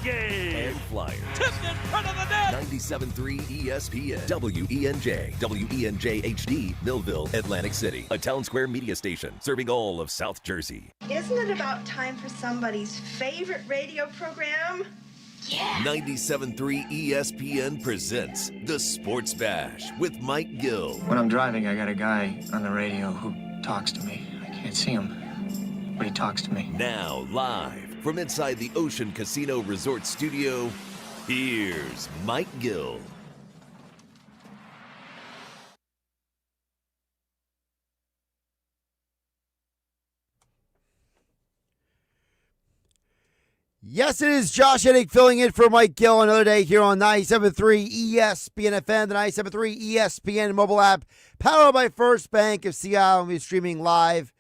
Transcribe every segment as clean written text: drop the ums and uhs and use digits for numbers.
game. And Flyers. Tipped in front of the net. 97.3 ESPN. WENJ. WENJ HD. Millville, Atlantic City. A Town Square media station serving all of South Jersey. Isn't it about time for somebody's favorite radio program? Yeah. 97.3 ESPN presents The Sports Bash with Mike Gill. When I'm driving, I got a guy on the radio who talks to me. I can't see him, but he talks to me. Now, live from inside the Ocean Casino Resort Studio, here's Mike Gill. Yes, it is Josh Hennig filling in for Mike Gill another day here on 97.3 ESPN FM, the 97.3 ESPN mobile app, powered by First Bank of Seattle. We're streaming live,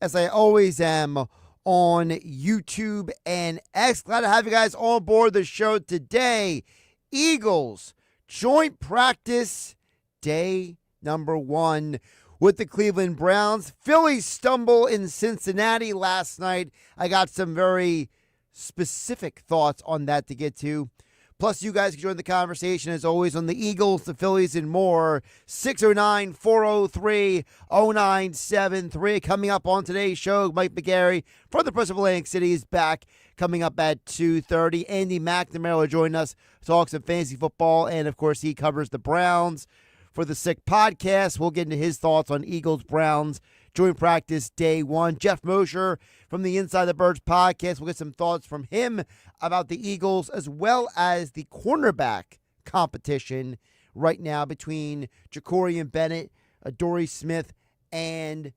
as I always am, on YouTube and X. Glad to have you guys on board the show today. Eagles joint practice day number 1 with the Cleveland Browns. Phillies stumble in Cincinnati last night. I got some very specific thoughts on that to get to. Plus, you guys can join the conversation as always on the Eagles, the Phillies, and more. 609-403-0973. Coming up on today's show, Mike McGarry from the Press of Atlantic City is back coming up at 2:30. Andy McNamara will join us, talk some fantasy football, and of course he covers the Browns for the Sick Podcast. We'll get into his thoughts on Eagles-Browns joint practice day 1. Geoff Mosher from the Inside the Birds podcast. We'll get some thoughts from him about the Eagles as well as the cornerback competition right now between Ja'Cory Bennett, Adoree Smith, and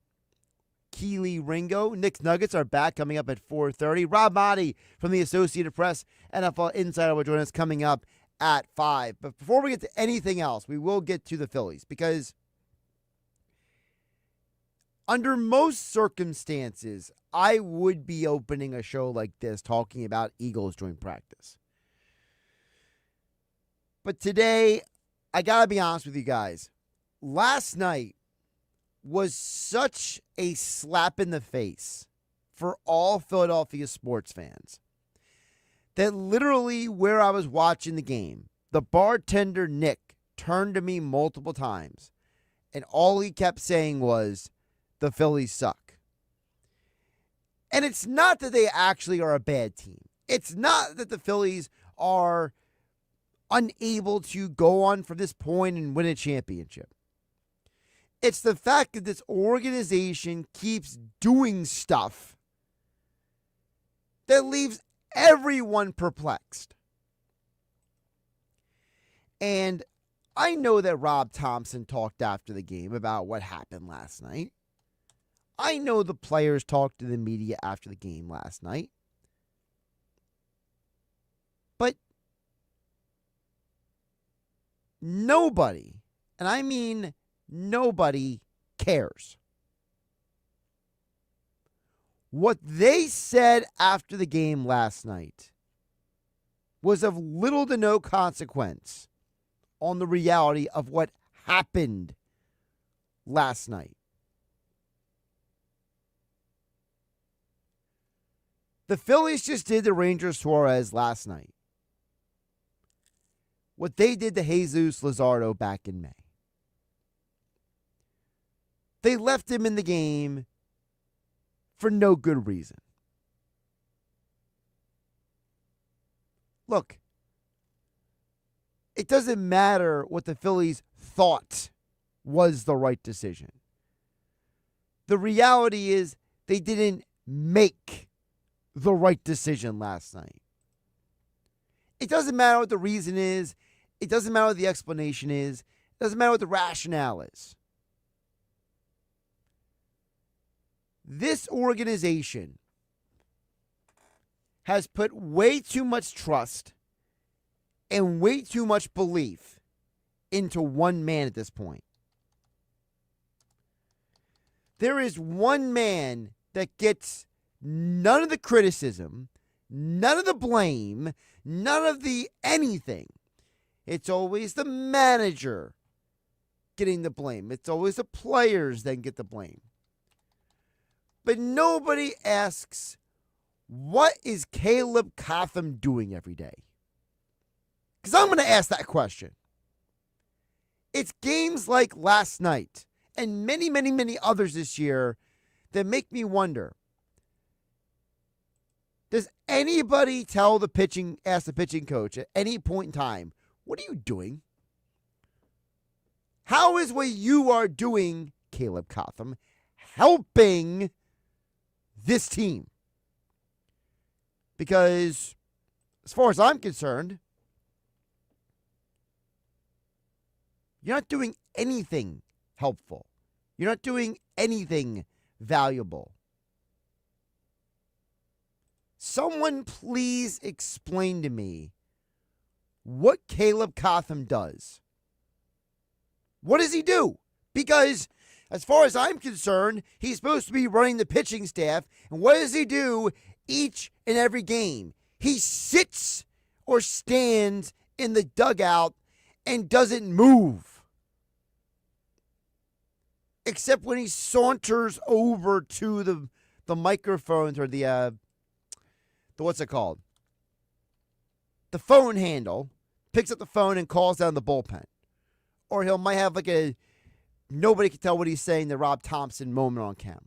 Kelee Ringo. Knicks Nuggets are back coming up at 4:30. Rob Maaddi from the Associated Press NFL Insider will join us coming up at 5. But before we get to anything else, we will get to the Phillies because under most circumstances, I would be opening a show like this talking about Eagles joint practice. But today, I got to be honest with you guys. Last night was such a slap in the face for all Philadelphia sports fans that literally where I was watching the game, the bartender, Nick, turned to me multiple times, and all he kept saying was, the Phillies suck. And it's not that they actually are a bad team. It's not that the Phillies are unable to go on from this point and win a championship. It's the fact that this organization keeps doing stuff that leaves everyone perplexed. And I know that Rob Thompson talked after the game about what happened last night. I know the players talked to the media after the game last night. But nobody, and I mean nobody, cares. What they said after the game last night was of little to no consequence on the reality of what happened last night. The Phillies just did to Ranger Suarez last night what they did to Jesus Luzardo back in May. They left him in the game for no good reason. Look, it doesn't matter what the Phillies thought was the right decision. The reality is they didn't make the right decision last night. It doesn't matter what the reason is. It doesn't matter what the explanation is. It doesn't matter what the rationale is. This organization has put way too much trust and way too much belief into one man at this point. There is one man that gets none of the criticism, none of the blame, none of the anything. It's always the manager getting the blame. It's always the players that get the blame. But nobody asks, What is Caleb Cotham doing every day? Because I'm going to ask that question. It's games like last night and many, many, many others this year that make me wonder, does anybody ask the pitching coach at any point in time, what are you doing? How is what you are doing, Caleb Cotham, helping this team? Because as far as I'm concerned, you're not doing anything helpful. You're not doing anything valuable. Someone please explain to me what Caleb Cotham does. What does he do? Because as far as I'm concerned, he's supposed to be running the pitching staff. And what does he do each and every game? He sits or stands in the dugout and doesn't move. Except when he saunters over to the microphones or the what's it called? The phone handle, picks up the phone and calls down the bullpen. Or he might have like a nobody can tell what he's saying, the Rob Thompson moment on camera.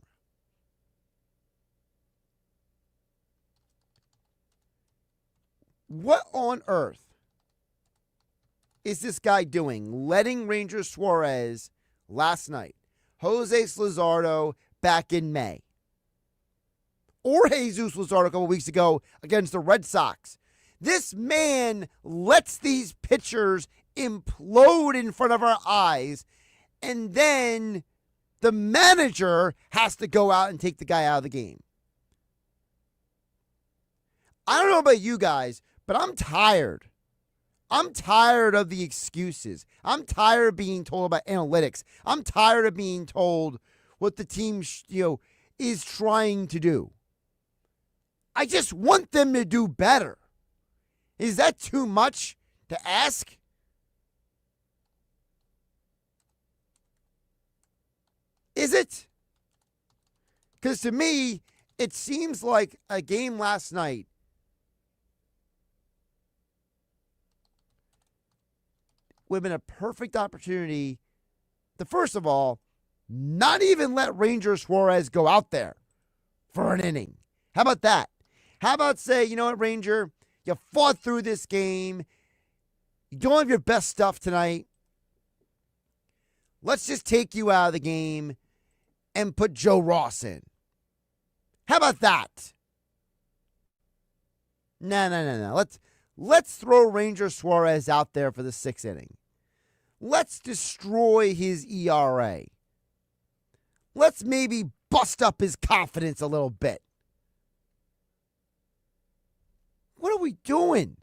What on earth is this guy doing letting Ranger Suarez last night, Jose Luzardo back in May, or Jesus Luzardo a couple weeks ago against the Red Sox? This man lets these pitchers implode in front of our eyes, and then the manager has to go out and take the guy out of the game. I don't know about you guys, but I'm tired. I'm tired of the excuses. I'm tired of being told about analytics. I'm tired of being told what the team is trying to do. I just want them to do better. Is that too much to ask? Is it? Because to me, it seems like a game last night would have been a perfect opportunity to, first of all, not even let Ranger Suarez go out there for an inning. How about that? How about say, you know what, Ranger? You fought through this game. You don't have your best stuff tonight. Let's just take you out of the game and put Joe Ross in. How about that? No. Let's throw Ranger Suarez out there for the sixth inning. Let's destroy his ERA. Let's maybe bust up his confidence a little bit. What are we doing?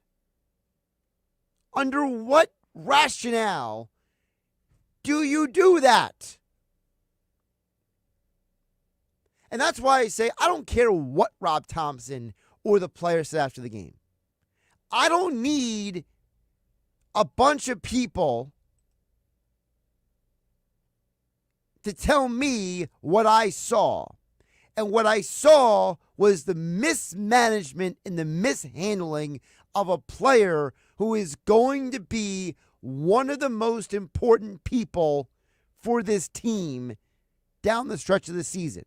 Under what rationale do you do that? And that's why I say I don't care what Rob Thompson or the players said after the game. I don't need a bunch of people to tell me what I saw. And what I saw was the mismanagement and the mishandling of a player who is going to be one of the most important people for this team down the stretch of the season.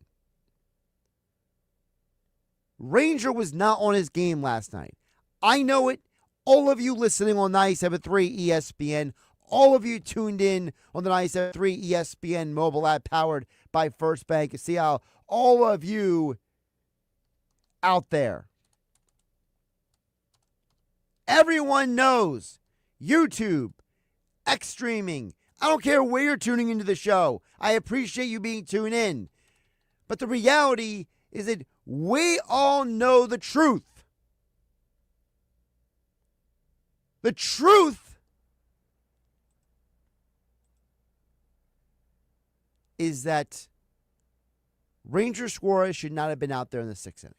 Ranger was not on his game last night. I know it. All of you listening on 97.3 ESPN, all of you tuned in on the 97.3 ESPN mobile app powered by First Bank. You see how all of you out there, everyone knows YouTube, X streaming. I don't care where you're tuning into the show. I appreciate you being tuned in. But the reality is that we all know the truth. The truth is that Ranger Suarez should not have been out there in the sixth inning.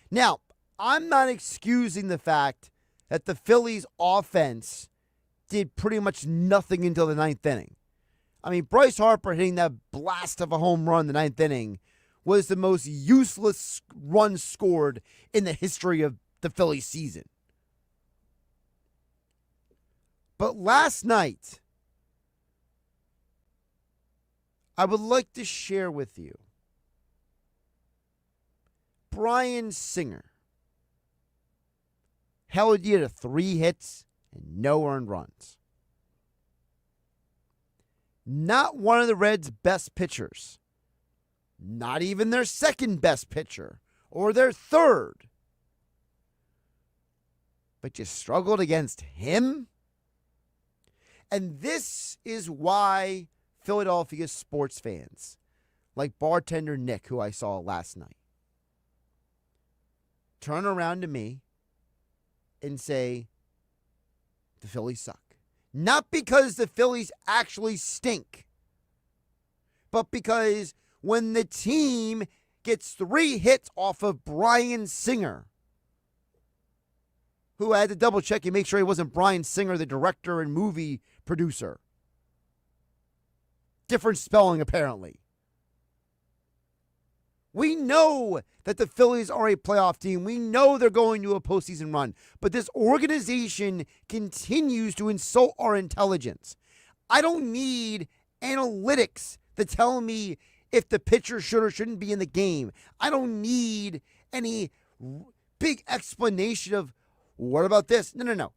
Now, I'm not excusing the fact that the Phillies offense did pretty much nothing until the ninth inning. I mean, Bryce Harper hitting that blast of a home run in the ninth inning was the most useless run scored in the history of the Phillies season. But last night, I would like to share with you Bryan Singer held you to 3 hits and no earned runs. Not one of the Reds' best pitchers. Not even their second best pitcher or their third. But you struggled against him? And this is why Philadelphia sports fans, like bartender Nick, who I saw last night, turn around to me and say, the Phillies suck. Not because the Phillies actually stink, but because when the team gets 3 hits off of Bryan Singer, who I had to double check and make sure he wasn't Bryan Singer, the director and movie producer. Different spelling, apparently. We know that the Phillies are a playoff team. We know they're going to a postseason run. But this organization continues to insult our intelligence. I don't need analytics to tell me if the pitcher should or shouldn't be in the game. I don't need any big explanation of, what about this? No.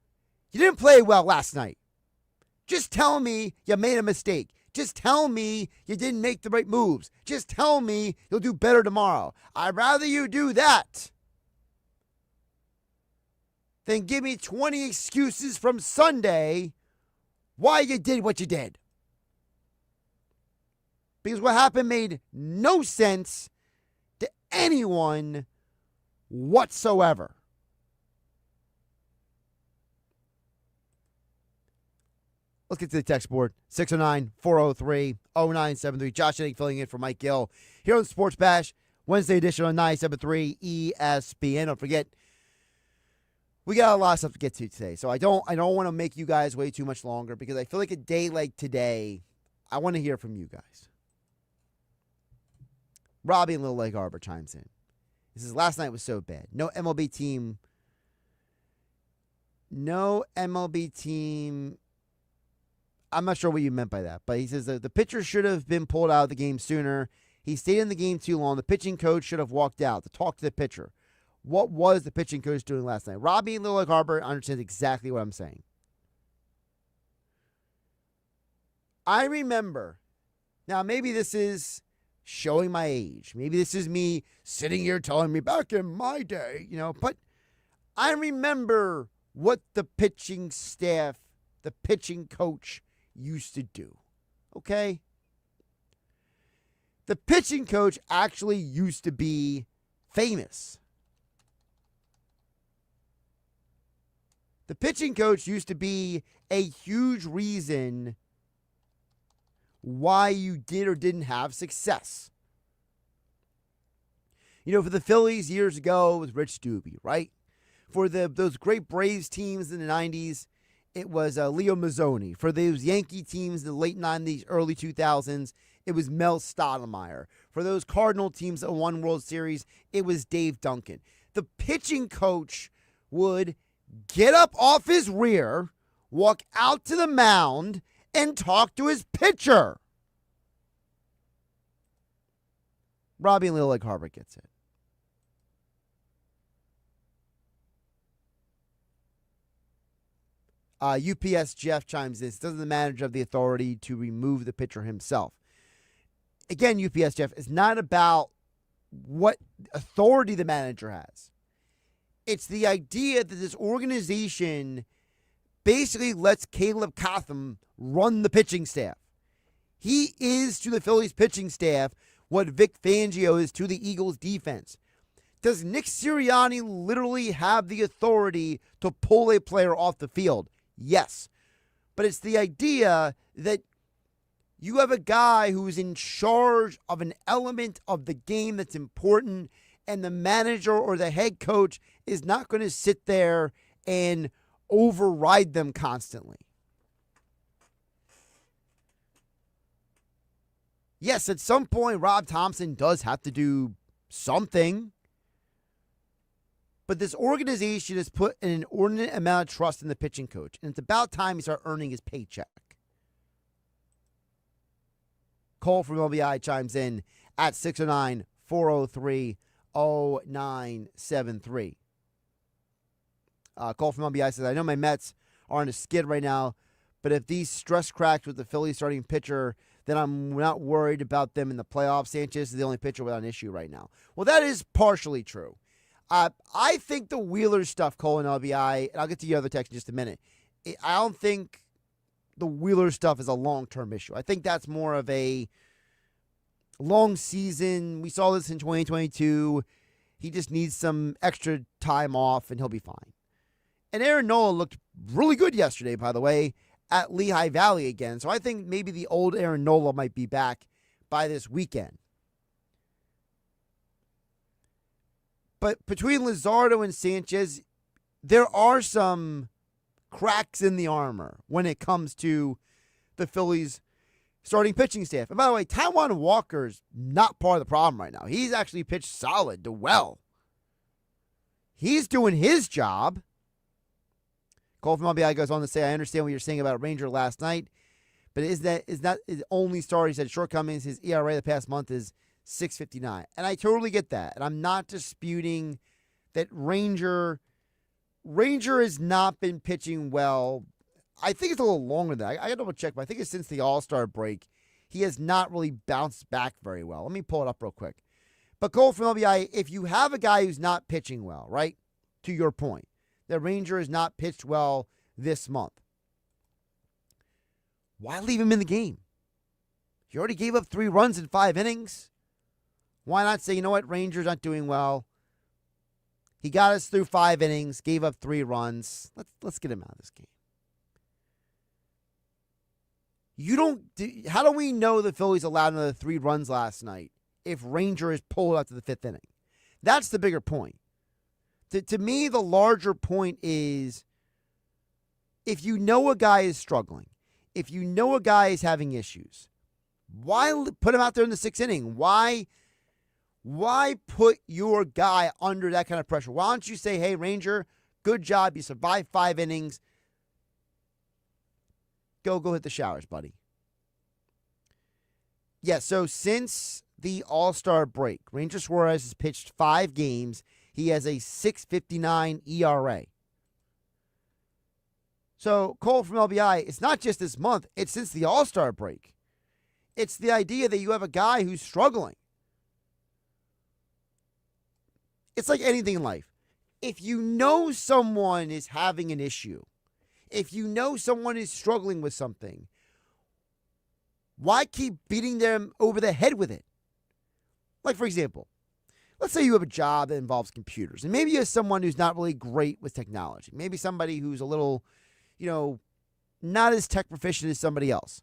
You didn't play well last night. Just tell me you made a mistake. Just tell me you didn't make the right moves. Just tell me you'll do better tomorrow. I'd rather you do that than give me 20 excuses from Sunday why you did what you did. Because what happened made no sense to anyone whatsoever. Let's get to the text board. 609-403-0973. Josh Hennig filling in for Mike Gill here on Sports Bash, Wednesday edition on 97.3 ESPN. Don't forget, we got a lot of stuff to get to today. So I don't want to make you guys wait too much longer because I feel like a day like today, I want to hear from you guys. Robbie in Little Lake Harbor chimes in. He says, last night was so bad. No MLB team. I'm not sure what you meant by that, but he says that the pitcher should have been pulled out of the game sooner. He stayed in the game too long. The pitching coach should have walked out to talk to the pitcher. What was the pitching coach doing last night? Robbie in Little Lake Harbor understands exactly what I'm saying. I remember, now maybe this is showing my age. Maybe this is me sitting here telling me back in my day, but I remember what the pitching staff, the pitching coach used to do. Okay? The pitching coach actually used to be famous. The pitching coach used to be a huge reason why you did or didn't have success. For the Phillies years ago, it was Rich Doobie, right? For those great Braves teams in the 90s, it was Leo Mazzoni. For those Yankee teams in the late 90s, early 2000s, it was Mel Stottlemyre. For those Cardinal teams that won World Series, it was Dave Duncan. The pitching coach would get up off his rear, walk out to the mound, and talk to his pitcher. Robbie in Little Lake Harbor gets it. UPS Geoff chimes in. Doesn't the manager have the authority to remove the pitcher himself? Again, UPS Geoff, it's not about what authority the manager has. It's the idea that this organization basically lets Caleb Cotham run the pitching staff. He is to the Phillies pitching staff what Vic Fangio is to the Eagles defense. Does Nick Sirianni literally have the authority to pull a player off the field? Yes. But it's the idea that you have a guy who is in charge of an element of the game that's important, and the manager or the head coach is not going to sit there and override them constantly. Yes, at some point, Rob Thompson does have to do something. But this organization has put an inordinate amount of trust in the pitching coach, and it's about time he start earning his paycheck. Cole from LBI chimes in at 609-403-0973. Cole from LBI says, I know my Mets are on a skid right now, but if these stress cracks with the Phillies starting pitcher, then I'm not worried about them in the playoffs. Sanchez is the only pitcher without an issue right now. Well, that is partially true. I think the Wheeler stuff, Cole and LBI, and I'll get to your other text in just a minute. I don't think the Wheeler stuff is a long-term issue. I think that's more of a long season. We saw this in 2022. He just needs some extra time off, and he'll be fine. And Aaron Nola looked really good yesterday, by the way, at Lehigh Valley again. So I think maybe the old Aaron Nola might be back by this weekend. But between Luzardo and Sanchez, there are some cracks in the armor when it comes to the Phillies' starting pitching staff. And by the way, Taijuan Walker's not part of the problem right now. He's actually pitched solid to well. He's doing his job. Cole from LBI goes on to say, I understand what you're saying about Ranger last night, but is that his only star? He said shortcomings. His ERA the past month is 6.59. And I totally get that. And I'm not disputing that Ranger has not been pitching well. I think it's a little longer than that. I got to double check, but I think it's since the All-Star break. He has not really bounced back very well. Let me pull it up real quick. But Cole from LBI, if you have a guy who's not pitching well, right, to your point, that Ranger has not pitched well this month, why leave him in the game? You already gave up 3 runs in 5 innings. Why not say, you know what, Ranger's not doing well. He got us through 5 innings, gave up 3 runs. Let's get him out of this game. How do we know the Phillies allowed another 3 runs last night if Ranger is pulled out to the 5th inning? That's the bigger point. To me, the larger point is if you know a guy is struggling, if you know a guy is having issues, why put him out there in the 6th inning? Why put your guy under that kind of pressure? Why don't you say, hey, Ranger, good job. You survived 5 innings. Go hit the showers, buddy. Yeah, so since the All-Star break, Ranger Suarez has pitched 5 games. He has a 6.59 ERA. So, Cole from LBI, it's not just this month. It's since the All-Star break. It's the idea that you have a guy who's struggling. It's like anything in life. If you know someone is having an issue, if you know someone is struggling with something, why keep beating them over the head with it? Like, for example, let's say you have a job that involves computers, and maybe you have someone who's not really great with technology. Maybe somebody who's a little, not as tech proficient as somebody else.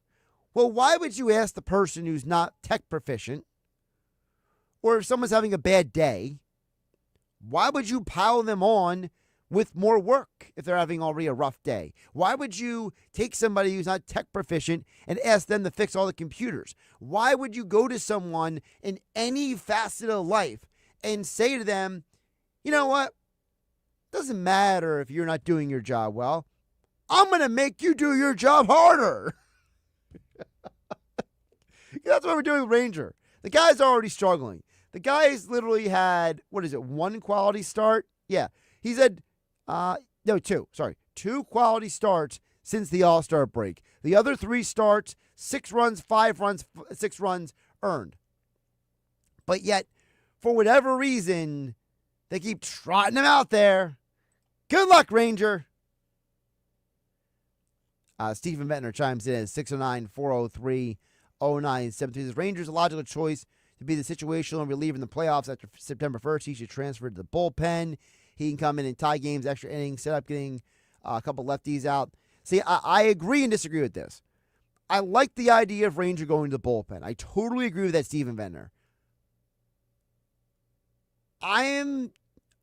Well, why would you ask the person who's not tech proficient, or if someone's having a bad day, why would you pile them on with more work if they're having already a rough day? Why would you take somebody who's not tech proficient and ask them to fix all the computers? Why would you go to someone in any facet of life and say to them, you know what? Doesn't matter if you're not doing your job well. I'm going to make you do your job harder. That's what we're doing with Ranger. The guy's already struggling. The guy's literally had, 1 quality start? Yeah. He's had, 2 quality starts since the All-Star break. The other 3 starts, 6 runs, 5 runs, 6 runs earned. But yet, for whatever reason, they keep trotting him out there. Good luck, Ranger. Stephen Ventnor chimes in at 609-403-0973. Ranger's a logical choice to be the situational reliever in the playoffs after September 1st. He should transfer to the bullpen. He can come in and tie games, extra innings, set up getting a couple lefties out. See, I agree and disagree with this. I like the idea of Ranger going to the bullpen. I totally agree with that, Stephen Ventnor.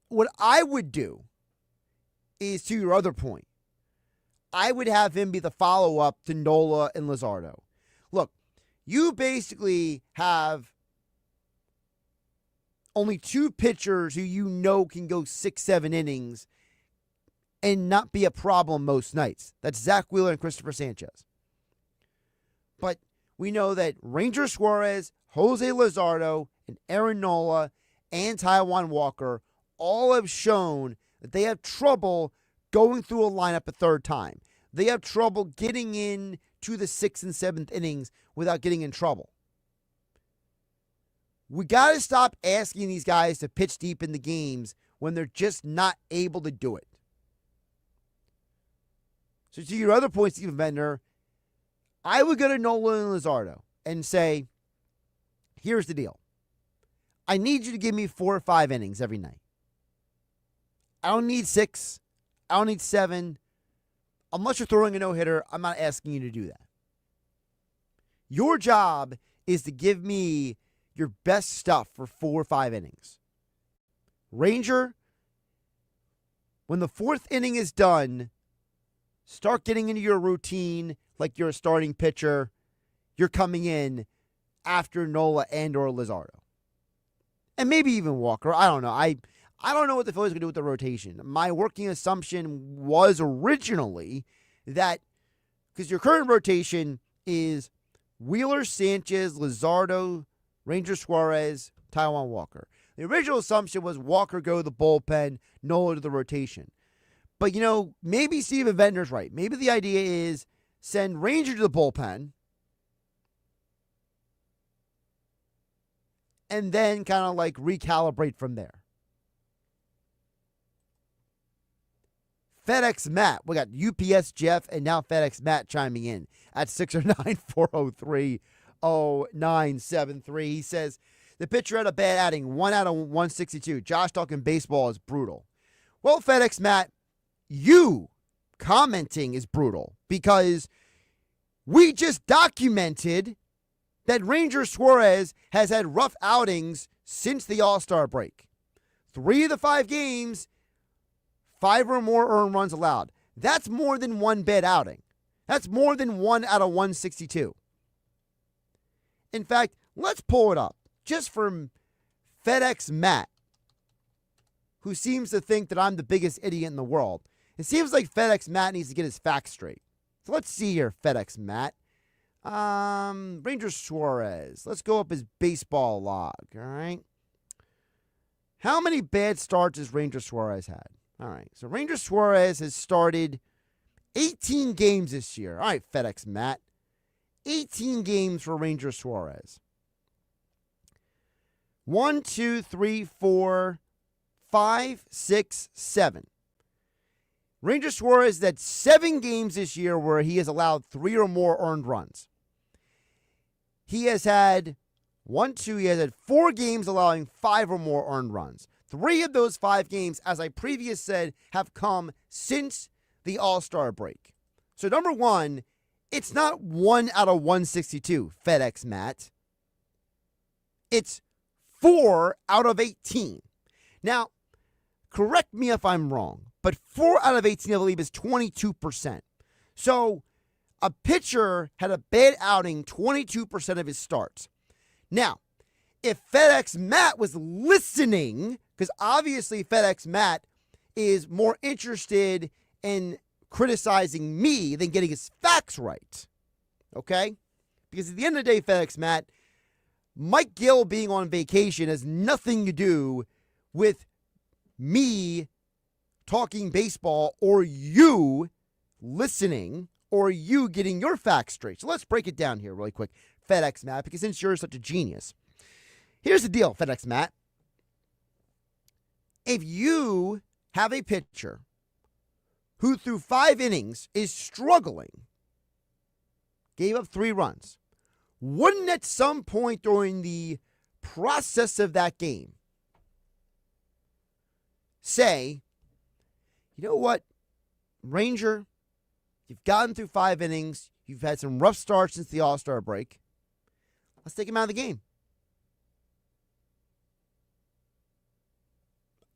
What I would do is, to your other point, I would have him be the follow-up to Nola and Luzardo. Look, you basically have only two pitchers who you know can go 6-7 innings and not be a problem most nights. That's Zach Wheeler and Christopher Sanchez. But we know that Ranger Suarez, Jose Luzardo, and Aaron Nola, and Taijuan Walker all have shown that they have trouble going through a lineup a third time. They have trouble getting in to the 6th and 7th innings without getting in trouble. We got to stop asking these guys to pitch deep in the games when they're just not able to do it. So to your other point, Steven Bender, I would go to Nola and Luzardo and say, here's the deal. I need you to give me 4 or 5 innings every night. I don't need 6. I don't need 7. Unless you're throwing a no-hitter, I'm not asking you to do that. Your job is to give me your best stuff for 4 or 5 innings. Ranger, when the 4th inning is done, start getting into your routine like you're a starting pitcher. You're coming in after Nola and or Luzardo. And maybe even Walker. I don't know. I don't know what the Phillies are going to do with the rotation. My working assumption was originally that because your current rotation is Wheeler, Sanchez, Luzardo, Ranger Suarez, Taijuan Walker. The original assumption was Walker go to the bullpen, Nola to the rotation. But, maybe Steven Vender's right. Maybe the idea is send Ranger to the bullpen and then kind of like recalibrate from there. FedEx Matt. We got UPS Geoff and now FedEx Matt chiming in at 609-403-0973. He says, the pitcher had a bad outing, 1 out of 162. Josh talking baseball is brutal. Well, FedEx Matt, you commenting is brutal because we just documented that Ranger Suarez has had rough outings since the All-Star break. 3 of the 5 games, 5 or more earned runs allowed. That's more than 1 bad outing. That's more than 1 out of 162. In fact, let's pull it up just from FedEx Matt, who seems to think that I'm the biggest idiot in the world. It seems like FedEx Matt needs to get his facts straight. So let's see here, FedEx Matt. Ranger Suarez. Let's go up his baseball log, all right? How many bad starts has Ranger Suarez had? All right, so Ranger Suarez has started 18 games this year. All right, FedEx Matt. 18 games for Ranger Suarez. 1, 2, 3, 4, 5, 6, 7. Ranger Suarez had 7 games this year where he has allowed 3 or more earned runs. He has had 4 games allowing 5 or more earned runs. 3 of those 5 games, as I previously said, have come since the All-Star break. So number one, it's not 1 out of 162, FedEx Matt. It's 4 out of 18. Now, correct me if I'm wrong, but 4 out of 18, I believe, is 22%. So a pitcher had a bad outing 22% of his starts. Now, if FedEx Matt was listening, because obviously FedEx Matt is more interested in criticizing me than getting his facts right, okay? Because at the end of the day, FedEx Matt, Mike Gill being on vacation has nothing to do with me talking baseball or you listening or you getting your facts straight. So let's break it down here really quick, FedEx Matt, because since you're such a genius. Here's the deal, FedEx Matt. If you have a pitcher who through 5 innings is struggling, gave up 3 runs, wouldn't at some point during the process of that game say, you know what, Ranger, you've gotten through 5 innings, you've had some rough starts since the All-Star break, let's take him out of the game.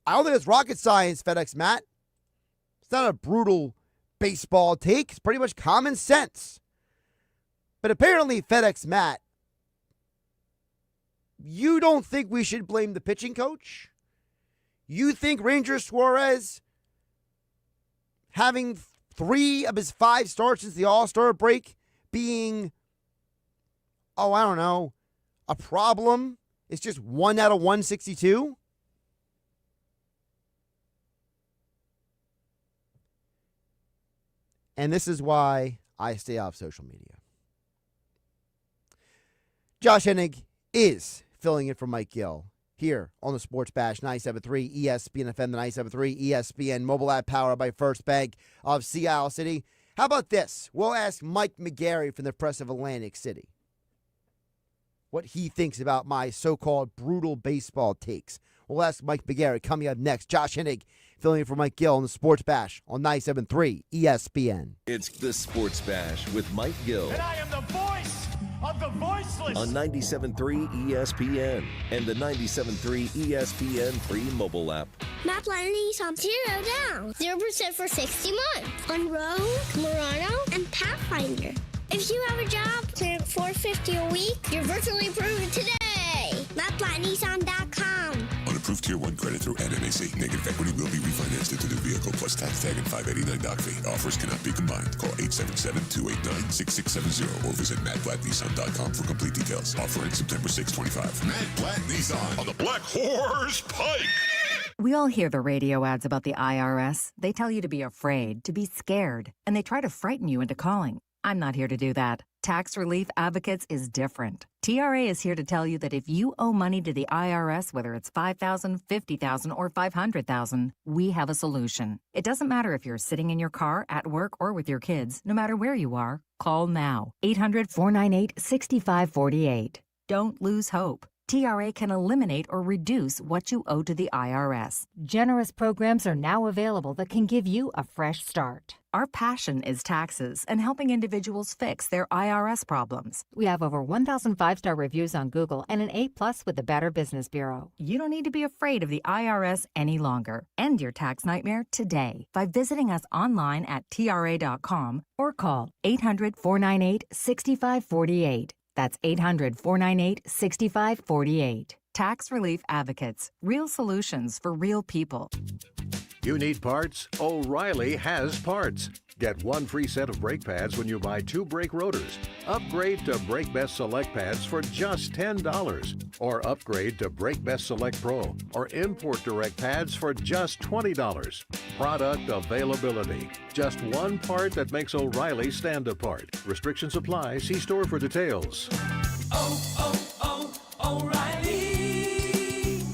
I don't think it's rocket science, FedEx Matt. It's not a brutal baseball take. It's pretty much common sense. But apparently FedEx Matt You don't think we should blame the pitching coach? You think Ranger Suarez, having 3 of his 5 starts since the All-Star break, being, I don't know, a problem? It's just 1 out of 162? And this is why I stay off social media. Josh Hennig is filling in for Mike Gill here on the Sports Bash 97.3 ESPN FM, the 97.3 ESPN mobile app powered by First Bank of Sea Isle City. How about this? We'll ask Mike McGarry from the Press of Atlantic City what he thinks about my so-called brutal baseball takes. We'll ask Mike McGarry coming up next. Josh Hennig filling in for Mike Gill on the Sports Bash on 97.3 ESPN. It's the Sports Bash with Mike Gill. And I am the voice of the voiceless. On 97.3 ESPN and the 97.3 ESPN free mobile app. Matt Lenny's on 0 down. 0% for 60 months. On Rogue, Murano, and Pathfinder. If you have a job, plan $450 a week, you're virtually approved today. MattBlackNissan.com. On approved Tier 1 credit through NMAC. Negative equity will be refinanced into the vehicle plus tax tag and $589 doc fee. Offers cannot be combined. Call 877-289-6670 or visit MattBlackNissan.com for complete details. Offer ends September 6, 25. Matt Black Nissan on the Black Horse Pike. We all hear the radio ads about the IRS. They tell you to be afraid, to be scared, and they try to frighten you into calling. I'm not here to do that. Tax Relief Advocates is different. TRA is here to tell you that if you owe money to the IRS, whether it's $5,000, $50,000, or $500,000, we have a solution. It doesn't matter if you're sitting in your car, at work, or with your kids. No matter where you are, call now. 800-498-6548. Don't lose hope. TRA can eliminate or reduce what you owe to the IRS. Generous programs are now available that can give you a fresh start. Our passion is taxes and helping individuals fix their IRS problems. We have over 1,000 5-star reviews on Google and an A+ with the Better Business Bureau. You don't need to be afraid of the IRS any longer. End your tax nightmare today by visiting us online at TRA.com or call 800-498-6548. That's 800-498-6548. Tax Relief Advocates. Real solutions for real people. You need parts? O'Reilly has parts. Get 1 free set of brake pads when you buy 2 brake rotors. Upgrade to Brake Best Select pads for just $10. Or upgrade to Brake Best Select Pro or Import Direct pads for just $20. Product availability. Just one part that makes O'Reilly stand apart. Restrictions apply. See store for details. O'Reilly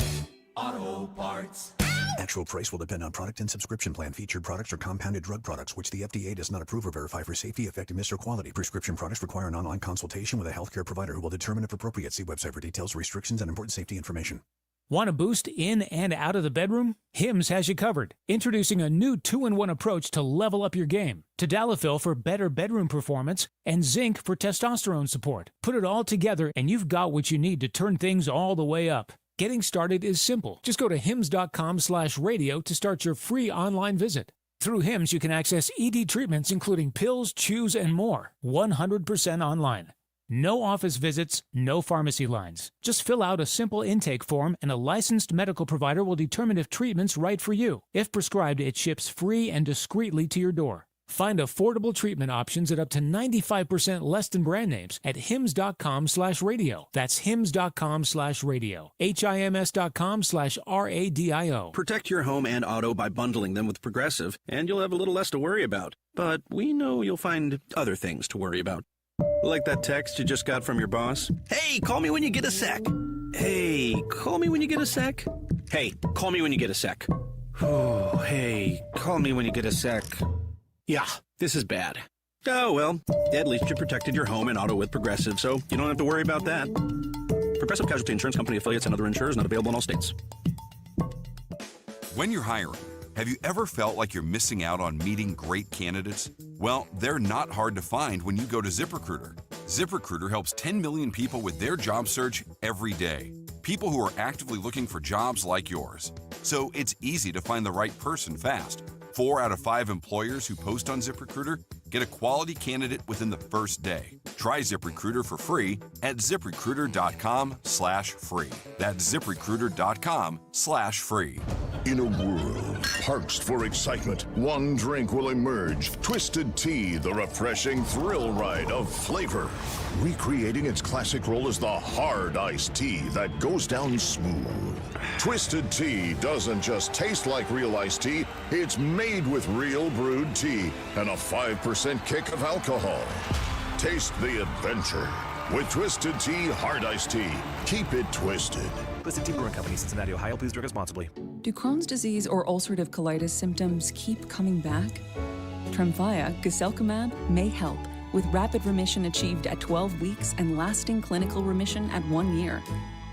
Auto Parts. Actual price will depend on product and subscription plan. Featured products are compounded drug products, which the FDA does not approve or verify for safety, effectiveness, or quality. Prescription products require an online consultation with a healthcare provider who will determine if appropriate. See website for details, restrictions, and important safety information. Want a boost in and out of the bedroom? Hims has you covered. Introducing a new 2-in-1 approach to level up your game. Tadalafil for better bedroom performance and zinc for testosterone support. Put it all together and you've got what you need to turn things all the way up. Getting started is simple. Just go to hims.com/radio to start your free online visit. Through Hims, you can access ED treatments including pills, chews, and more. 100% online. No office visits, no pharmacy lines. Just fill out a simple intake form and a licensed medical provider will determine if treatment's right for you. If prescribed, it ships free and discreetly to your door. Find affordable treatment options at up to 95% less than brand names at hims.com/radio. That's hims.com/radio. HIMS.com/RADIO. Protect your home and auto by bundling them with Progressive, and you'll have a little less to worry about. But we know you'll find other things to worry about. Like that text you just got from your boss. Hey, call me when you get a sec. Hey, call me when you get a sec. Hey, call me when you get a sec. Oh, hey, call me when you get a sec. Yeah, this is bad. Oh, well, at least you protected your home and auto with Progressive, so you don't have to worry about that. Progressive Casualty Insurance Company affiliates and other insurers not available in all states. When you're hiring, have you ever felt like you're missing out on meeting great candidates? Well, they're not hard to find when you go to ZipRecruiter. ZipRecruiter helps 10 million people with their job search every day. People who are actively looking for jobs like yours. So it's easy to find the right person fast. 4 out of 5 employers who post on ZipRecruiter get a quality candidate within the first day. Try ZipRecruiter for free at ziprecruiter.com/free. That's ziprecruiter.com/free. In a world parched for excitement, one drink will emerge. Twisted Tea, the refreshing thrill ride of flavor. Recreating its classic role as the hard iced tea that goes down smooth. Twisted Tea doesn't just taste like real iced tea, it's made with real brewed tea and a 5% kick of alcohol. Taste the adventure with Twisted Tea Hard Iced Tea. Keep it twisted. Twisted Tea Brewing Company, Cincinnati, Ohio. Please drink responsibly. Do Crohn's disease or ulcerative colitis symptoms keep coming back? Tremfya, guselkumab, may help, with rapid remission achieved at 12 weeks and lasting clinical remission at 1 year.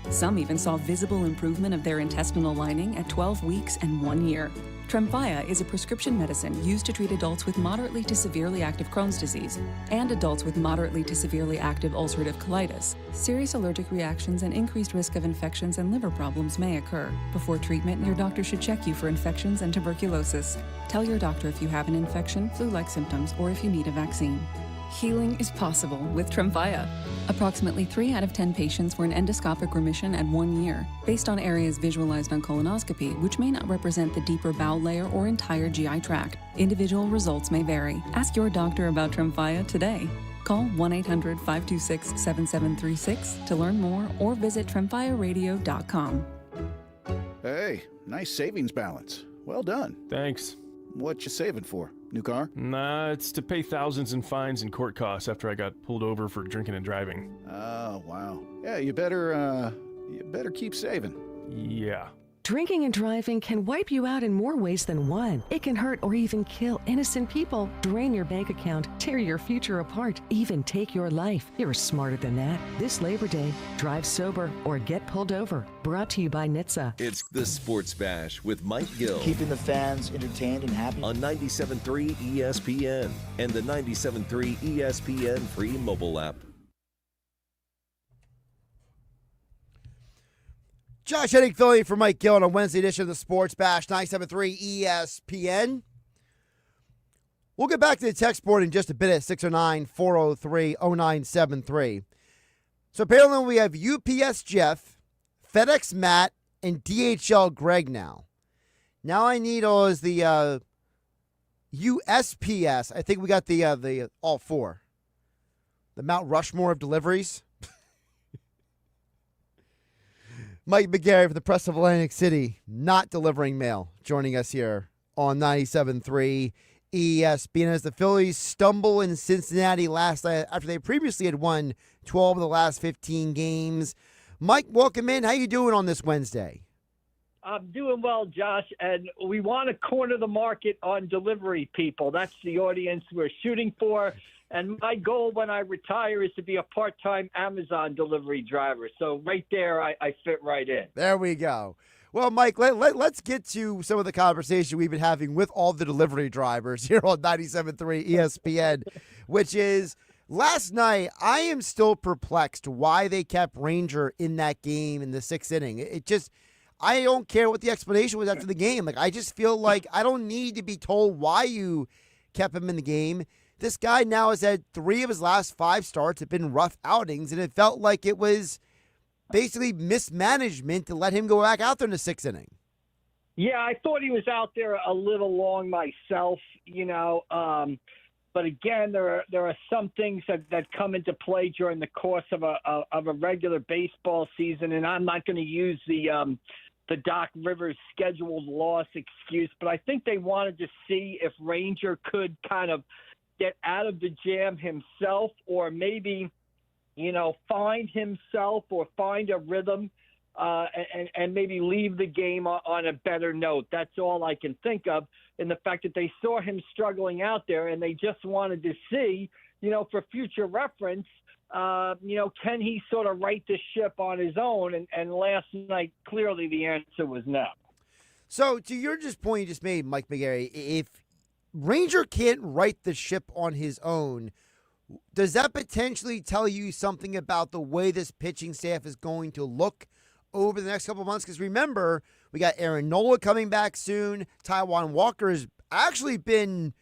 Some even saw visible improvement of their intestinal lining at 12 weeks and 1 year. Tremfya is a prescription medicine used to treat adults with moderately to severely active Crohn's disease and adults with moderately to severely active ulcerative colitis. Serious allergic reactions and increased risk of infections and liver problems may occur. Before treatment, your doctor should check you for infections and tuberculosis. Tell your doctor if you have an infection, flu-like symptoms, or if you need a vaccine. Healing is possible with Tremfya. Approximately 3 out of 10 patients were in endoscopic remission at 1 year, based on areas visualized on colonoscopy, which may not represent the deeper bowel layer or entire GI tract. Individual results may vary. Ask your doctor about Tremfya today. Call 1-800-526-7736 to learn more or visit tremfyaradio.com. Hey, nice savings balance. Well done. Thanks. What you saving for? New car? Nah, it's to pay thousands in fines and court costs after I got pulled over for drinking and driving. Oh, wow. Yeah, you better keep saving. Yeah. Drinking and driving can wipe you out in more ways than one. It can hurt or even kill innocent people, drain your bank account, tear your future apart, even take your life. You're smarter than that. This Labor Day, drive sober or get pulled over. Brought to you by NHTSA. It's the Sports Bash with Mike Gill. Keeping the fans entertained and happy. On 97.3 ESPN and the 97.3 ESPN free mobile app. Josh Hennig filling in for Mike Gill on a Wednesday edition of the Sports Bash, 97.3 ESPN. We'll get back to the text board in just a bit at 609-403-0973. So apparently we have UPS Geoff, FedEx Matt, and DHL Greg now. Now I need is the USPS. I think we got the all four. The Mount Rushmore of deliveries. Mike McGarry for the Press of Atlantic City, not delivering mail, joining us here on 97.3 ESPN as the Phillies stumble in Cincinnati last night after they previously had won 12 of the last 15 games. Mike, welcome in. How you doing on this Wednesday? I'm doing well, Josh, and we want to corner the market on delivery people. That's the audience we're shooting for. And my goal when I retire is to be a part-time Amazon delivery driver. So right there, I fit right in. There we go. Well, Mike, let's get to some of the conversation we've been having with all the delivery drivers here on 97.3 ESPN, which is last night, I am still perplexed why they kept Ranger in that game in the 6th inning. It just, I don't care what the explanation was after the game. Like, I just feel like I don't need to be told why you kept him in the game. This guy now has had 3 of his last 5 starts have been rough outings, and it felt like it was basically mismanagement to let him go back out there in the 6th inning. Yeah, I thought he was out there a little long myself, but again, there are some things that come into play during the course of a regular baseball season, and I'm not going to use the Doc Rivers scheduled loss excuse, but I think they wanted to see if Ranger could kind of get out of the jam himself, or maybe, find himself or find a rhythm and maybe leave the game on a better note. That's all I can think of, in the fact that they saw him struggling out there and they just wanted to see, for future reference, can he sort of right the ship on his own? And last night, clearly the answer was no. So to your point you just made, Mike McGarry, if Ranger can't right the ship on his own, does that potentially tell you something about the way this pitching staff is going to look over the next couple of months? Because remember, we got Aaron Nola coming back soon. Taijuan Walker has actually been,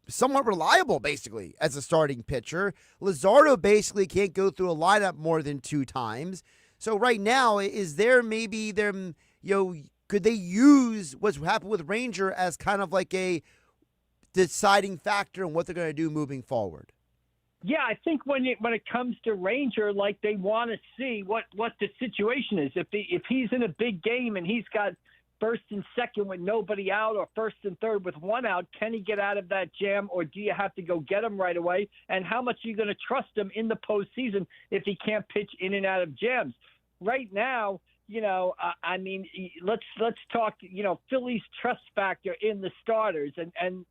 somewhat reliable, basically, as a starting pitcher. Luzardo basically can't go through a lineup more than 2 times. So right now, is there maybe them, could they use what's happened with Ranger as kind of like a deciding factor in what they're going to do moving forward? Yeah, I think when it comes to Ranger, like they want to see what the situation is. If he's in a big game and he's got first and second with nobody out, or first and third with 1 out, can he get out of that jam, or do you have to go get him right away? And how much are you going to trust him in the postseason if he can't pitch in and out of jams? Right now, let's talk, Phillies trust factor in the starters, and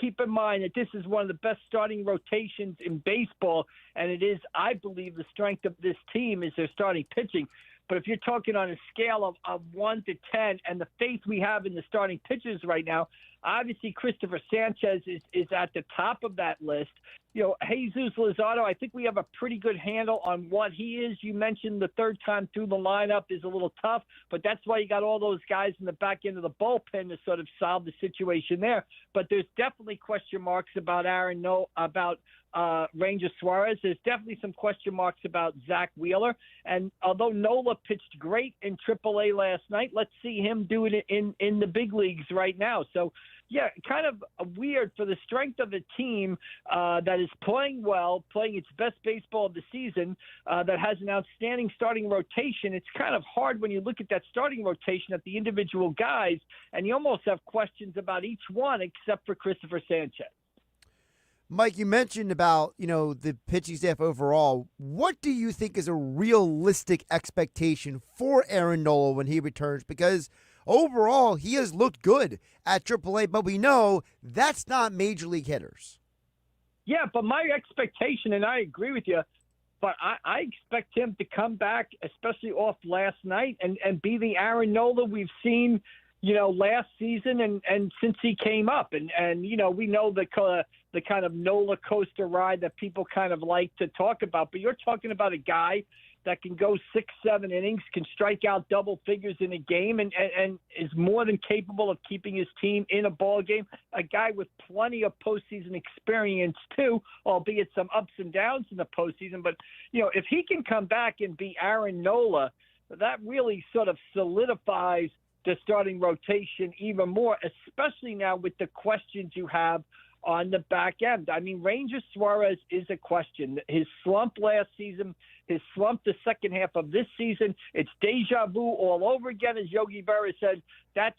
keep in mind that this is one of the best starting rotations in baseball, and it is, I believe, the strength of this team is their starting pitching. But if you're talking on a scale of 1 to 10 and the faith we have in the starting pitchers right now, obviously Christopher Sanchez is at the top of that list. Jesus Luzardo, I think we have a pretty good handle on what he is. You mentioned the third time through the lineup is a little tough, but that's why you got all those guys in the back end of the bullpen to sort of solve the situation there. But there's definitely question marks about Ranger Suarez. There's definitely some question marks about Zach Wheeler. And although Nola pitched great in AAA last night, let's see him do it in the big leagues right now. So, yeah, kind of weird for the strength of a team that is playing well, playing its best baseball of the season, that has an outstanding starting rotation. It's kind of hard when you look at that starting rotation at the individual guys, and you almost have questions about each one except for Christopher Sanchez. Mike, you mentioned about, the pitching staff overall. What do you think is a realistic expectation for Aaron Nola when he returns? Because overall, he has looked good at AAA, but we know that's not major league hitters. Yeah, but my expectation, and I agree with you, but I expect him to come back, especially off last night, and be the Aaron Nola we've seen, last season and since he came up. And we know the kind of Nola coaster ride that people kind of like to talk about, but you're talking about a guy that can go 6-7 innings, can strike out double figures in a game, and is more than capable of keeping his team in a ball game. A guy with plenty of postseason experience too, albeit some ups and downs in the postseason. But if he can come back and be Aaron Nola, that really sort of solidifies the starting rotation even more, especially now with the questions you have on the back end. I mean, Ranger Suarez is a question. His slump last season, his slump the second half of this season, it's deja vu all over again. As Yogi Berra said, that's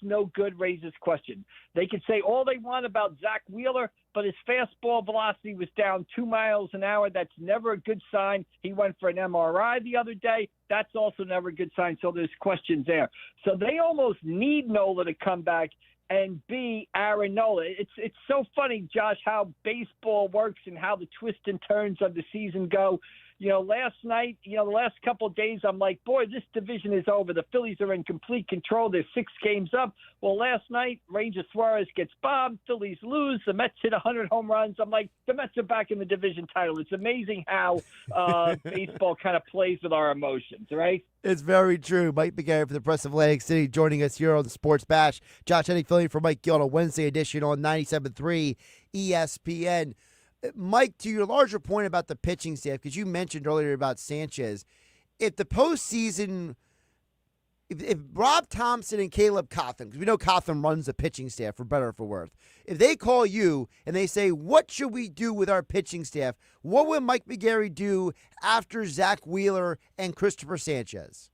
no good, raises question. They can say all they want about Zach Wheeler, but his fastball velocity was down 2 miles an hour. That's never a good sign. He went for an MRI the other day. That's also never a good sign. So there's questions there. So they almost need Nola to come back and be Aaron Nola. It's so funny, Josh, how baseball works and how the twists and turns of the season go. Last night, the last couple of days, I'm like, boy, this division is over. The Phillies are in complete control. They're 6 games up. Well, last night, Ranger Suarez gets bombed. Phillies lose. The Mets hit 100 home runs. I'm like, the Mets are back in the division title. It's amazing how baseball kind of plays with our emotions, right? It's very true. Mike McGarry from the Press of Atlantic City joining us here on the Sports Bash. Josh Hennig filling for Mike Gill on a Wednesday edition on 97.3 ESPN. Mike, to your larger point about the pitching staff, because you mentioned earlier about Sanchez, if the postseason, if Rob Thompson and Caleb Cotham, because we know Cotham runs the pitching staff for better or for worse, if they call you and they say, what should we do with our pitching staff, what would Mike McGarry do after Zach Wheeler and Christopher Sanchez?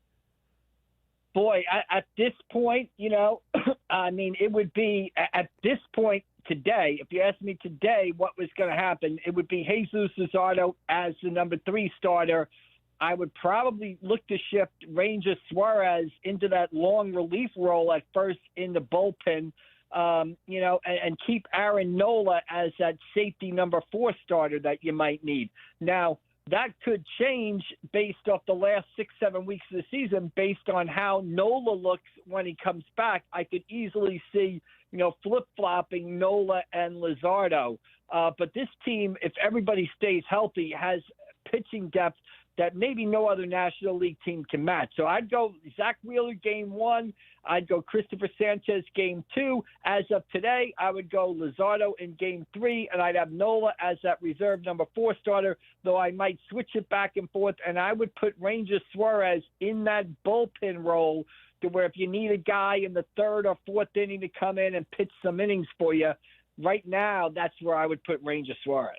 Boy, at this point, I mean, it would be at this point today, if you asked me today what was going to happen, it would be Jesus Luzardo as the number 3 starter. I would probably look to shift Ranger Suarez into that long relief role at first in the bullpen, and keep Aaron Nola as that safety number 4 starter that you might need. Now, that could change based off the last 6-7 weeks of the season, based on how Nola looks when he comes back. I could easily see, flip-flopping Nola and Luzardo. But this team, if everybody stays healthy, has pitching depth that maybe no other National League team can match. So I'd go Zach Wheeler game 1. I'd go Christopher Sanchez game 2. As of today, I would go Luzardo in game 3, and I'd have Nola as that reserve number 4 starter, though I might switch it back and forth, and I would put Ranger Suarez in that bullpen role to where if you need a guy in the 3rd or 4th inning to come in and pitch some innings for you, right now that's where I would put Ranger Suarez.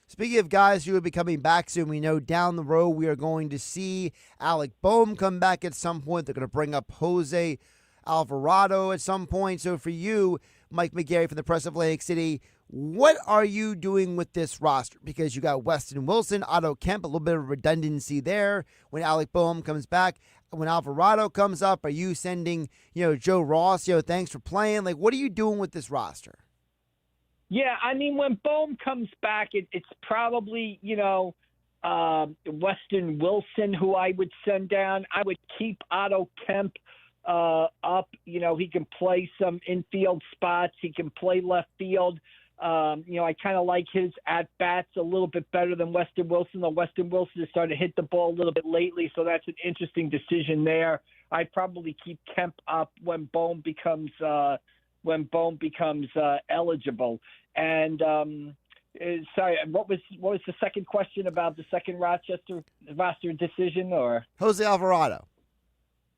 Speaking of guys who will be coming back soon, we know down the road we are going to see Alec Boehm come back at some point. They're going to bring up Jose Alvarado at some point. So for you, Mike McGarry from the Press of Atlantic City, what are you doing with this roster? Because you got Weston Wilson, Otto Kemp, a little bit of redundancy there when Alec Boehm comes back. When Alvarado comes up, are you sending, Joe Ross, thanks for playing? Like, what are you doing with this roster? Yeah, I mean, when Boehm comes back, it's probably, Weston Wilson who I would send down. I would keep Otto Kemp up. He can play some infield spots. He can play left field. I kind of like his at-bats a little bit better than Weston Wilson, though Weston Wilson has started to hit the ball a little bit lately, so that's an interesting decision there. I'd probably keep Kemp up when Boehm becomes eligible. And sorry, what was the second question about the second roster decision? Or Jose Alvarado.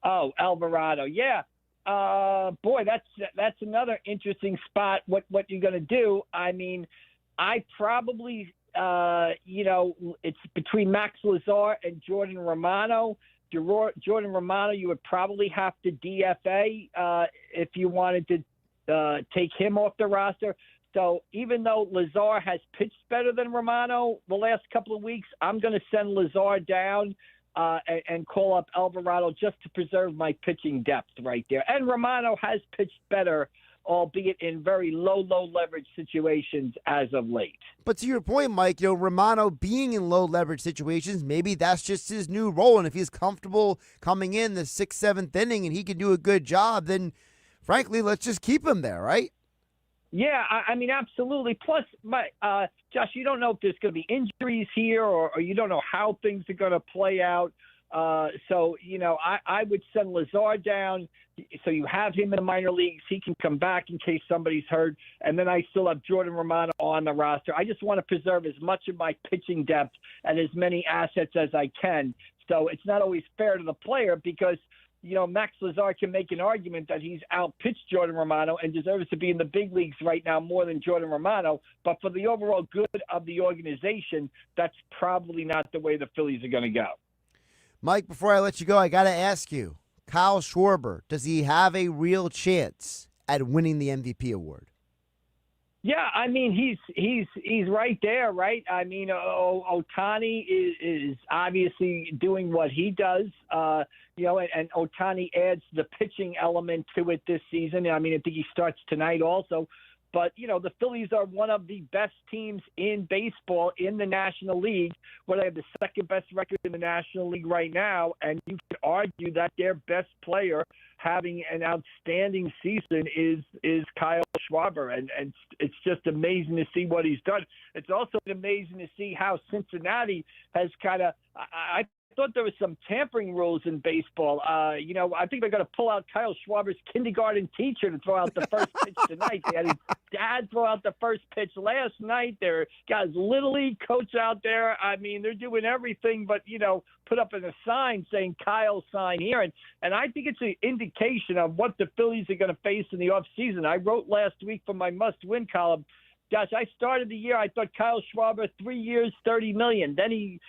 Oh, Alvarado, yeah. Boy, that's another interesting spot. What you're going to do? I mean, I probably it's between Max Lazar and Jordan Romano. Jordan Romano, you would probably have to DFA if you wanted to take him off the roster. So even though Lazar has pitched better than Romano the last couple of weeks, I'm going to send Lazar down and call up Alvarado just to preserve my pitching depth right there. And Romano has pitched better, albeit in very low leverage situations as of late. But to your point, Mike, Romano being in low leverage situations, maybe that's just his new role. And if he's comfortable coming in the 6th, 7th inning and he can do a good job, then frankly, let's just keep him there, right? Yeah, I mean, absolutely. Plus, Josh, you don't know if there's going to be injuries here or you don't know how things are going to play out. So, I would send Lazar down so you have him in the minor leagues. He can come back in case somebody's hurt. And then I still have Jordan Romano on the roster. I just want to preserve as much of my pitching depth and as many assets as I can. So it's not always fair to the player because – Max Lazar can make an argument that he's outpitched Jordan Romano and deserves to be in the big leagues right now more than Jordan Romano. But for the overall good of the organization, that's probably not the way the Phillies are going to go. Mike, before I let you go, I got to ask you, Kyle Schwarber, does he have a real chance at winning the MVP award? Yeah, I mean, he's right there, right? I mean, Ohtani is obviously doing what he does, and Ohtani adds the pitching element to it this season. I mean, I think he starts tonight also. But, the Phillies are one of the best teams in baseball in the National League, where they have the second best record in the National League right now. And you could argue that their best player having an outstanding season is Kyle Schwarber. And it's just amazing to see what he's done. It's also amazing to see how Cincinnati has kind of – I thought there was some tampering rules in baseball. I think they're going to pull out Kyle Schwarber's kindergarten teacher to throw out the first pitch tonight. They had his dad throw out the first pitch last night. There got his little league coach out there. I mean, they're doing everything but, put up in a sign saying Kyle sign here. And I think it's an indication of what the Phillies are going to face in the offseason. I wrote last week for my must-win column, gosh, I started the year, I thought Kyle Schwarber, 3 years, $30 million. Then he,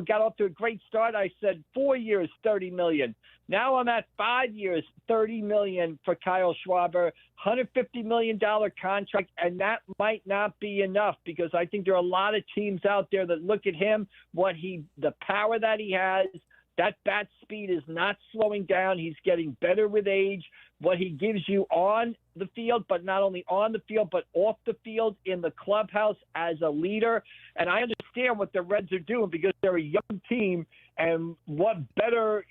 got off to a great start. I said 4 years, $30 million. Now I'm at 5 years, $30 million for Kyle Schwarber, $150 million contract, and that might not be enough because I think there are a lot of teams out there that look at him, the power that he has. That bat speed is not slowing down. He's getting better with age. What he gives you on the field, but not only on the field, but off the field in the clubhouse as a leader. And I understand what the Reds are doing because they're a young team. And what better,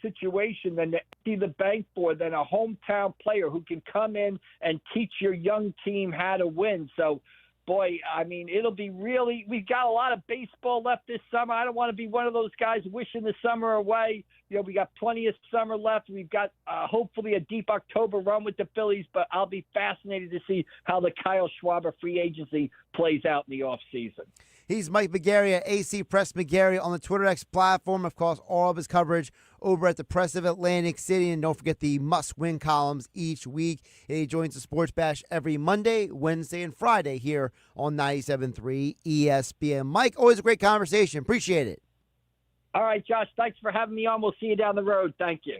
situation than to empty the bank for than a hometown player who can come in and teach your young team how to win. So boy, I mean, it'll be really – we've got a lot of baseball left this summer. I don't want to be one of those guys wishing the summer away. You know, we got plenty of summer left. We've got hopefully a deep October run with the Phillies, but I'll be fascinated to see how the Kyle Schwarber free agency plays out in the offseason. He's Mike McGarry at AC Press McGarry on the Twitter X platform. Of course, all of his coverage over at the Press of Atlantic City. And don't forget the must-win columns each week. And he joins the Sports Bash every Monday, Wednesday, and Friday here on 97.3 ESPN. Mike, always a great conversation. Appreciate it. All right, Josh, thanks for having me on. We'll see you down the road. Thank you.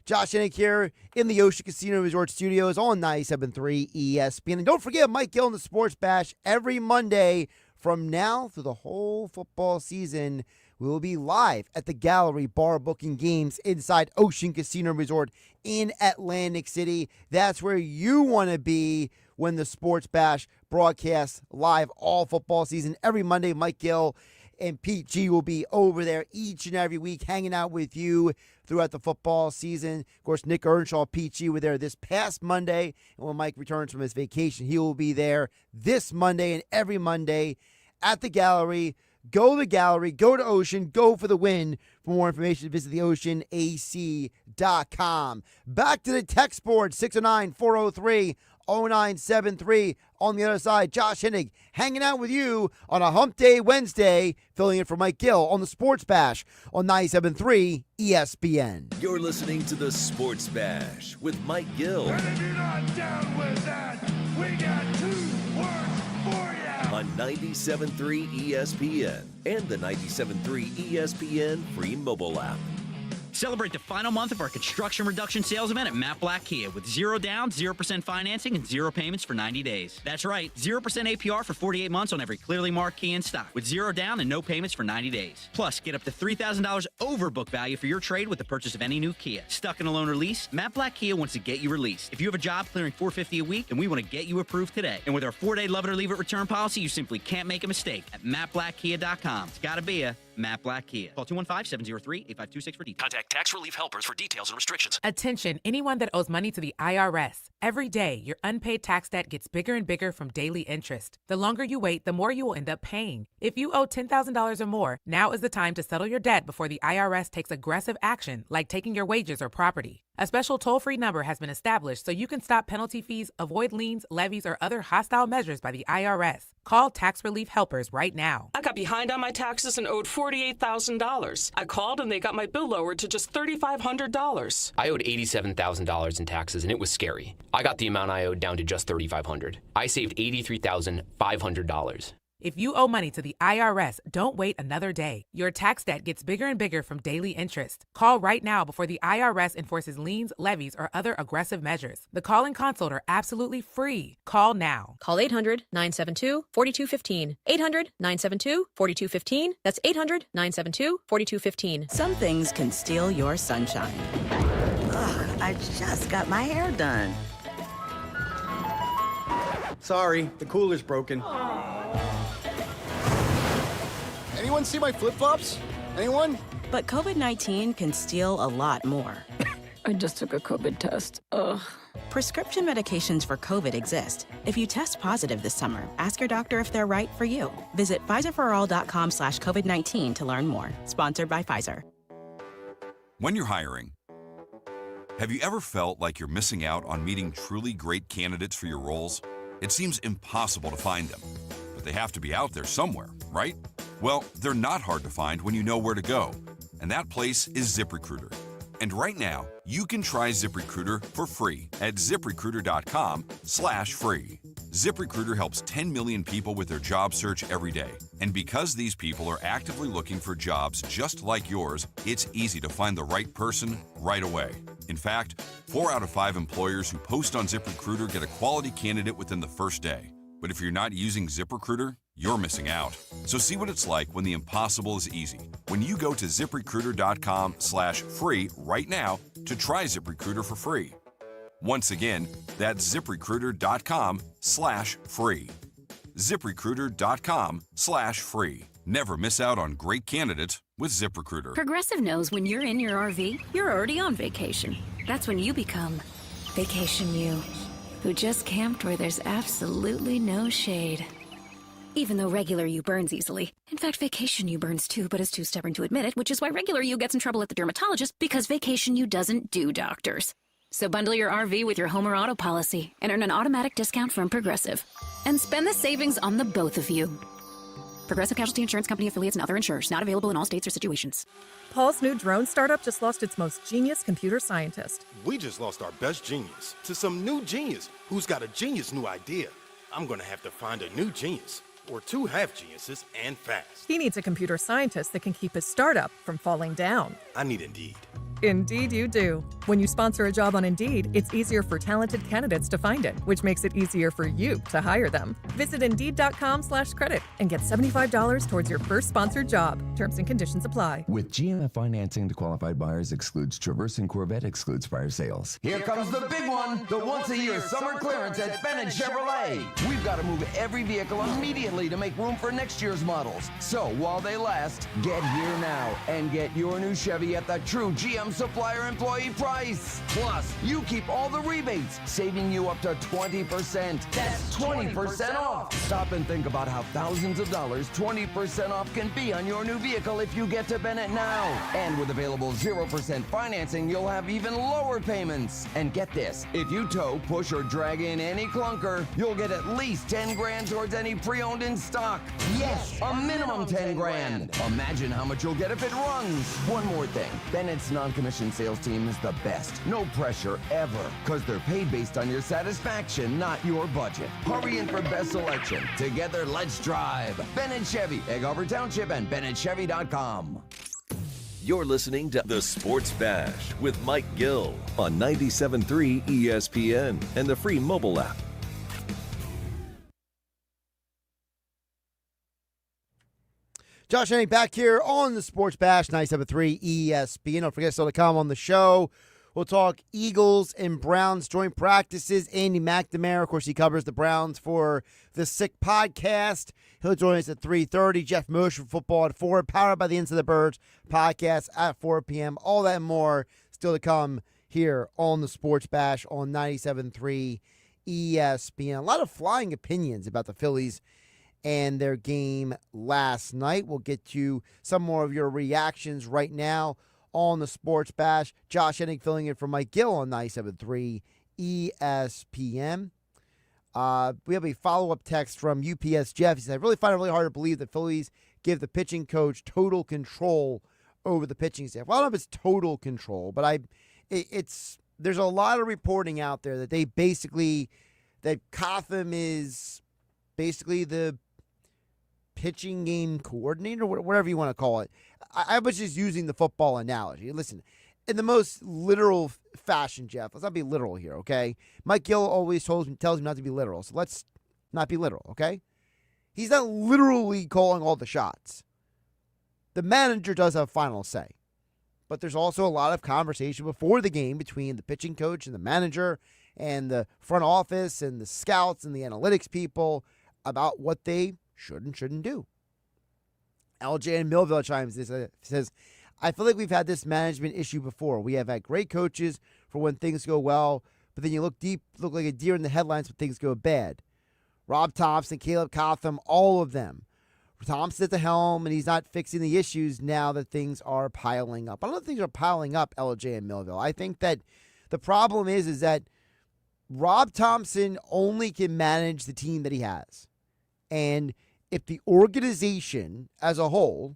Josh Hennig here in the Ocean Casino Resort Studios on 97.3 ESPN. And don't forget, Mike Gill in the Sports Bash every Monday from now through the whole football season. We will be live at the Gallery Bar booking games inside Ocean Casino Resort in Atlantic City. That's where you want to be when the Sports Bash broadcasts live all football season. Every Monday, Mike Gill and Pete G will be over there each and every week hanging out with you throughout the football season. Of course, Nick Earnshaw, Pete G were there this past Monday. And when Mike returns from his vacation, he will be there this Monday and every Monday at the Gallery. Go to the Gallery, go to Ocean, go for the win. For more information, visit theoceanac.com. Back to the text board, 609-403-0973. On the other side, Josh Hennig hanging out with you on a Hump Day Wednesday, filling in for Mike Gill on the Sports Bash on 97.3 ESPN. You're listening to the Sports Bash with Mike Gill. And if you're not down with that, we got 2 words for you. On 97.3 ESPN and the 97.3 ESPN free mobile app. Celebrate the final month of our construction reduction sales event at Matt Black Kia with 0 down, 0% financing, and 0 payments for 90 days. That's right, 0% APR for 48 months on every clearly marked Kia in stock with 0 down and no payments for 90 days. Plus, get up to $3,000 over book value for your trade with the purchase of any new Kia. Stuck in a loan or lease? Matt Black Kia wants to get you released. If you have a job clearing $450 a week, then we want to get you approved today. And with our 4-day love it or leave it return policy, you simply can't make a mistake at mattblackkia.com. It's gotta be a Matt Black Kia. Call 215-703-8526 for details. Contact Tax Relief Helpers for details and restrictions. Attention, anyone that owes money to the IRS. Every day, your unpaid tax debt gets bigger and bigger from daily interest. The longer you wait, the more you will end up paying. If you owe $10,000 or more, now is the time to settle your debt before the IRS takes aggressive action, like taking your wages or property. A special toll-free number has been established so you can stop penalty fees, avoid liens, levies, or other hostile measures by the IRS. Call Tax Relief Helpers right now. I got behind on my taxes and owed $48,000. I called and they got my bill lowered to just $3,500. I owed $87,000 in taxes and it was scary. I got the amount I owed down to just $3,500. I saved $83,500. If you owe money to the IRS, don't wait another day. Your tax debt gets bigger and bigger from daily interest. Call right now before the IRS enforces liens, levies, or other aggressive measures. The call and consult are absolutely free. Call now. Call 800-972-4215. 800-972-4215. That's 800-972-4215. Some things can steal your sunshine. Ugh, I just got my hair done. Sorry, the cooler's broken. Anyone see my flip-flops? Anyone? But COVID-19 can steal a lot more. I just took a COVID test. Ugh. Prescription medications for COVID exist. If you test positive this summer, ask your doctor if they're right for you. Visit PfizerForAll.com/COVID-19 to learn more. Sponsored by Pfizer. When you're hiring, have you ever felt like you're missing out on meeting truly great candidates for your roles? It seems impossible to find them, but they have to be out there somewhere, right? Well, they're not hard to find when you know where to go, and that place is ZipRecruiter. And right now, you can try ZipRecruiter for free at ZipRecruiter.com/free. ZipRecruiter helps 10 million people with their job search every day. And because these people are actively looking for jobs just like yours, it's easy to find the right person right away. In fact, 4 out of 5 employers who post on ZipRecruiter get a quality candidate within the first day. But if you're not using ZipRecruiter, you're missing out. So see what it's like when the impossible is easy. When you go to ZipRecruiter.com/free right now to try ZipRecruiter for free. Once again, that's ZipRecruiter.com/free. ZipRecruiter.com/free. Never miss out on great candidates with ZipRecruiter. Progressive knows when you're in your RV, you're already on vacation. That's when you become Vacation You, who just camped where there's absolutely no shade. Even though regular you burns easily. In fact, vacation you burns too, but is too stubborn to admit it, which is why regular you gets in trouble at the dermatologist because vacation you doesn't do doctors. So bundle your RV with your home or auto policy and earn an automatic discount from Progressive. And spend the savings on the both of you. Progressive Casualty Insurance Company affiliates and other insurers. Not available in all states or situations. Paul's new drone startup just lost its most genius computer scientist. We just lost our best genius to some new genius who's got a genius new idea. I'm going to have to find a new genius, or two half-geniuses, and fast. He needs a computer scientist that can keep his startup from falling down. I need Indeed. Indeed you do. When you sponsor a job on Indeed, it's easier for talented candidates to find it, which makes it easier for you to hire them. Visit Indeed.com/credit and get $75 towards your first sponsored job. Terms and conditions apply. With GMF financing to qualified buyers excludes Traverse and Corvette excludes prior sales. Here comes the big one, the once-a-year summer clearance at Bennett Chevrolet. We've got to move every vehicle immediately to make room for next year's models. So while they last, get here now and get your new Chevy at the true GM supplier employee price. Plus, you keep all the rebates, saving you up to 20%. That's 20% off. Stop and think about how thousands of dollars 20% off can be on your new vehicle if you get to Bennett now. And with available 0% financing, you'll have even lower payments. And get this, if you tow, push, or drag in any clunker, you'll get at least 10 grand towards any pre-owned in stock. Yes, a minimum 10 grand. Imagine how much you'll get if it runs. One more thing, Bennett's non-commissioned sales team is the best. No pressure ever, because they're paid based on your satisfaction, not your budget. Hurry in for best selection. Together, let's drive. Bennett Chevy, Egg Harbor Township, and BennettChevy.com. You're listening to The Sports Bash with Mike Gill on 97.3 ESPN and the free mobile app. Josh Hennig back here on the Sports Bash, 97.3 ESPN. Don't forget still to come on the show. We'll talk Eagles and Browns joint practices. Andy McNamara, of course, he covers the Browns for the Sick Podcast. He'll join us at 3:30. Geoff Mosher from Football at 4. Powered by the Ends of the Birds podcast at 4 p.m. All that and more still to come here on the Sports Bash on 97.3 ESPN. A lot of flying opinions about the Phillies and their game last night. We'll get to some more of your reactions right now on the Sports Bash. Josh Hennig filling in for Mike Gill on 97.3 ESPN. We have a follow-up text from UPS Geoff. He said, I really find it really hard to believe that Phillies give the pitching coach total control over the pitching staff. Well, I don't know if it's total control, but there's a lot of reporting out there that that Cotham is basically the pitching game coordinator, whatever you want to call it. I was just using the football analogy. Listen, in the most literal fashion, Geoff, let's not be literal here, okay? Mike Gill always tells me not to be literal, so let's not be literal, okay? He's not literally calling all the shots. The manager does have final say, but there's also a lot of conversation before the game between the pitching coach and the manager and the front office and the scouts and the analytics people about what they should and shouldn't do. LJ in Millville chimes in, says, I feel like we've had this management issue before. We have had great coaches for when things go well, but then you look like a deer in the headlines when things go bad. Rob Thompson, Caleb Cotham, all of them. Thompson's at the helm, and he's not fixing the issues now that things are piling up. I don't think things are piling up, LJ in Millville. I think that the problem is that Rob Thompson only can manage the team that he has. And if the organization as a whole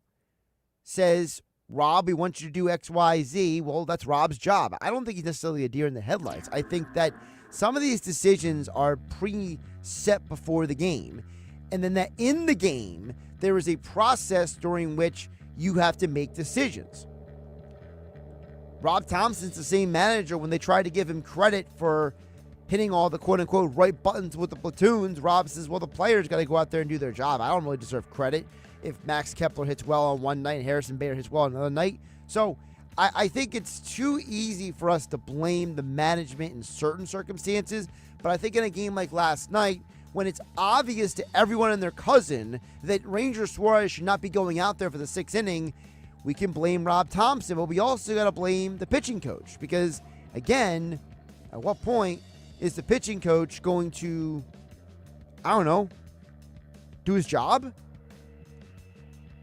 says, Rob, we want you to do X, Y, Z, well, that's Rob's job. I don't think he's necessarily a deer in the headlights. I think that some of these decisions are pre-set before the game. And then that in the game, there is a process during which you have to make decisions. Rob Thompson's the same manager when they try to give him credit for hitting all the quote-unquote right buttons with the platoons. Rob says, well, the players got to go out there and do their job. I don't really deserve credit if Max Kepler hits well on one night and Harrison Bader hits well on another night. So I think it's too easy for us to blame the management in certain circumstances. But I think in a game like last night, when it's obvious to everyone and their cousin that Ranger Suarez should not be going out there for the sixth inning, we can blame Rob Thompson. But we also got to blame the pitching coach because, again, at what point is the pitching coach going to, I don't know, do his job?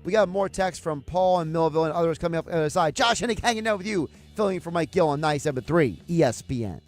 We got more text from Paul and Millville and others coming up on the other side. Josh Hennig hanging out with you, filling in for Mike Gill on 97.3 ESPN.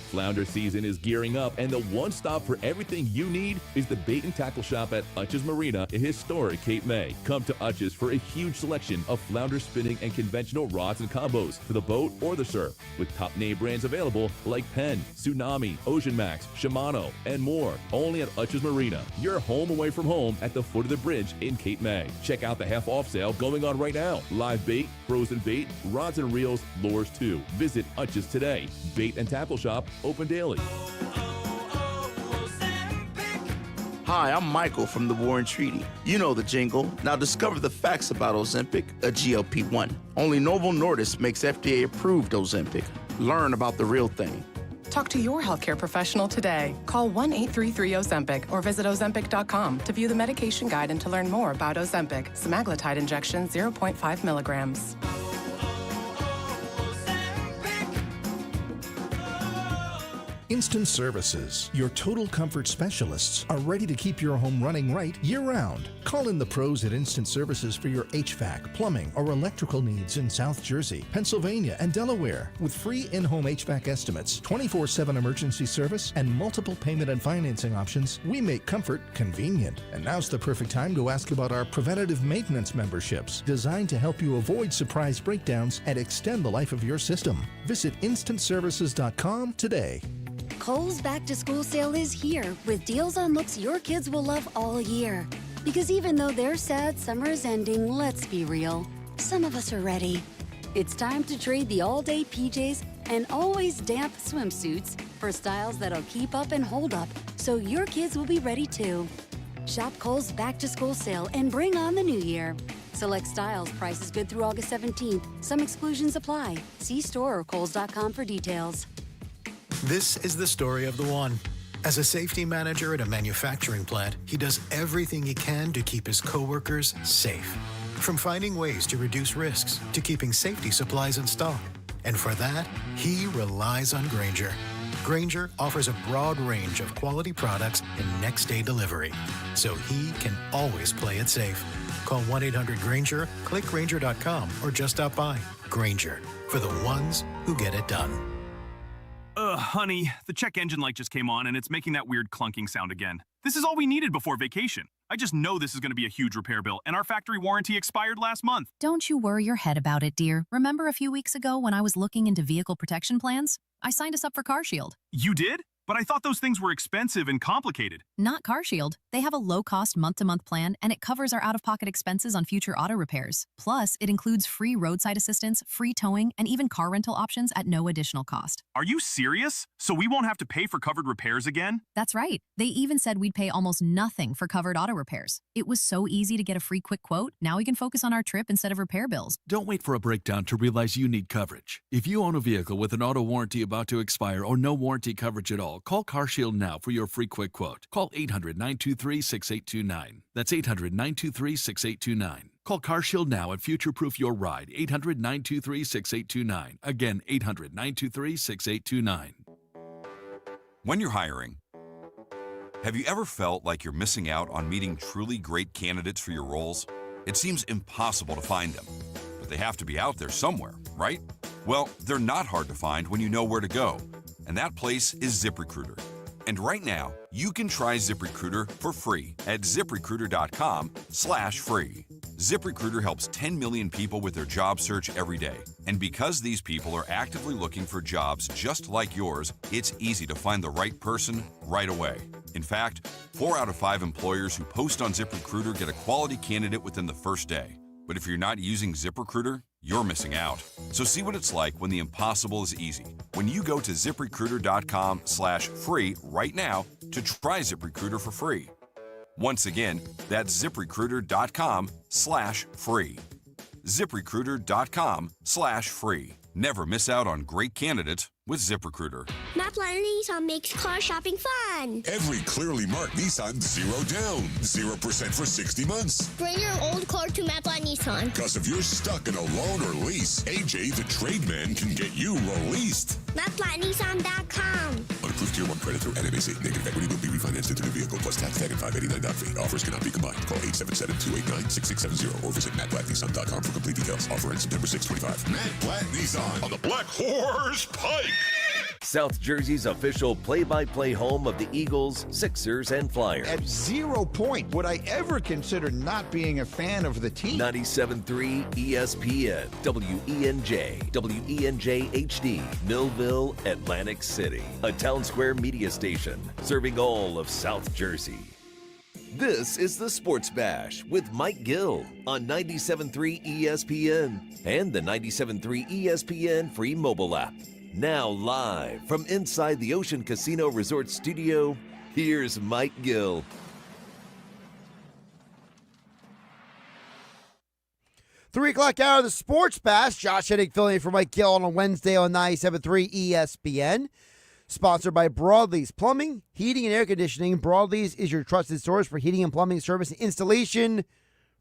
Flounder season is gearing up, and the one stop for everything you need is the Bait and Tackle Shop at Utch's Marina in historic Cape May. Come to Utch's for a huge selection of flounder spinning and conventional rods and combos for the boat or the surf, with top name brands available like Penn, Tsunami, Ocean Max, Shimano, and more. Only at Utch's Marina, your home away from home at the foot of the bridge in Cape May. Check out the half-off sale going on right now. Live bait, frozen bait, rods and reels, lures too. Visit Utch's today. Bait and Tackle Shop, open daily. Hi, I'm Michael from the Warren Treaty. You know the jingle. Now discover the facts about Ozempic, a GLP-1. Only Novo Nordisk makes FDA-approved Ozempic. Learn about the real thing. Talk to your healthcare professional today. Call 1-833-OZEMPIC or visit Ozempic.com to view the medication guide and to learn more about Ozempic, semaglutide injection 0.5 milligrams. Instant Services, your total comfort specialists, are ready to keep your home running right year-round. Call in the pros at Instant Services for your HVAC, plumbing, or electrical needs in South Jersey, Pennsylvania, and Delaware. With free in-home HVAC estimates, 24/7 emergency service, and multiple payment and financing options, we make comfort convenient. And now's the perfect time to ask about our preventative maintenance memberships, designed to help you avoid surprise breakdowns and extend the life of your system. Visit instantservices.com today. Kohl's Back to School sale is here with deals on looks your kids will love all year. Because even though they're sad summer is ending, let's be real, some of us are ready. It's time to trade the all-day PJs and always damp swimsuits for styles that'll keep up and hold up, so your kids will be ready too. Shop Kohl's Back to School sale and bring on the new year. Select styles, prices good through August 17th. Some exclusions apply. See store or kohls.com for details. This is the story of the one. As a safety manager at a manufacturing plant, he does everything he can to keep his coworkers safe. From finding ways to reduce risks to keeping safety supplies in stock. And for that, he relies on Grainger. Grainger offers a broad range of quality products and next-day delivery, so he can always play it safe. Call 1-800-GRAINGER, click Grainger.com, or just stop by. Grainger, for the ones who get it done. Honey, the check engine light just came on and it's making that weird clunking sound again. This is all we needed before vacation. I just know this is going to be a huge repair bill, and our factory warranty expired last month. Don't you worry your head about it, dear. Remember a few weeks ago when I was looking into vehicle protection plans? I signed us up for CarShield. You did? But I thought those things were expensive and complicated. Not CarShield. They have a low-cost month-to-month plan, and it covers our out-of-pocket expenses on future auto repairs. Plus, it includes free roadside assistance, free towing, and even car rental options at no additional cost. Are you serious? So we won't have to pay for covered repairs again? That's right. They even said we'd pay almost nothing for covered auto repairs. It was so easy to get a free quick quote. Now we can focus on our trip instead of repair bills. Don't wait for a breakdown to realize you need coverage. If you own a vehicle with an auto warranty about to expire or no warranty coverage at all, call CarShield now for your free quick quote. Call 800-923-6829. That's 800-923-6829. Call CarShield now and future-proof your ride. 800-923-6829. Again, 800-923-6829. When you're hiring, have you ever felt like you're missing out on meeting truly great candidates for your roles? It seems impossible to find them, but they have to be out there somewhere, right? Well, they're not hard to find when you know where to go, and that place is ZipRecruiter. And right now, you can try ZipRecruiter for free at ZipRecruiter.com/free. ZipRecruiter helps 10 million people with their job search every day. And because these people are actively looking for jobs just like yours, it's easy to find the right person right away. In fact, 4 out of 5 employers who post on ZipRecruiter get a quality candidate within the first day. But if you're not using ZipRecruiter, you're missing out. So see what it's like when the impossible is easy. When you go to ZipRecruiter.com/free right now to try ZipRecruiter for free. Once again, that's ZipRecruiter.com/free. ZipRecruiter.com/free. Never miss out on great candidates with ZipRecruiter. Mapline Nissan makes car shopping fun. Every clearly marked Nissan 0 down, 0% for 60 months. Bring your old car to Mapline Nissan. Because if you're stuck in a loan or lease, AJ the Trademan can get you released. MapLineNissan.com. Unapproved Tier 1 credit through NMAC. Negative equity will be refinanced into the vehicle plus tax tag and $589 fee. Offers cannot be combined. Call 877-289-6670 or visit mattblacknissan.com for complete details. Offer ends September 6, 25. Matt Black Nissan on the Black Horse Pike. South Jersey's official play-by-play home of the Eagles, Sixers, and Flyers. At 0 point would I ever consider not being a fan of the team. 97.3 ESPN, WENJ, WENJ HD, Millville, Atlantic City. A Town Square media station serving all of South Jersey. This is the Sports Bash with Mike Gill on 97.3 ESPN and the 97.3 ESPN free mobile app. Now live from inside the Ocean Casino Resort Studio, here's Mike Gill. Three o'clock hour of the Sports Bash. Josh Hennig filling in for Mike Gill on a Wednesday on 97.3 ESPN. Sponsored by Broadlee's Plumbing, Heating, and Air Conditioning. Broadlee's is your trusted source for heating and plumbing service and installation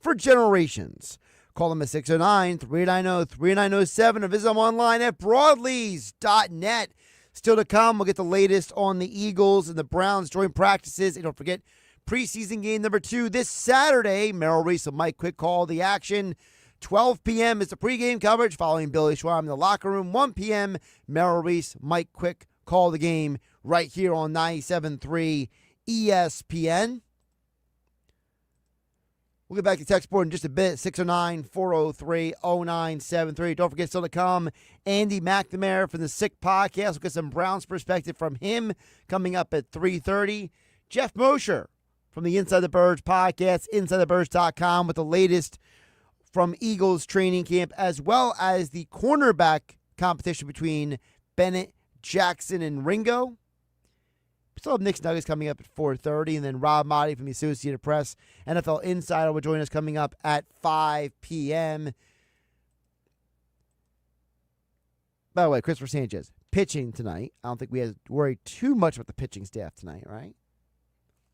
for generations. Call them at 609-390-3907 or visit them online at broadlees.net. Still to come, we'll get the latest on the Eagles and the Browns joint practices. And don't forget, preseason game number 2 this Saturday. Merrill Reese and Mike Quick call the action. 12 p.m. is the pregame coverage following Billy Schwab in the locker room. 1 p.m., Merrill Reese, Mike Quick call the game right here on 97.3 ESPN. We'll get back to text board in just a bit. 609-403-0973. Don't forget, still to come, Andy McNamara from the Sick Podcast. We'll get some Browns perspective from him coming up at 3:30. Geoff Mosher from the Inside the Birds Podcast, InsideTheBirds.com, with the latest from Eagles training camp, as well as the cornerback competition between Bennett, Jackson, and Ringo. We still have Knicks Nuggets coming up at 4:30, and then Rob Maaddi from the Associated Press, NFL Insider, will join us coming up at 5 p.m. By the way, Christopher Sanchez, pitching tonight. I don't think we have to worry too much about the pitching staff tonight, right?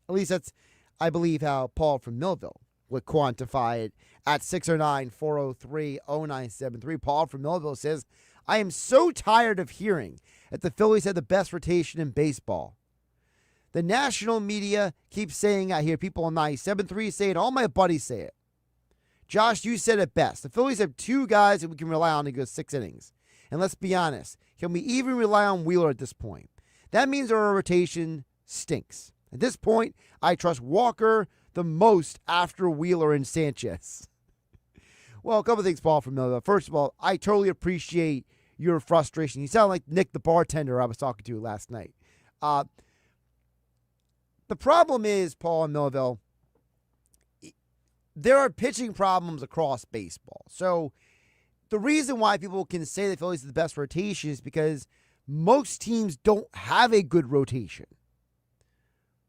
At least that's, I believe, how Paul from Millville would quantify it at 609-403-0973. Paul from Millville says, I am so tired of hearing that the Phillies had the best rotation in baseball. The national media keeps saying, I hear people on 97.3 say it, all my buddies say it. Josh, you said it best. The Phillies have 2 guys that we can rely on to go 6 innings. And let's be honest, can we even rely on Wheeler at this point? That means our rotation stinks. At this point, I trust Walker the most after Wheeler and Sanchez. Well, a couple things, Paul from Millville. First of all, I totally appreciate your frustration. You sound like Nick the bartender I was talking to last night. The problem is, Paul and Millville, there are pitching problems across baseball. So the reason why people can say the Phillies are the best rotation is because most teams don't have a good rotation.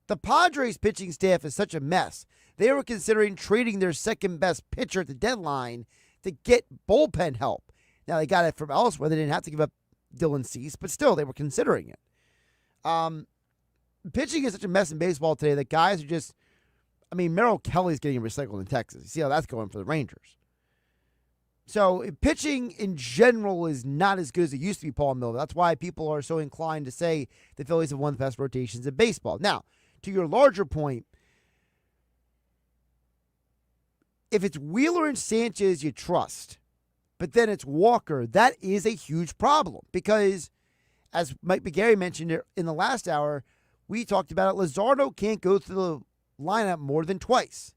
The Padres pitching staff is such a mess. They were considering trading their second best pitcher at the deadline to get bullpen help. Now, they got it from elsewhere. They didn't have to give up Dylan Cease, but still, they were considering it. Pitching is such a mess in baseball today that guys are just, Merrill Kelly's getting recycled in Texas. You see how that's going for the Rangers. So pitching in general is not as good as it used to be, Paul Miller. That's why people are so inclined to say the Phillies have one of the best rotations in baseball. Now, to your larger point, if it's Wheeler and Sanchez you trust, but then it's Walker, that is a huge problem because, as Mike McGarry mentioned in the last hour, we talked about it, Luzardo can't go through the lineup more than twice.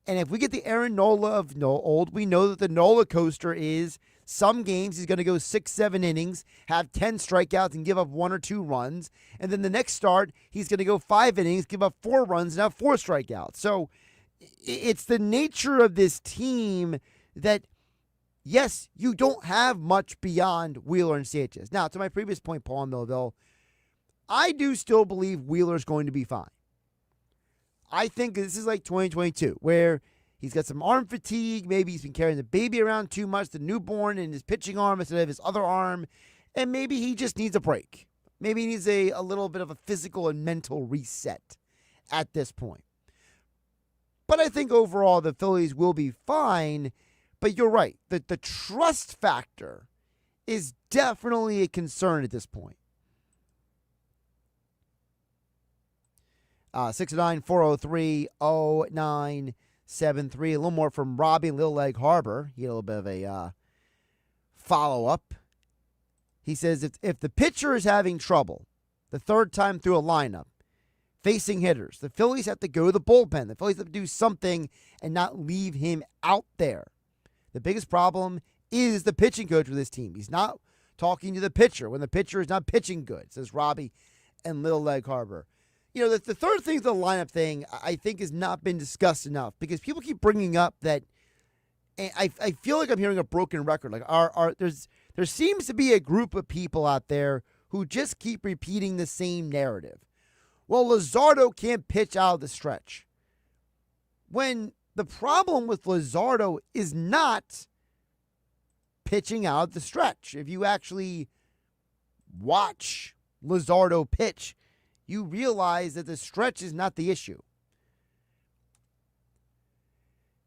And if we get the Aaron Nola of old, we know that the Nola coaster is some games he's going to go 6-7 innings, have 10 strikeouts, and give up 1 or 2 runs. And then the next start, he's going to go 5 innings, give up 4 runs, and have 4 strikeouts. So it's the nature of this team that, yes, you don't have much beyond Wheeler and Sanchez. Now, to my previous point, Paul Millville, I do still believe Wheeler's going to be fine. I think this is like 2022, where he's got some arm fatigue. Maybe he's been carrying the baby around too much, the newborn in his pitching arm instead of his other arm, and maybe he just needs a break. Maybe he needs a little bit of a physical and mental reset at this point. But I think overall the Phillies will be fine. But you're right. The trust factor is definitely a concern at this point. 609-403-0973. A little more from Robbie in Little Egg Harbor. He had a little bit of a follow-up. He says, if the pitcher is having trouble the third time through a lineup, facing hitters, the Phillies have to go to the bullpen. The Phillies have to do something and not leave him out there. The biggest problem is the pitching coach with this team. He's not talking to the pitcher when the pitcher is not pitching good, says Robbie and Little Egg Harbor. You know, the third thing, the lineup thing, I think has not been discussed enough because people keep bringing up that, and I feel like I'm hearing a broken record. Like there seems to be a group of people out there who just keep repeating the same narrative. Well, Luzardo can't pitch out of the stretch. When the problem with Luzardo is not pitching out of the stretch. If you actually watch Luzardo pitch, you realize that the stretch is not the issue.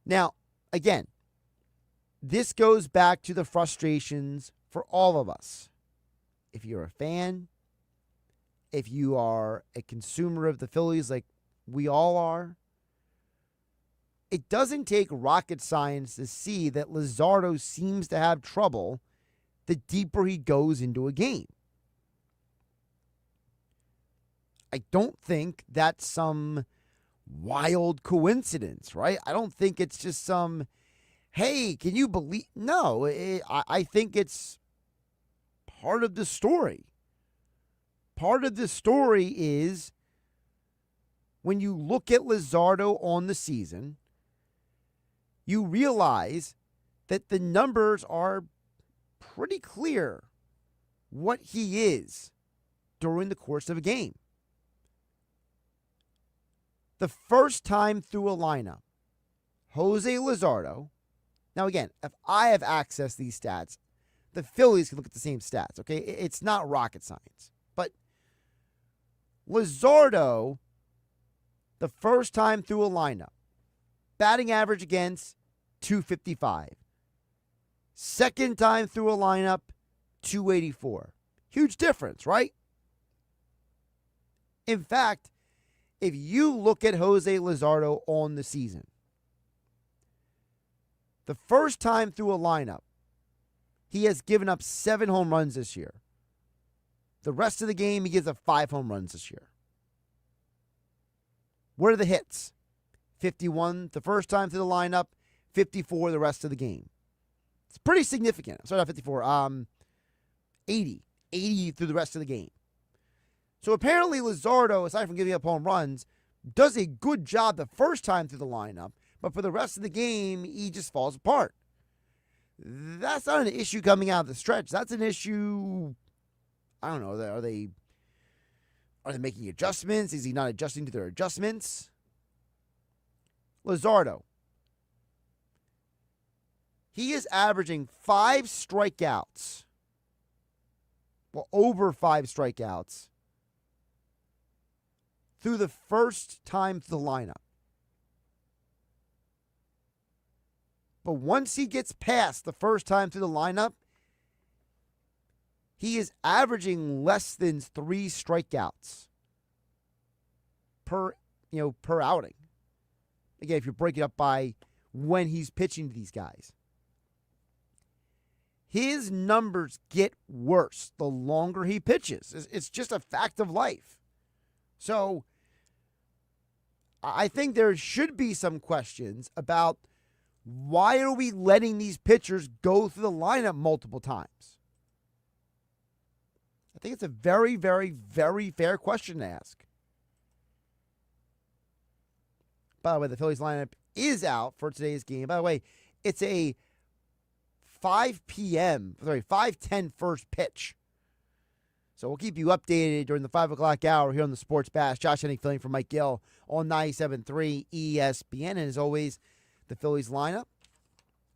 Now, again, this goes back to the frustrations for all of us. If you're a fan, if you are a consumer of the Phillies like we all are, it doesn't take rocket science to see that Luzardo seems to have trouble the deeper he goes into a game. I don't think that's some wild coincidence, right? I don't think it's just some, hey, can you believe? No, I think it's part of the story. Part of the story is when you look at Luzardo on the season, you realize that the numbers are pretty clear what he is during the course of a game. The first time through a lineup, Jose Luzardo, now again, if I have access to these stats, the Phillies can look at the same stats, okay? It's not rocket science. But Luzardo, the first time through a lineup, batting average against 255. Second time through a lineup, 284. Huge difference, right? In fact, if you look at Jose Luzardo on the season, the first time through a lineup, he has given up 7 home runs this year. The rest of the game, he gives up 5 home runs this year. What are the hits? 51 the first time through the lineup, 54 the rest of the game. It's pretty significant. Sorry, not 54. 80 through the rest of the game. So apparently Luzardo, aside from giving up home runs, does a good job the first time through the lineup, but for the rest of the game, he just falls apart. That's not an issue coming out of the stretch. That's an issue, I don't know, are they making adjustments? Is he not adjusting to their adjustments? Luzardo. He is averaging 5 strikeouts. Well, over 5 strikeouts through the first time through the lineup. But once he gets past the first time through the lineup, he is averaging less than 3 strikeouts per outing. Again, if you break it up by when he's pitching to these guys. His numbers get worse the longer he pitches. It's just a fact of life. So I think there should be some questions about why are we letting these pitchers go through the lineup multiple times? I think it's a very, very, very fair question to ask. By the way, the Phillies lineup is out for today's game. By the way, it's a 5:10 first pitch. So we'll keep you updated during the 5 o'clock hour here on the Sports Bash. Josh Hennig filling for Mike Gill on 97.3 ESPN. And as always, the Phillies lineup,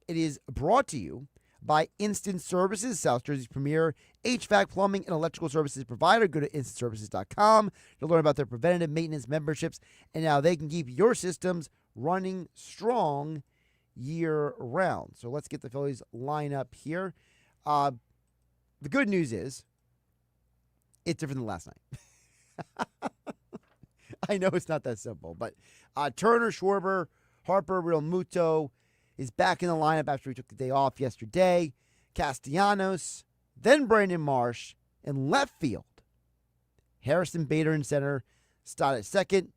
it is brought to you by Instant Services, South Jersey's premier HVAC, plumbing, and electrical services provider. Go to instantservices.com to learn about their preventative maintenance memberships and how they can keep your systems running strong year-round. So let's get the Phillies lineup here. The good news is it's different than last night. I know it's not that simple, but Turner, Schwarber, Harper, Real Muto is back in the lineup after he took the day off yesterday. Castellanos, then Brandon Marsh in left field. Harrison Bader in center, Stott at second,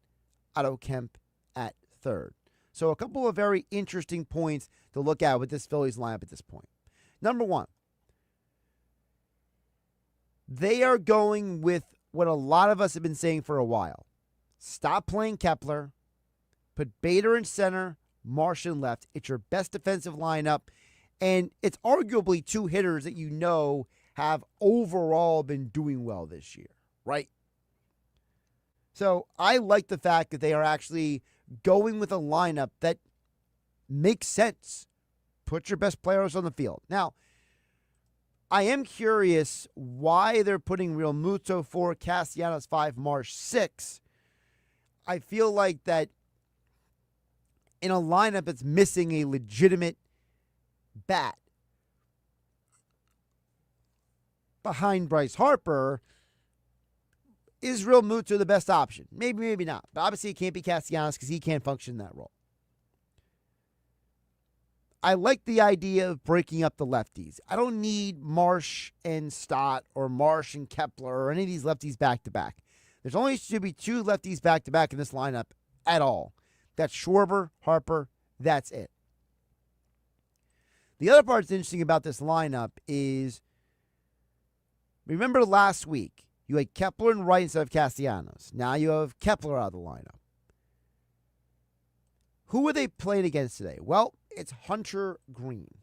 Otto Kemp at third. So a couple of very interesting points to look at with this Phillies lineup at this point. Number one, they are going with what a lot of us have been saying for a while. Stop playing Kepler, put Bader in center, Marsh in left. It's your best defensive lineup, and it's arguably two hitters that you know have overall been doing well this year, right? So I like the fact that they are actually going with a lineup that makes sense. Put your best players on the field. Now, I am curious why they're putting Real Muto 4, Castellanos 5, Marsh 6. I feel like that in a lineup that's missing a legitimate bat behind Bryce Harper, is Real Muto the best option? Maybe, maybe not. But obviously it can't be Castellanos because he can't function in that role. I like the idea of breaking up the lefties. I don't need Marsh and Stott or Marsh and Kepler or any of these lefties back-to-back. There's only should be two lefties back-to-back in this lineup at all. That's Schwarber, Harper, that's it. The other part that's interesting about this lineup is, remember last week, you had Kepler and right instead of Castellanos. Now you have Kepler out of the lineup. Who are they playing against today? Well, it's Hunter Green.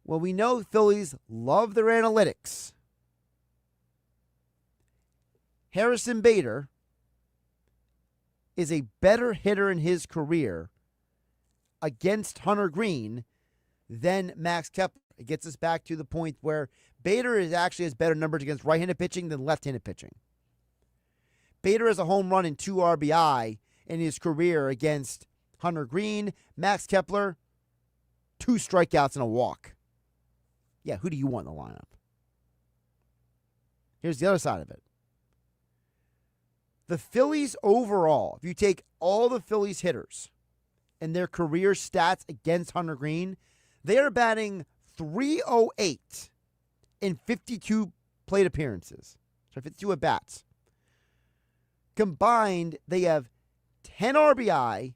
Well, we know Phillies love their analytics. Harrison Bader is a better hitter in his career against Hunter Green than Max Kepler. It gets us back to the point where Bader actually has better numbers against right-handed pitching than left-handed pitching. Bader has a home run and 2 RBI in his career against Hunter Green. Max Kepler, 2 strikeouts and a walk. Yeah, who do you want in the lineup? Here's the other side of it. The Phillies overall, if you take all the Phillies hitters and their career stats against Hunter Green, they are batting .308 in 52 plate appearances. So 52 at-bats. Combined, they have 10 RBI,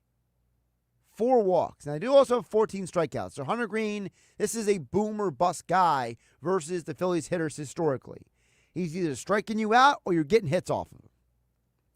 4 walks. Now, they do also have 14 strikeouts. So Hunter Green, this is a boom or bust guy versus the Phillies hitters historically. He's either striking you out or you're getting hits off of him.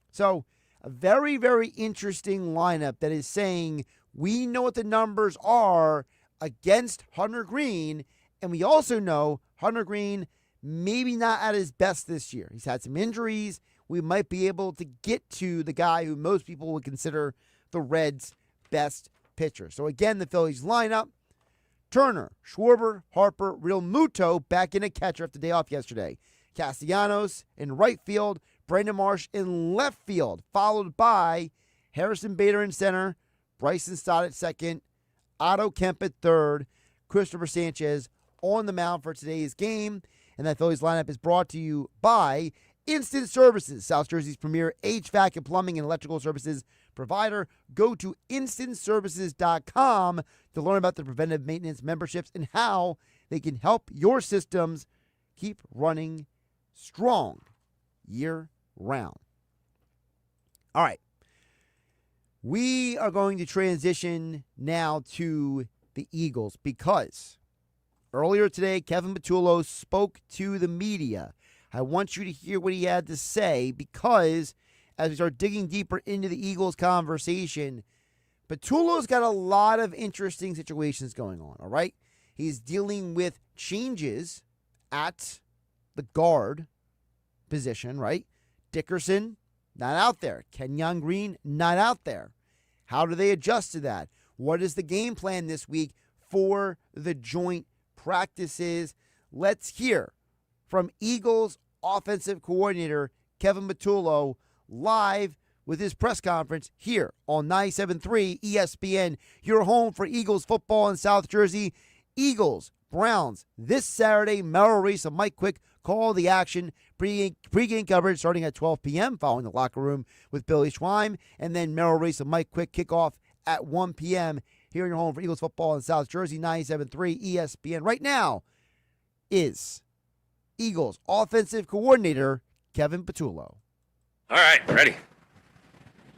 So a very, very interesting lineup that is saying we know what the numbers are against Hunter Green, and we also know Hunter Green maybe not at his best this year. He's had some injuries. We might be able to get to the guy who most people would consider the Reds' best pitcher. So again, the Phillies lineup: Turner, Schwarber, Harper, Real Muto back in a catcher after the day off yesterday. Castellanos in right field, Brandon Marsh in left field, followed by Harrison Bader in center, Bryson Stott at second, Otto Kemp at third, Christopher Sanchez on the mound for today's game. And that Phillies lineup is brought to you by Instant Services, South Jersey's premier HVAC and plumbing and electrical services provider. Go to instantservices.com to learn about the preventive maintenance memberships and how they can help your systems keep running strong year round. All right. We are going to transition now to the Eagles because earlier today, Kevin Patullo spoke to the media. I want you to hear what he had to say because as we start digging deeper into the Eagles conversation, Patullo's got a lot of interesting situations going on, all right? He's dealing with changes at the guard position, right? Dickerson, not out there. Kenyon Green, not out there. How do they adjust to that? What is the game plan this week for the joint practices? Let's hear from Eagles offensive coordinator Kevin Patullo live with his press conference here on 97.3 ESPN, your home for Eagles football in South Jersey. Eagles Browns this Saturday. Merrill Reese and Mike Quick call the action. Pre-game coverage starting at 12 p.m. following the locker room with Billy Schweim. And then Merrill Reese and Mike Quick kick off at 1 p.m. here in your home for Eagles football in South Jersey, 97.3 ESPN. Right now is Eagles offensive coordinator Kevin Patullo. All right, ready.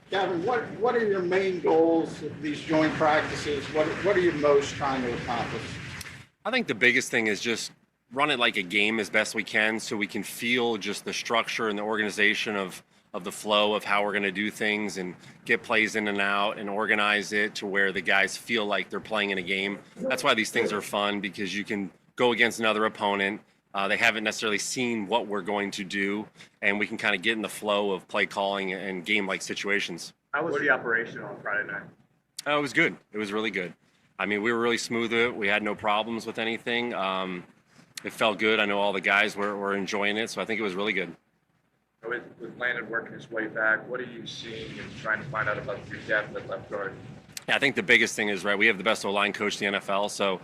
Kevin, what are your main goals of these joint practices? What are you most trying to accomplish? I think the biggest thing is just run it like a game as best we can so we can feel just the structure and the organization of the flow of how we're going to do things and get plays in and out and organize it to where the guys feel like they're playing in a game. That's why these things are fun, because you can go against another opponent. They haven't necessarily seen what we're going to do, and we can kind of get in the flow of play calling and game-like situations. How was the operation on Friday night? Oh, it was good. It was really good. I mean, we were really smooth with it. We had no problems with anything. It felt good. I know all the guys were enjoying it, so I think it was really good. With Landon working his way back, what are you seeing and trying to find out about your depth at left guard? Yeah, I think the biggest thing is, right, we have the best O-line coach in the NFL, so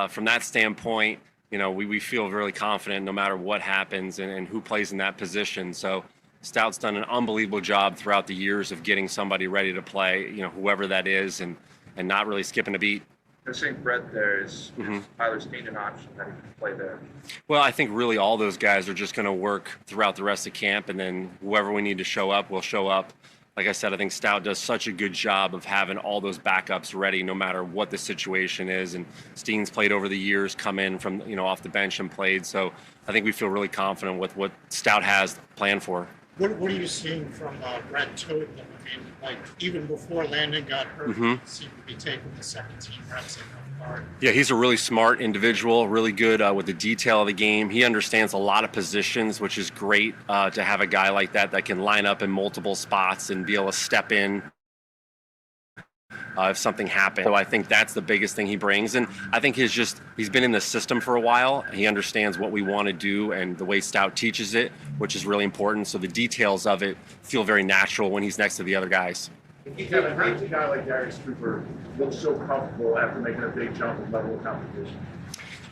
from that standpoint, you know, we feel really confident no matter what happens and who plays in that position. So Stout's done an unbelievable job throughout the years of getting somebody ready to play, you know, whoever that is, and not really skipping a beat. The same breadth there is Tyler Steen an option that he can play there? Well, I think really all those guys are just going to work throughout the rest of camp, and then whoever we need to show up will show up. Like I said, I think Stout does such a good job of having all those backups ready no matter what the situation is. And Steen's played over the years, come in from, you know, off the bench and played. So I think we feel really confident with what Stout has planned for. What are you seeing from Brett Toten? I mean, like, even before Landon got hurt, he seemed to be taking the second team reps at left guard. Yeah, he's a really smart individual, really good with the detail of the game. He understands a lot of positions, which is great to have a guy like that can line up in multiple spots and be able to step in if something happens. So I think that's the biggest thing he brings. And I think he's been in the system for a while. He understands what we want to do and the way Stout teaches it, which is really important. So the details of it feel very natural when he's next to the other guys. Kevin, how does a guy like Darius Cooper look so comfortable after making a big jump in level of competition?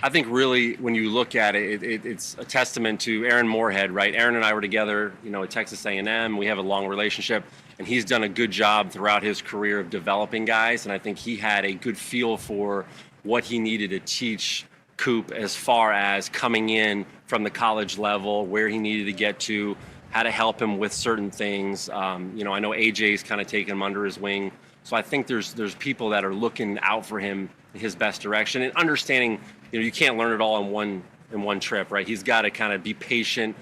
I think really when you look at it, it's a testament to Aaron Moorhead, right? Aaron and I were together, you know, at Texas A&M. We have a long relationship, and he's done a good job throughout his career of developing guys. And I think he had a good feel for what he needed to teach Coop as far as coming in from the college level, where he needed to get to, how to help him with certain things. You know, I know AJ's kind of taken him under his wing. So I think there's people that are looking out for him in his best direction and understanding, you know, you can't learn it all in one trip, right? He's got to kind of be patient,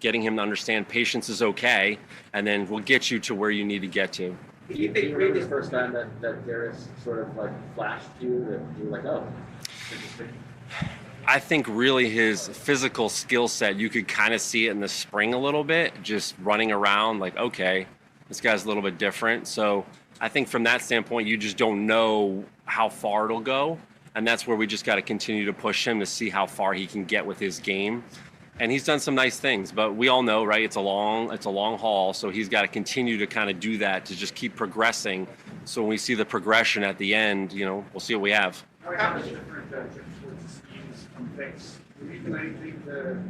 getting him to understand patience is okay, and then we'll get you to where you need to get to. Do you think maybe this first time that Darius sort of like flashed you that you were like, oh, interesting? I think really his physical skill set, you could kind of see it in the spring a little bit, just running around like, okay, this guy's a little bit different. So I think from that standpoint, you just don't know how far it'll go. And that's where we just got to continue to push him to see how far he can get with his game. And he's done some nice things, but we all know, right, it's a long haul. So he's got to continue to kind of do that to just keep progressing. So when we see the progression at the end, you know, we'll see what we have. How much different schemes from things? Do you do anything to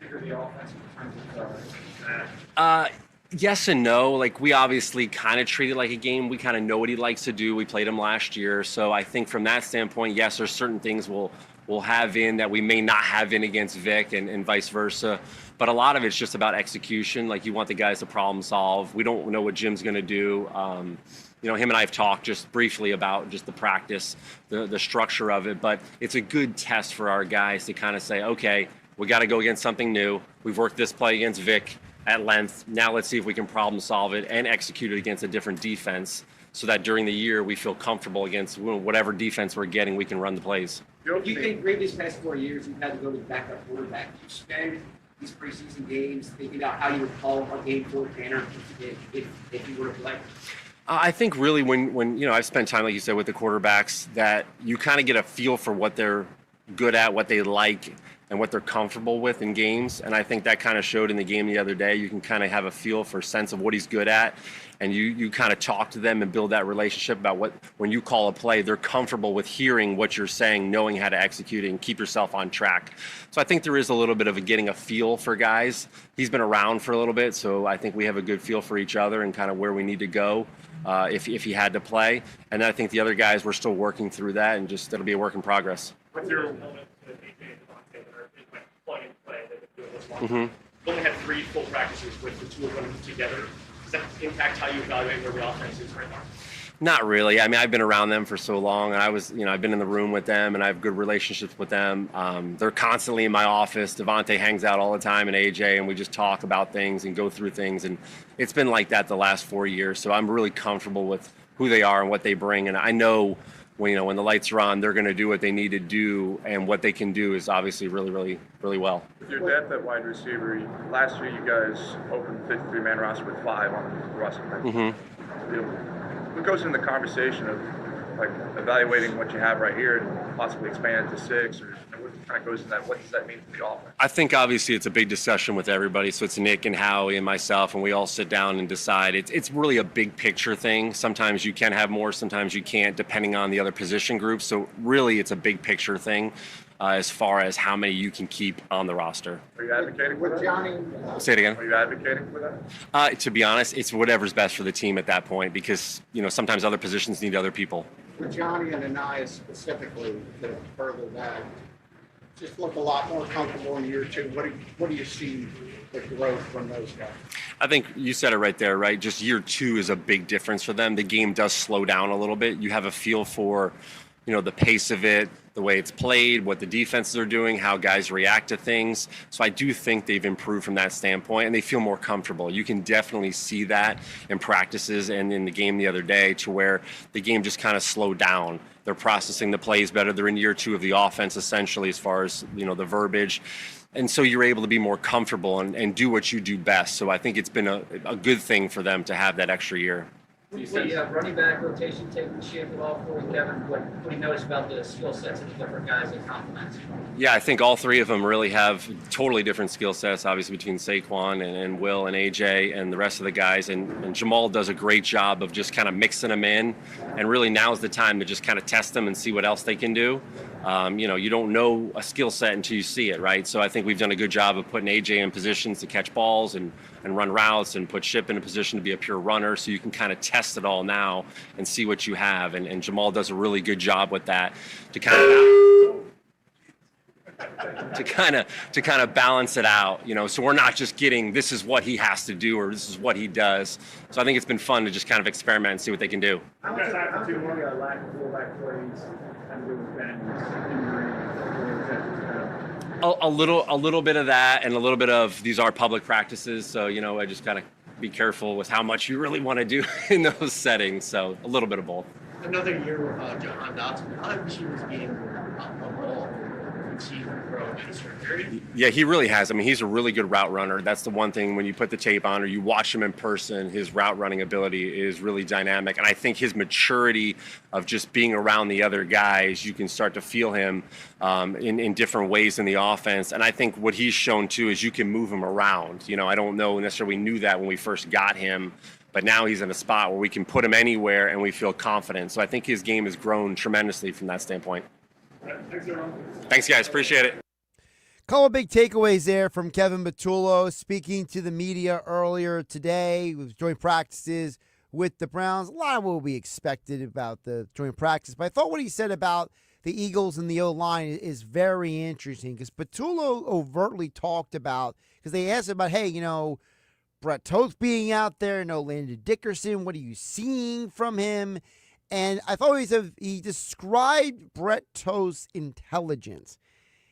figure the offense in terms of that? Yes and no. Like, we obviously kind of treat it like a game. We kind of know what he likes to do. We played him last year. So I think from that standpoint, yes, there's certain things we'll have in that we may not have in against Vic and vice versa. But a lot of it's just about execution. Like, you want the guys to problem solve. We don't know what Jim's going to do. You know, him and I have talked just briefly about just the practice, the structure of it. But it's a good test for our guys to kind of say, okay, we got to go against something new. We've worked this play against Vic at length. Now let's see if we can problem solve it and execute it against a different defense so that during the year we feel comfortable against whatever defense we're getting, we can run the plays. Do you think maybe these past 4 years you've had to go to the backup quarterback? Do you spend these preseason games thinking about how you would call a game for Tanner if you were to play? I think really when you know, I've spent time, like you said, with the quarterbacks, that you kind of get a feel for what they're good at, what they like, and what they're comfortable with in games. And I think that kind of showed in the game the other day. You can kind of have a feel for a sense of what he's good at, and you kind of talk to them and build that relationship about what, when you call a play, they're comfortable with hearing what you're saying, knowing how to execute it and keep yourself on track. So I think there is a little bit of getting a feel for guys. He's been around for a little bit, so I think we have a good feel for each other and kind of where we need to go if he had to play. And then I think the other guys, we're still working through that, and just it'll be a work in progress. With your plug and play that they've been doing this long, Mm-hmm. you only had 3 full practices with the 2 of them together. Does that impact how you evaluate where the offense is right now? Not really. I mean, I've been around them for so long, and I've been in the room with them, and I have good relationships with them. They're constantly in my office. Devontae hangs out all the time, and AJ, and we just talk about things and go through things, and it's been like that the last 4 years. So I'm really comfortable with who they are and what they bring, and I know when the lights are on, they're going to do what they need to do, and what they can do is obviously really, really, really well. With your depth at wide receiver, last year you guys opened the 53-man roster with 5 on the roster. Mm-hmm. What goes into the conversation of like evaluating what you have right here and possibly expand it to 6, or what kind of goes into that? What does that mean for the offense? I think obviously it's a big discussion with everybody. So it's Nick and Howie and myself, and we all sit down and decide. It's really a big picture thing. Sometimes you can have more, sometimes you can't, depending on the other position groups. So really it's a big picture thing as far as how many you can keep on the roster. Are you advocating for that? Johnny, Say it again. Are you advocating for that? To be honest, it's whatever's best for the team at that point, because sometimes other positions need other people. with Johnny and Anaya specifically, to further that, just look a lot more comfortable in year 2. What do you see the growth from those guys? I think you said it right there, right? Just year 2 is a big difference for them. The game does slow down a little bit. You have a feel for, the pace of it, the way it's played, what the defenses are doing, how guys react to things. So I do think they've improved from that standpoint, and they feel more comfortable. You can definitely see that in practices and in the game the other day, to where the game just kind of slowed down. They're processing the plays better. They're in year 2 of the offense, essentially, as far as, the verbiage. And so you're able to be more comfortable and do what you do best. So I think it's been a good thing for them to have that extra year. What do you have running back rotation taking the shape of all 4, Kevin? What do you notice about the skill sets of the different guys that complement? Yeah, I think all 3 of them really have totally different skill sets, obviously between Saquon and Will and AJ and the rest of the guys. And Jamal does a great job of just kind of mixing them in. And really now's the time to just kind of test them and see what else they can do. You don't know a skill set until you see it, right? So I think we've done a good job of putting AJ in positions to catch balls and run routes, and put Ship in a position to be a pure runner, so you can kind of test it all now and see what you have. And Jamal does a really good job with that to kind of balance it out, so we're not just getting this is what he has to do or this is what he does. So I think it's been fun to just kind of experiment and see what they can do. How much time to lack of fullback plays and with Ben's injury? A little bit of that, and a little bit of these are public practices, so I just gotta be careful with how much you really want to do in those settings. So a little bit of both. Another year with John Dotson. How much he was getting a ball in a certain period? Yeah, he really has. I mean, he's a really good route runner. That's the one thing when you put the tape on or you watch him in person, his route running ability is really dynamic. And I think his maturity of just being around the other guys, you can start to feel him in different ways in the offense. And I think what he's shown too is you can move him around. I don't know necessarily knew that when we first got him, but now he's in a spot where we can put him anywhere and we feel confident. So I think his game has grown tremendously from that standpoint. Thanks, guys. Appreciate it. Couple of big takeaways there from Kevin Patullo speaking to the media earlier today with joint practices with the Browns. A lot of what we expected about the joint practice, but I thought what he said about the Eagles and the O-line is very interesting, because Patullo overtly talked about, because they asked about, hey, Brett Toth being out there, Landon Dickerson, what are you seeing from him? And I thought he described Brett Toth's intelligence.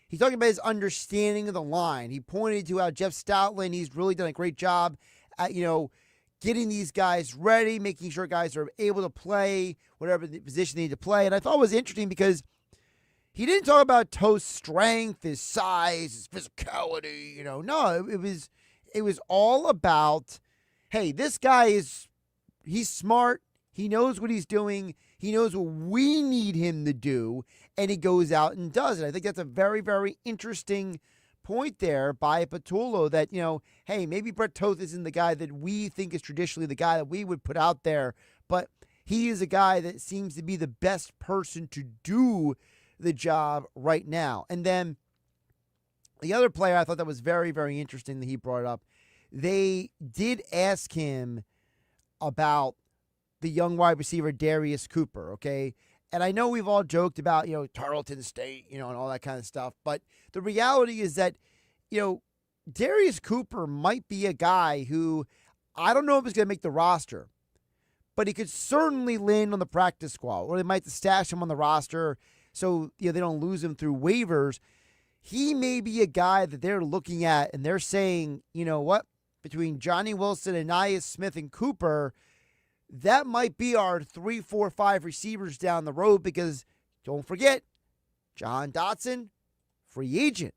He's talking about his understanding of the line. He pointed to how Jeff Stoutland, he's really done a great job at, getting these guys ready, making sure guys are able to play whatever the position they need to play. And I thought it was interesting because he didn't talk about Toth's strength, his size, his physicality. No, it was all about, hey, this guy he's smart. He knows what he's doing. He knows what we need him to do, and he goes out and does it. I think that's a very, very interesting point there by Patullo that, hey, maybe Brett Toth isn't the guy that we think is traditionally the guy that we would put out there, but he is a guy that seems to be the best person to do the job right now. And then the other player I thought that was very, very interesting that he brought up, they did ask him about the young wide receiver Darius Cooper, okay? And I know we've all joked about, Tarleton State, and all that kind of stuff. But the reality is that, Darius Cooper might be a guy who I don't know if he's going to make the roster, but he could certainly land on the practice squad, or they might stash him on the roster so they don't lose him through waivers. He may be a guy that they're looking at and they're saying, you know what, between Johnny Wilson, Anais Smith, and Cooper, that might be our 3, 4, 5 receivers down the road, because don't forget, John Dotson, free agent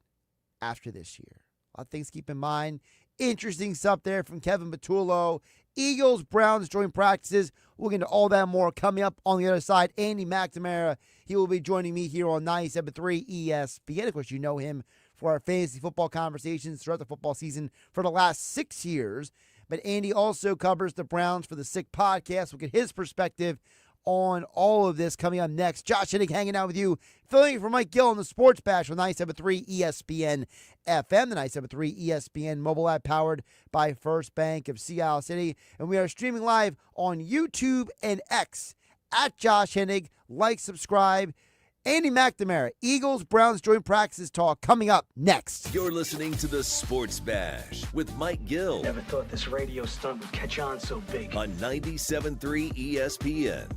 after this year. A lot of things to keep in mind. Interesting stuff there from Kevin Patullo. Eagles, Browns joint practices. We'll get into all that more coming up on the other side. Andy McNamara, he will be joining me here on 97.3 ESPN. Of course, you know him for our fantasy football conversations throughout the football season for the last 6 years. But Andy also covers the Browns for the Sick podcast. We'll get his perspective on all of this coming up next. Josh Hennig hanging out with you, filling in for Mike Gill on the Sports Bash on 97.3 ESPN FM, the 97.3 ESPN mobile app powered by First Bank of Sea Isle City. And we are streaming live on YouTube and X at Josh Hennig. Like, subscribe. Andy McNamara, Eagles, Browns joint practices talk coming up next. You're listening to the Sports Bash with Mike Gill. Never thought this radio stunt would catch on so big. On 97.3 ESPN.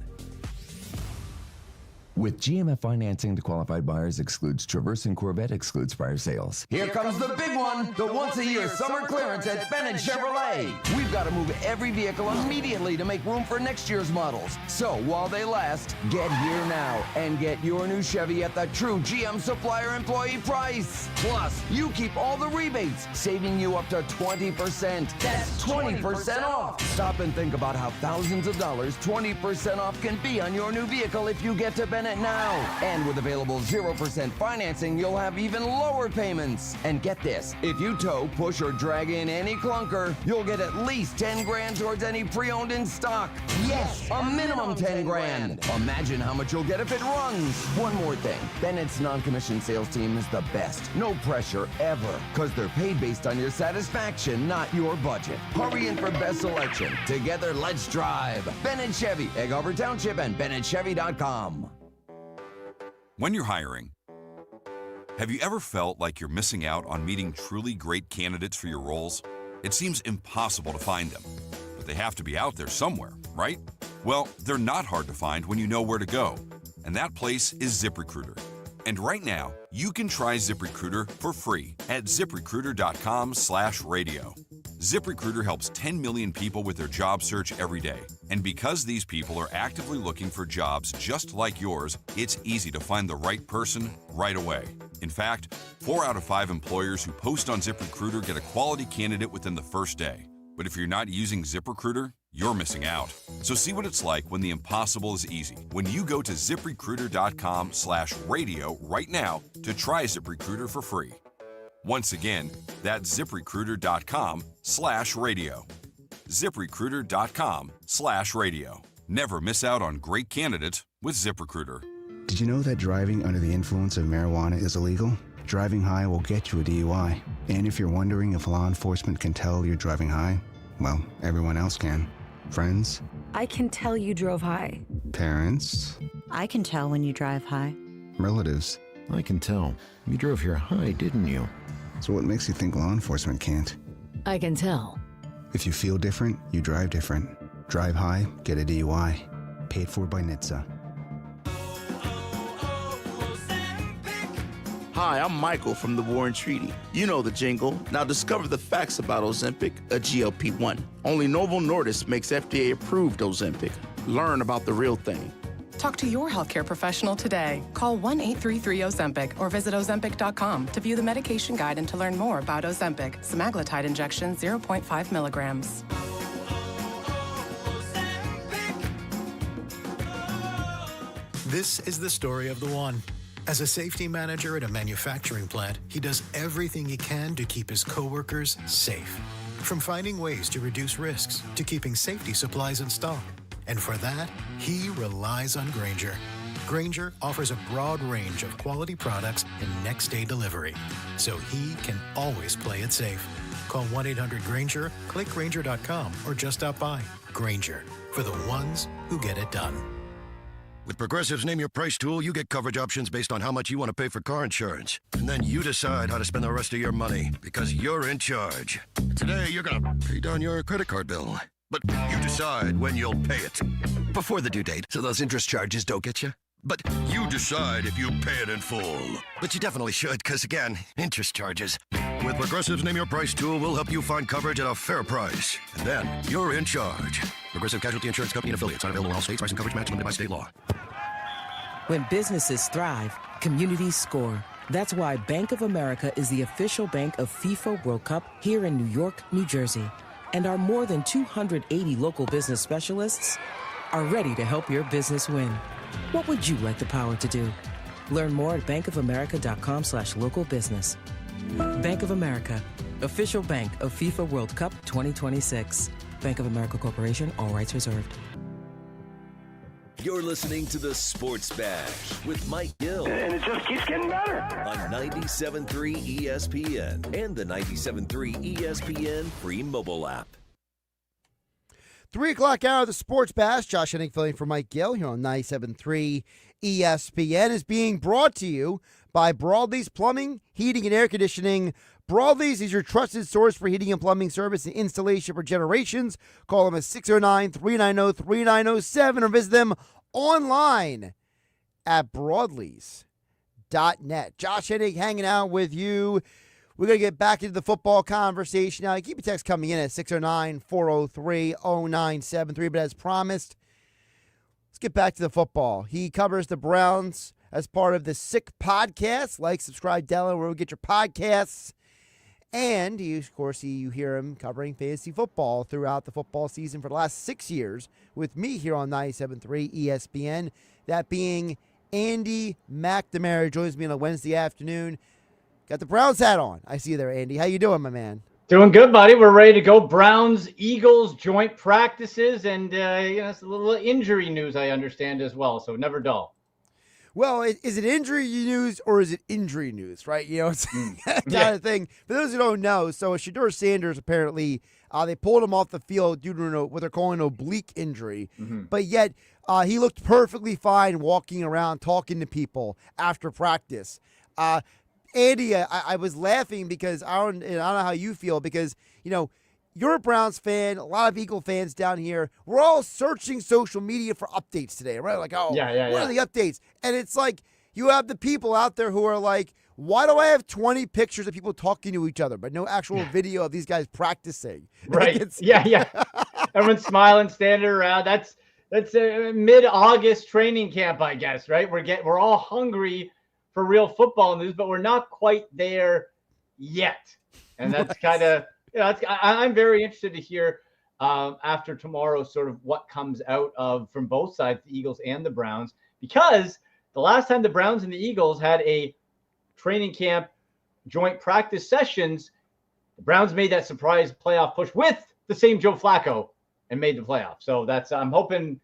With GMF financing to qualified buyers excludes Traverse and Corvette, excludes prior sales. Here comes the big one, the once-a-year summer clearance at Bennett Chevrolet. We've got to move every vehicle immediately to make room for next year's models. So while they last, get here now and get your new Chevy at the true GM supplier employee price. Plus, you keep all the rebates, saving you up to 20%. That's 20% off. Stop and think about how thousands of dollars 20% off can be on your new vehicle if you get to Bennett now. And with available 0% financing, you'll have even lower payments. And get this, if you tow, push, or drag in any clunker, you'll get at least 10 grand towards any pre-owned in stock. Yes, a minimum 10 grand. Imagine how much you'll get if it runs. One more thing, Bennett's non-commissioned sales team is the best. No pressure ever, because they're paid based on your satisfaction, not your budget. Hurry in for best selection. Together, let's drive. Bennett Chevy, Egg Harbor Township, and BennettChevy.com. When you're hiring, have you ever felt like you're missing out on meeting truly great candidates for your roles? It seems impossible to find them, but they have to be out there somewhere, right? Well, they're not hard to find when you know where to go, and that place is ZipRecruiter. And right now, you can try ZipRecruiter for free at ZipRecruiter.com/radio. ZipRecruiter helps 10 million people with their job search every day. And because these people are actively looking for jobs just like yours, it's easy to find the right person right away. In fact, 4 out of 5 employers who post on ZipRecruiter get a quality candidate within the first day. But if you're not using ZipRecruiter, you're missing out. So see what it's like when the impossible is easy. When you go to ZipRecruiter.com/radio right now to try ZipRecruiter for free. Once again, that's ZipRecruiter.com/radio. ZipRecruiter.com/radio. Never miss out on great candidates with ZipRecruiter. Did you know that driving under the influence of marijuana is illegal? Driving high will get you a DUI. And if you're wondering if law enforcement can tell you're driving high, well, everyone else can. Friends? I can tell you drove high. Parents? I can tell when you drive high. Relatives? I can tell. You drove here high, didn't you? So what makes you think law enforcement can't? I can tell. If you feel different, you drive different. Drive high, get a DUI. Paid for by NHTSA. Hi, I'm Michael from the Warren Treaty. You know the jingle. Now discover the facts about Ozempic, a GLP-1. Only Novo Nordisk makes FDA-approved Ozempic. Learn about the real thing. Talk to your healthcare professional today. Call 1-833-OZEMPIC or visit Ozempic.com to view the medication guide and to learn more about Ozempic, semaglutide injection 0.5 milligrams. This is the story of the one. As a safety manager at a manufacturing plant, he does everything he can to keep his coworkers safe. From finding ways to reduce risks to keeping safety supplies in stock. And for that, he relies on Grainger. Grainger offers a broad range of quality products and next-day delivery, so he can always play it safe. Call 1-800-GRAINGER, click Grainger.com, or just stop by. Grainger, for the ones who get it done. With Progressive's Name Your Price tool, you get coverage options based on how much you want to pay for car insurance. And then you decide how to spend the rest of your money, because you're in charge. Today, you're going to pay down your credit card bill. But you decide when you'll pay it. Before the due date, so those interest charges don't get you. But you decide if you pay it in full. But you definitely should, because again, interest charges. With Progressive's Name Your Price tool, we'll help you find coverage at a fair price. And then, you're in charge. Progressive Casualty Insurance Company and affiliates. Not available in all states. Price and coverage match limited by state law. When businesses thrive, communities score. That's why Bank of America is the official bank of FIFA World Cup here in New York, New Jersey. And our more than 280 local business specialists are ready to help your business win. What would you like the power to do? Learn more at bankofamerica.com/local business. Bank of America, official bank of FIFA World Cup 2026. Bank of America Corporation, all rights reserved. You're listening to the Sports Bash with Mike Gill. And it just keeps getting better. On 97.3 ESPN and the 97.3 ESPN free mobile app. 3 o'clock hour of the Sports Bash. Josh Hennig filling for Mike Gill here on 97.3 ESPN is being brought to you by Broadleys Plumbing, Heating, and Air Conditioning. Broadleys is your trusted source for heating and plumbing service and installation for generations. Call them at 609-390-3907 or visit them online at broadleys.net. Josh Hennig hanging out with you. We're going to get back into the football conversation now. Keep your text coming in at 609-403-0973. But as promised, let's get back to the football. He covers the Browns as part of the Sick Podcast. Like, subscribe, download where we get your podcasts. And, you hear him covering fantasy football throughout the football season for the last 6 years with me here on 97.3 ESPN. That being Andy McNamara joins me on a Wednesday afternoon. Got the Browns hat on. I see you there, Andy. How you doing, my man? Doing good, buddy. We're ready to go. Browns, Eagles, joint practices, and it's a little injury news, I understand, as well, so never dull. Well, is it injury news or is it injury news, right? It's that kind of thing. For those who don't know, so Shedeur Sanders, apparently, they pulled him off the field due to what they're calling an oblique injury. Mm-hmm. But yet, he looked perfectly fine walking around, talking to people after practice. Andy, I was laughing because I don't know how you feel because, you're a Browns fan, a lot of Eagle fans down here. We're all searching social media for updates today, right? Like, what are the updates? And it's like you have the people out there who are like, why do I have 20 pictures of people talking to each other, but no actual video of these guys practicing? Right. Everyone's smiling, standing around. That's a mid-August training camp, I guess, right? We're all hungry for real football news, but we're not quite there yet. And that's kind of, I'm very interested to hear after tomorrow sort of what comes out of from both sides, the Eagles and the Browns, because the last time the Browns and the Eagles had a training camp joint practice sessions, the Browns made that surprise playoff push with the same Joe Flacco and made the playoffs. So I'm hoping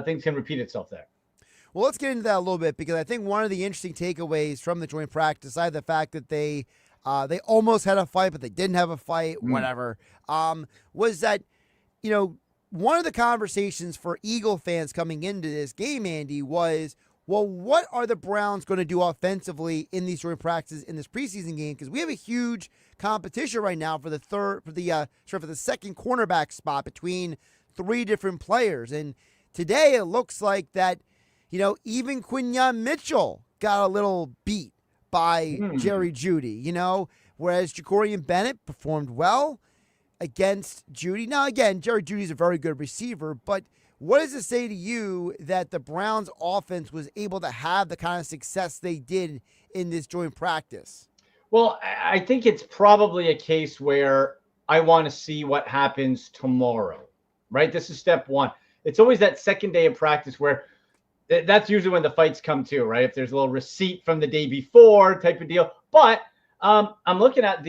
things can repeat itself there. Well, let's get into that a little bit because I think one of the interesting takeaways from the joint practice, aside the fact that they almost had a fight, but they didn't have a fight, whatever, was that, one of the conversations for Eagle fans coming into this game, Andy, was, well, what are the Browns going to do offensively in these joint practices in this preseason game? Because we have a huge competition right now for the second cornerback spot between three different players. And today it looks like that, even Quinyon Mitchell got a little beat by Jerry Jeudy, whereas Jacorian Bennett performed well against Jeudy. Now, again, Jerry Judy's a very good receiver, but what does it say to you that the Browns offense was able to have the kind of success they did in this joint practice? Well, I think it's probably a case where I want to see what happens tomorrow, right? This is step one. It's always that second day of practice where That's usually when the fights come too, right? If there's a little receipt from the day before type of deal. But I'm looking at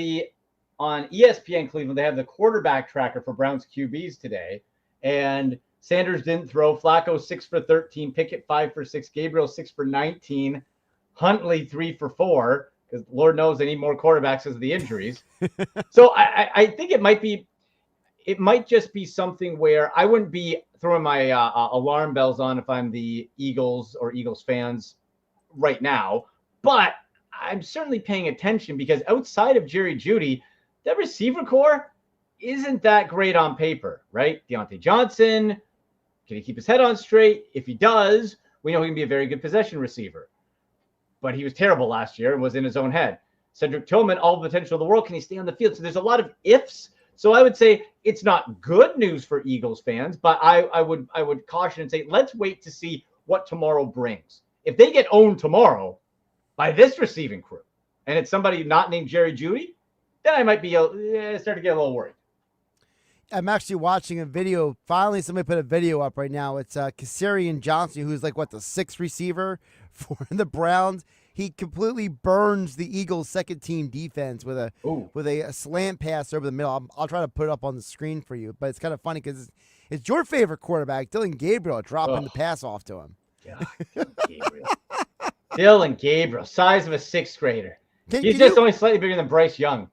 on ESPN Cleveland, they have the quarterback tracker for Browns QBs today. And Sanders didn't throw. Flacco 6 for 13, Pickett 5 for 6, Gabriel 6 for 19, Huntley 3 for 4, because Lord knows they need more quarterbacks because of the injuries. So I think it might just be something where I wouldn't be throwing my alarm bells on if I'm the Eagles or Eagles fans right now, but I'm certainly paying attention because outside of Jerry Jeudy, that receiver core isn't that great on paper, right? Deontay Johnson, can he keep his head on straight? If he does, we know he can be a very good possession receiver. But he was terrible last year and was in his own head. Cedric Tillman, all the potential of the world. Can he stay on the field? So there's a lot of ifs. So I would say it's not good news for Eagles fans, but I would caution and say, let's wait to see what tomorrow brings. If they get owned tomorrow by this receiving crew, and it's somebody not named Jerry Jeudy, then I might be start to get a little worried. I'm actually watching a video. Finally, somebody put a video up right now. It's Kasarian Johnson, who's like, the sixth receiver for the Browns. He completely burns the Eagles' second-team defense with a slant pass over the middle. I'll try to put it up on the screen for you, but it's kind of funny because it's your favorite quarterback, Dylan Gabriel, dropping the pass off to him. God, Dylan Gabriel, size of a sixth grader. He's just only slightly bigger than Bryce Young.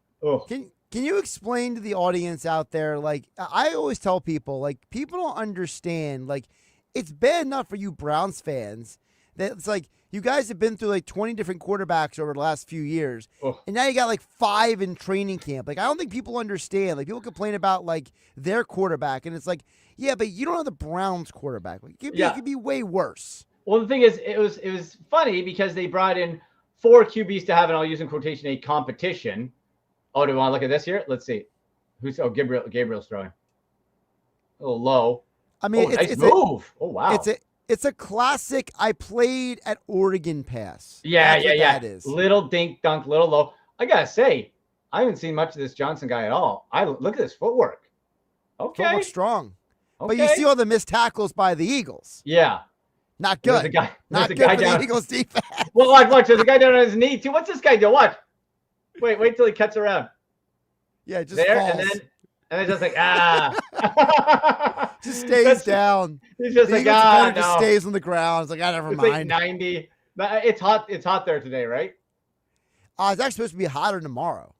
Can you explain to the audience out there, like, I always tell people, like, people don't understand, like, it's bad enough for you Browns fans that it's like you guys have been through like 20 different quarterbacks over the last few years, and now you got like 5 in training camp. Like, I don't think people understand. Like, people complain about like their quarterback, and it's like, yeah, but you don't have the Browns quarterback. Like, it could be way worse. Well, the thing is, it was funny because they brought in 4 QBs to have, and I'll use in quotation, a competition. Oh, do we want to look at this here? Let's see. Gabriel's throwing. A little low. I mean, nice move. Wow. It's a classic I played at Oregon pass. Yeah. That is. Little dink dunk, little low. I gotta say, I haven't seen much of this Johnson guy at all. Look at his footwork. Okay. Footwork strong. Okay. But you see all the missed tackles by the Eagles. Yeah. Not good. There's a guy for down, the Eagles defense. Well, watch. There's a guy down on his knee too. What's this guy do? Watch. Wait till he cuts around. Yeah, just there, falls. and then just like, just stays down. He's just the like, just no. stays on the ground. It's like, never It's mind. like 90. It's hot there today, right? It's actually supposed to be hotter tomorrow.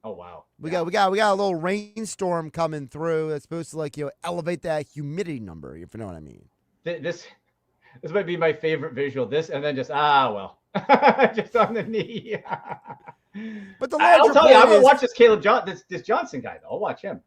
Oh wow. We got a little rainstorm coming through that's supposed to elevate that humidity number, if you know what I mean. This might be my favorite visual. This and then just just on the knee. But the I'll larger tell you, point I'm gonna is, watch this Johnson guy though. I'll watch him.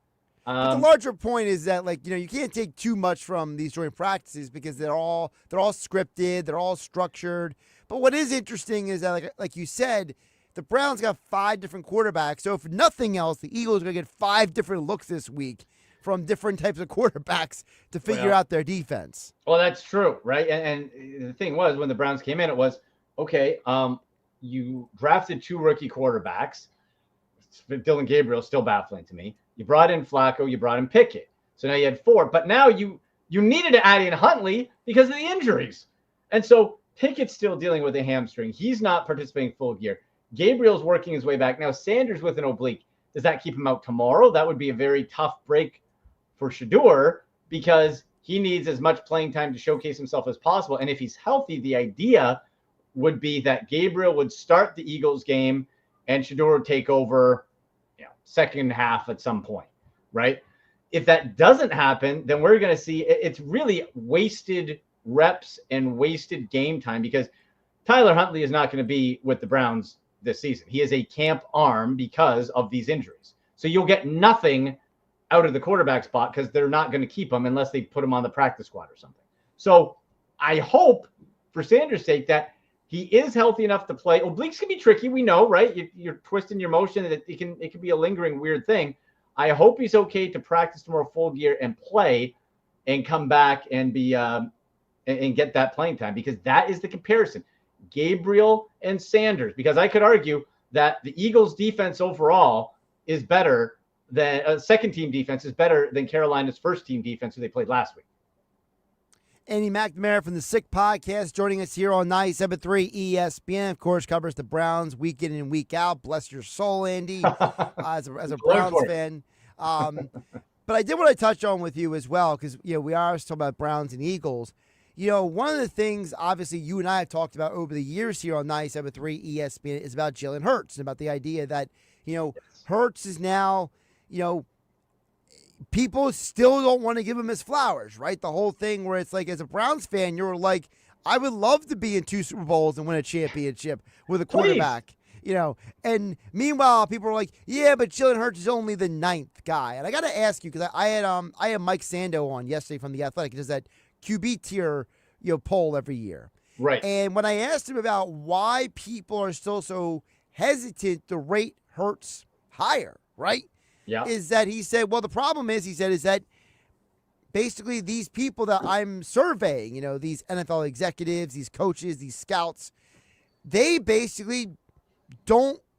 But the larger point is that, like, you can't take too much from these joint practices because they're all scripted, they're all structured. But what is interesting is that, like you said, the Browns got 5 different quarterbacks. So if nothing else, the Eagles are gonna get 5 different looks this week from different types of quarterbacks to figure out their defense. Well, that's true, right? And the thing was, when the Browns came in, it was okay. You drafted 2 rookie quarterbacks. Dylan Gabriel still baffling to me. You brought in Flacco, you brought in Pickett. So now you had 4. But now you needed to add in Huntley because of the injuries. And so Pickett's still dealing with a hamstring. He's not participating full gear. Gabriel's working his way back. Now Sanders with an oblique. Does that keep him out tomorrow? That would be a very tough break for Shedeur because he needs as much playing time to showcase himself as possible. And if he's healthy, the idea would be that Gabriel would start the Eagles game and Shedeur would take over, second half at some point, right? If that doesn't happen, then we're going to see it's really wasted reps and wasted game time because Tyler Huntley is not going to be with the Browns this season. He is a camp arm because of these injuries. So you'll get nothing out of the quarterback spot because they're not going to keep him unless they put him on the practice squad or something. So I hope for Sanders' sake that he is healthy enough to play. Obliques can be tricky, we know, right? You're twisting your motion, that it can be a lingering weird thing. I hope he's okay to practice tomorrow full gear and play, and come back and be and get that playing time because that is the comparison, Gabriel and Sanders. Because I could argue that the Eagles' defense overall is better than second team defense is better than Carolina's first team defense who they played last week. Andy McNamara from the Sick Podcast joining us here on 97.3 ESPN. Of course, covers the Browns week in and week out. Bless your soul, Andy, as a Browns fan. But I did want to touch on with you as well because, we are talking about Browns and Eagles. One of the things, obviously, you and I have talked about over the years here on 97.3 ESPN is about Jalen Hurts and about the idea that, Hurts is now, people still don't want to give him his flowers, right? The whole thing where it's like, as a Browns fan, you're like, I would love to be in 2 Super Bowls and win a championship with a quarterback, And meanwhile, people are like, yeah, but Jalen Hurts is only the 9th guy. And I got to ask you, because I had Mike Sando on yesterday from The Athletic. He does that QB tier, poll every year. Right. And when I asked him about why people are still so hesitant to rate Hurts higher, right? Yeah. Is that he said, well, the problem is, is that basically these people that I'm surveying, these NFL executives, these coaches, these scouts, they basically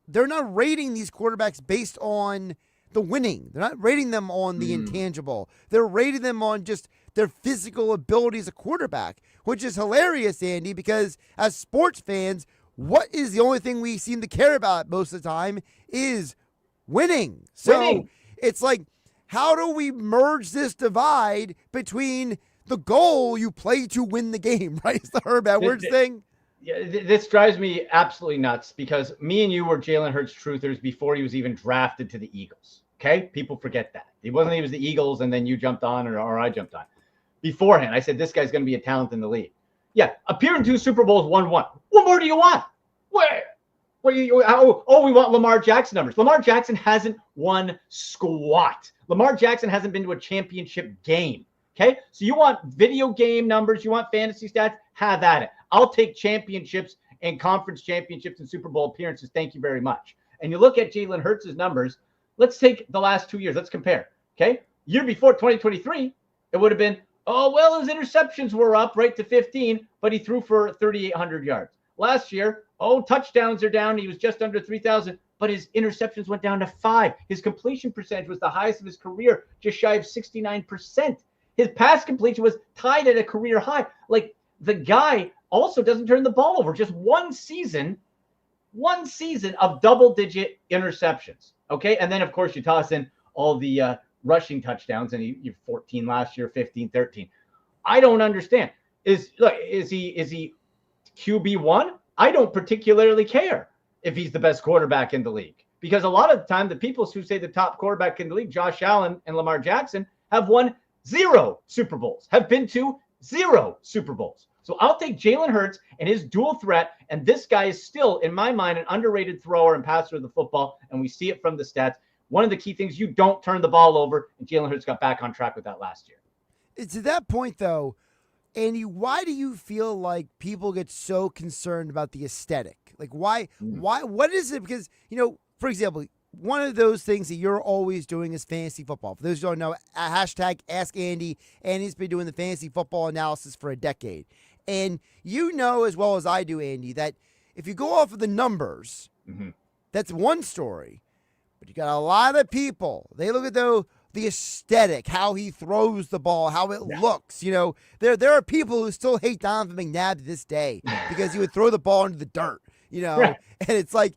they're not rating these quarterbacks based on the winning. They're not rating them on the intangible. They're rating them on just their physical ability as a quarterback, which is hilarious, Andy, because as sports fans, what is the only thing we seem to care about most of the time is winning. So it's like, how do we merge this divide between the goal you play to win the game, right? It's the Herb Edwards thing. Yeah, this drives me absolutely nuts because me and you were Jalen Hurts truthers before he was even drafted to the Eagles. Okay? People forget that. He was the Eagles and then you jumped on or I jumped on. Beforehand, I said, this guy's going to be a talent in the league. Yeah, appeared in 2 Super Bowls, won 1. What more do you want? Where? We want Lamar Jackson numbers. Lamar Jackson hasn't won squat. Lamar Jackson hasn't been to a championship game. Okay? So you want video game numbers, you want fantasy stats, have at it. I'll take championships and conference championships and Super Bowl appearances. Thank you very much. And you look at Jalen Hurts' numbers. Let's take the last 2 years. Let's compare. Okay? Year before 2023, it would have been, his interceptions were up right to 15, but he threw for 3,800 yards. Last year, touchdowns are down. He was just under 3,000, but his interceptions went down to 5. His completion percentage was the highest of his career, just shy of 69%. His pass completion was tied at a career high. Like, the guy also doesn't turn the ball over. Just one season of double-digit interceptions. Okay, and then, of course, you toss in all the rushing touchdowns, and you 14 last year, 15, 13. I don't understand. Is he QB1? I don't particularly care if he's the best quarterback in the league, because a lot of the time the people who say the top quarterback in the league, Josh Allen and Lamar Jackson, have won 0 Super Bowls, have been to 0 Super Bowls. So I'll take Jalen Hurts and his dual threat, and this guy is still, in my mind, an underrated thrower and passer of the football, and we see it from the stats. One of the key things, you don't turn the ball over, and Jalen Hurts got back on track with that last year. To that point, though, Andy, why do you feel like people get so concerned about the aesthetic? Like, why, what is it? Because, for example, one of those things that you're always doing is fantasy football. For those who don't know, hashtag Ask Andy. Andy's been doing the fantasy football analysis for a decade. And you know as well as I do, Andy, that if you go off of the numbers, that's one story. But you got a lot of people, they look at the aesthetic, how he throws the ball, how it looks. There are people who still hate Donovan McNabb to this day because he would throw the ball into the dirt, and it's like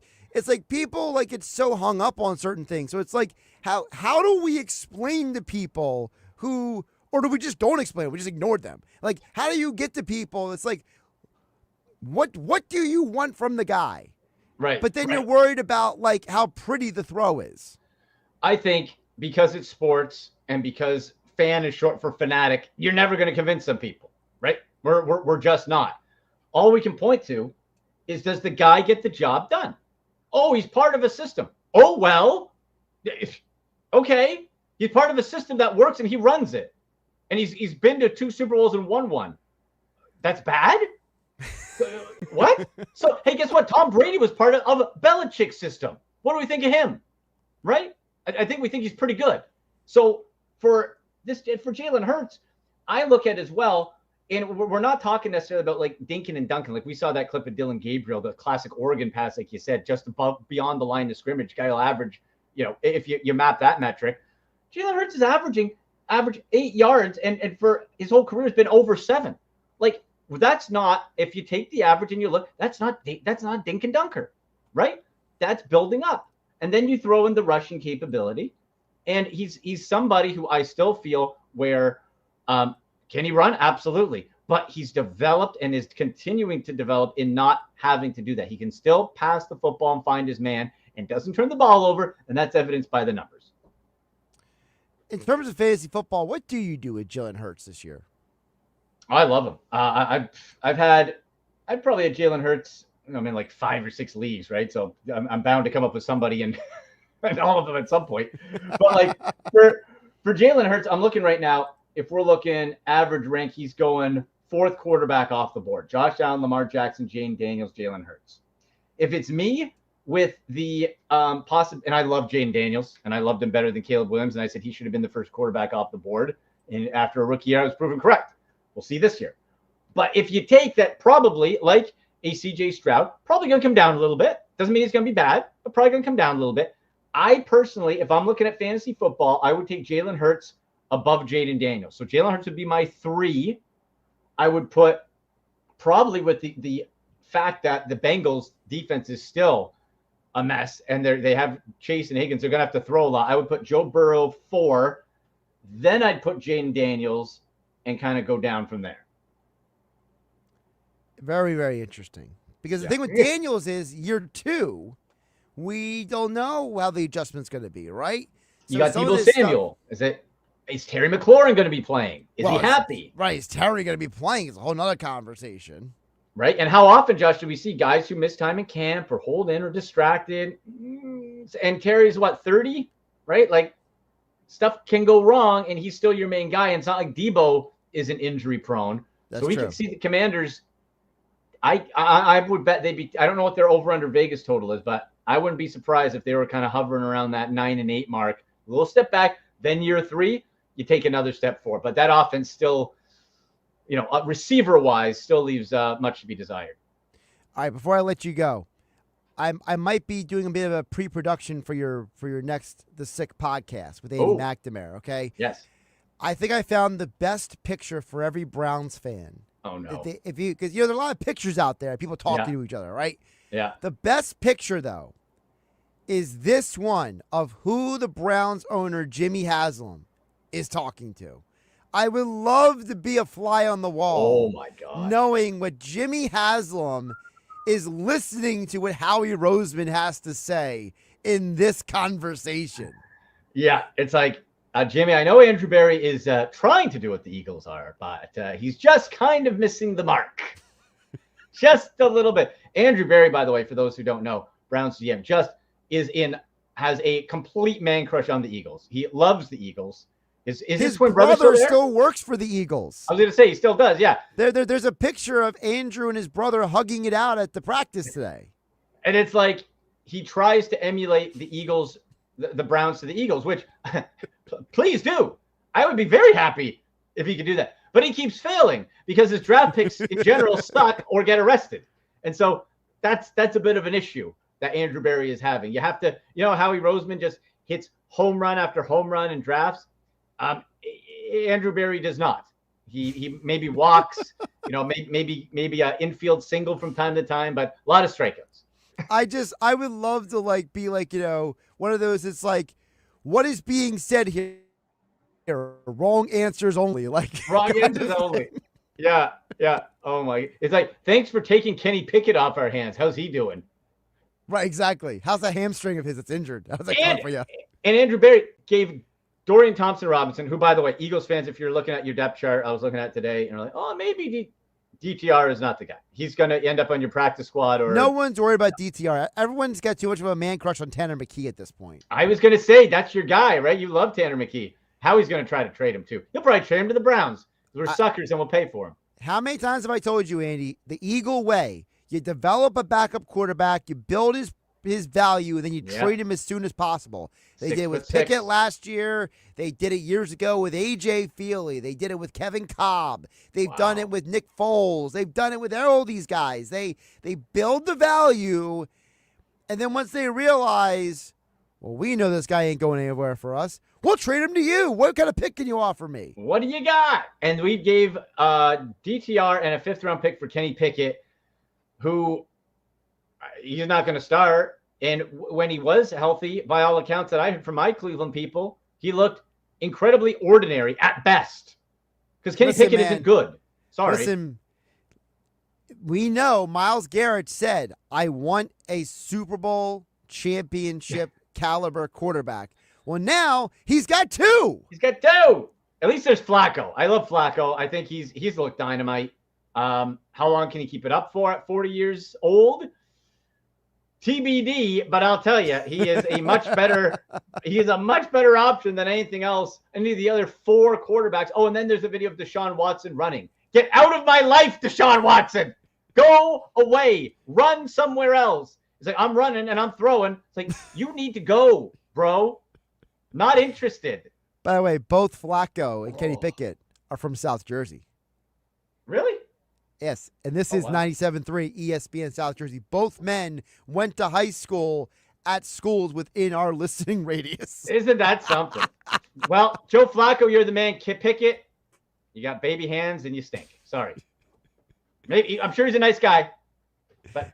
people like get so hung up on certain things. So it's like, how do we explain to people who, or do we just don't explain it? We just ignored them. Like, how do you get to people? It's like, what do you want from the guy? Right. But then you're worried about like how pretty the throw is. I think because it's sports and because fan is short for fanatic, you're never going to convince some people, right? We're just not. All we can point to is, does the guy get the job done? Oh, he's part of a system. Oh, well, okay. He's part of a system that works and he runs it. And he's been to 2 Super Bowls and won 1. That's bad? What? So, hey, guess what? Tom Brady was part of Belichick's system. What do we think of him? Right? I think we think he's pretty good. So for Jalen Hurts, I look at as well, and we're not talking necessarily about like dinking and dunking. Like we saw that clip of Dylan Gabriel, the classic Oregon pass, like you said, just beyond the line of scrimmage. Guy will average, if you map that metric. Jalen Hurts is averaging average 8 yards, and for his whole career has been over 7. Like, that's not, if you take the average and you look, that's not dink and dunker, right? That's building up. And then you throw in the rushing capability, and he's somebody who I still feel where can he run? Absolutely. But he's developed and is continuing to develop in not having to do that. He can still pass the football and find his man and doesn't turn the ball over, and that's evidenced by the numbers. In terms of fantasy football, what do you do with Jalen Hurts this year? I love him. I'd probably had Jalen Hurts, I'm in like 5 or 6 leagues, right? So I'm bound to come up with somebody in all of them at some point. But like for Jalen Hurts, I'm looking right now. If we're looking average rank, he's going 4th quarterback off the board. Josh Allen, Lamar Jackson, Jane Daniels, Jalen Hurts. If it's me with the and I love Jane Daniels, and I loved him better than Caleb Williams, and I said he should have been the first quarterback off the board. And after a rookie year, I was proven correct. We'll see this year. But if you take that, probably like a CJ Stroud, probably going to come down a little bit. Doesn't mean he's going to be bad, but probably going to come down a little bit. I personally, if I'm looking at fantasy football, I would take Jalen Hurts above Jaden Daniels. So Jalen Hurts would be my 3. I would put probably with the fact that the Bengals defense is still a mess, and they have Chase and Higgins. They're going to have to throw a lot. I would put Joe Burrow 4. Then I'd put Jaden Daniels and kind of go down from there. Very, very interesting. Because the thing with Daniels is year 2, we don't know how the adjustment's going to be, right? So you got Deebo Samuel. Is Terry McLaurin going to be playing? Is he happy? Right. Is Terry going to be playing? It's a whole nother conversation. Right. And how often, Josh, do we see guys who miss time in camp or hold in or distracted? And Terry's 30, right? Like, stuff can go wrong, and he's still your main guy. And it's not like Deebo isn't injury prone. That's so we true. can see the Commanders. I would bet they'd be. I don't know what their over under Vegas total is, but I wouldn't be surprised if they were kind of hovering around that 9-8 mark. A little step back, then year 3, you take another step forward. But that offense still, receiver wise, still leaves much to be desired. All right, before I let you go, I might be doing a bit of a pre-production for your next The Sick podcast with Andy McNamara. Okay. Yes. I think I found the best picture for every Browns fan. Oh no! Because there are a lot of pictures out there, people talking to each other, right? Yeah. The best picture though is this one of who the Browns owner Jimmy Haslam is talking to. I would love to be a fly on the wall. Oh my God! Knowing what Jimmy Haslam is listening to, what Howie Roseman has to say in this conversation. Yeah, it's like. Jimmy, I know Andrew Berry is trying to do what the Eagles are, but he's just kind of missing the mark. Just a little bit. Andrew Berry, by the way, for those who don't know, Browns GM, has a complete man crush on the Eagles. He loves the Eagles. His twin brother still works for the Eagles. I was going to say, he still does, yeah. There's a picture of Andrew and his brother hugging it out at the practice today. And it's like he tries to emulate the Eagles, the Browns to the Eagles, which please do. I would be very happy if he could do that. But he keeps failing because his draft picks in general suck or get arrested. And so that's a bit of an issue that Andrew Berry is having. You have to, Howie Roseman just hits home run after home run in drafts. Andrew Berry does not. He maybe walks, maybe an infield single from time to time, but a lot of strikeouts. I would love to be one of those. It's like, what is being said here? Wrong answers only. Wrong answers only. Yeah. Oh my! It's like, thanks for taking Kenny Pickett off our hands. How's he doing? Right, exactly. How's that hamstring of his that's injured? How's that going for you? And Andrew Berry gave Dorian Thompson-Robinson, who, by the way, Eagles fans, if you're looking at your depth chart, I was looking at today, and you're like, oh, maybe DTR is not the guy. He's going to end up on your practice squad. Or no one's worried about DTR. Everyone's got too much of a man crush on Tanner McKee at this point. I was going to say, that's your guy, right? You love Tanner McKee. Howie's going to try to trade him, too. He'll probably trade him to the Browns. We're suckers, and we'll pay for him. How many times have I told you, Andy, the Eagle way? You develop a backup quarterback, you build his value, and then you trade him as soon as possible. They did it with Pickett last year. They did it years ago with A.J. Feely. They did it with Kevin Cobb. They've done it with Nick Foles. They've done it with all these guys. They build the value, and then once they realize, well, we know this guy ain't going anywhere for us, We'll trade him to you. What kind of pick can you offer me? What do you got? And we gave DTR and a 5th-round pick for Kenny Pickett, who he's not going to start. And when he was healthy, by all accounts that I heard from my Cleveland people, he looked incredibly ordinary at best. Because Kenny Pickett isn't good. Sorry. Listen, we know Myles Garrett said, I want a Super Bowl championship caliber quarterback. Well, now he's got 2. He's got 2. At least there's Flacco. I love Flacco. I think he's looked dynamite. How long can he keep it up for at 40 years old? TBD, but I'll tell you, he is a much better option than anything else. Any of the other 4 quarterbacks. Oh, and then there's a video of Deshaun Watson running. Get out of my life, Deshaun Watson. Go away. Run somewhere else. It's like, I'm running and I'm throwing. It's like, you need to go, bro. Not interested. By the way, both Flacco and Kenny Pickett are from South Jersey. Really? Yes, and this is 97.3 ESPN South Jersey. Both men went to high school at schools within our listening radius. Isn't that something? Well, Joe Flacco, you're the man. Pickett, you got baby hands and you stink. Sorry. Maybe I'm sure he's a nice guy, but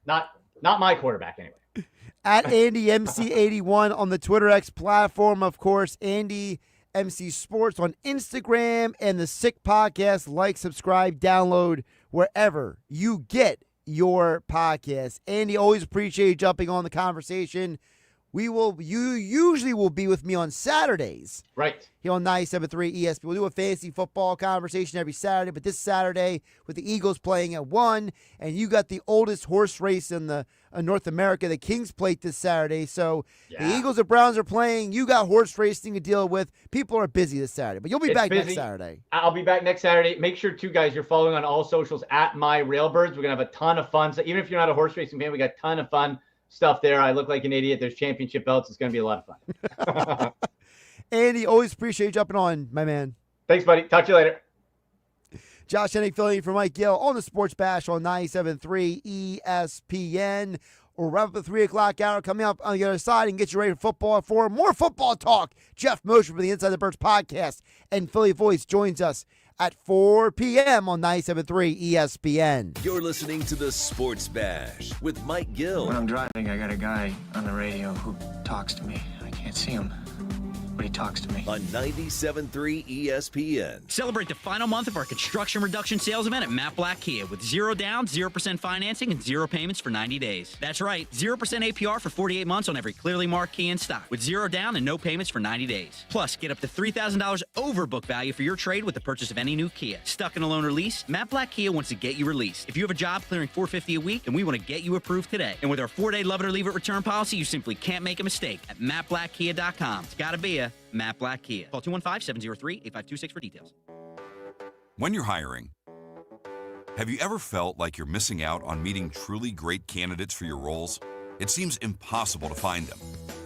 not my quarterback anyway. At AndyMC81 on the Twitter X platform, of course, Andy MC Sports on Instagram, and the Sick Podcast. Like, subscribe, download wherever you get your podcast. Andy, always appreciate you jumping on the conversation. You usually will be with me on Saturdays. Right. Here on 97.3 ESPN. We'll do a fantasy football conversation every Saturday, but this Saturday with the Eagles playing at 1, and you got the oldest horse race in the North America, the Kings Plate this Saturday. So the Eagles and Browns are playing. You got horse racing to deal with. People are busy this Saturday, but you'll be back next Saturday. I'll be back next Saturday. Make sure, too, guys, you're following on all socials at My Railbirds. We're going to have a ton of fun. So even if you're not a horse racing fan, we got a ton of fun stuff there. I look like an idiot. There's championship belts. It's going to be a lot of fun. Andy, always appreciate you jumping on, my man. Thanks, buddy. Talk to you later. Josh Hennig filling in for Mike Gill on the Sports Bash on 97.3 ESPN. We'll wrap up the 3 o'clock hour. Coming up on the other side and get you ready for football. For more football talk, Geoff Mosher from the Inside the Birds podcast and Philly Voice joins us at 4 p.m. on 97.3 ESPN. You're listening to the Sports Bash with Mike Gill. When I'm driving, I got a guy on the radio who talks to me. I can't see him, but he talks to me. On 97.3 ESPN. Celebrate the final month of our construction reduction sales event at Matt Black Kia with 0 down, 0% financing, and 0 payments for 90 days. That's right, 0% APR for 48 months on every clearly marked Kia in stock with 0 down and no payments for 90 days. Plus, get up to $3,000 over book value for your trade with the purchase of any new Kia. Stuck in a loan or lease? Matt Black Kia wants to get you released. If you have a job clearing $450 a week, and we want to get you approved today. And with our 4-day love it or leave it return policy, you simply can't make a mistake at mattblackkia.com. It's gotta be a Matt Black Kia. Call 215-703-8526 for details. When you're hiring, have you ever felt like you're missing out on meeting truly great candidates for your roles? It seems impossible to find them,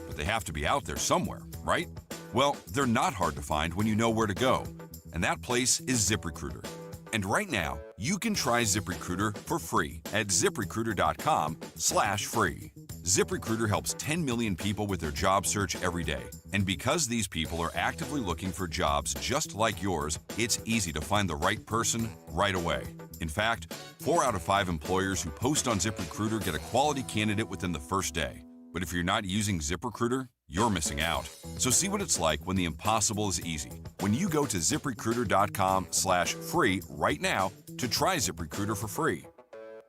but they have to be out there somewhere, right? Well, they're not hard to find when you know where to go, and that place is ZipRecruiter. And right now, you can try ZipRecruiter for free at ZipRecruiter.com/free. ZipRecruiter helps 10 million people with their job search every day. And because these people are actively looking for jobs just like yours, it's easy to find the right person right away. In fact, 4 out of 5 employers who post on ZipRecruiter get a quality candidate within the first day. But if you're not using ZipRecruiter, you're missing out. So see what it's like when the impossible is easy. When you go to ZipRecruiter.com/free right now to try ZipRecruiter for free.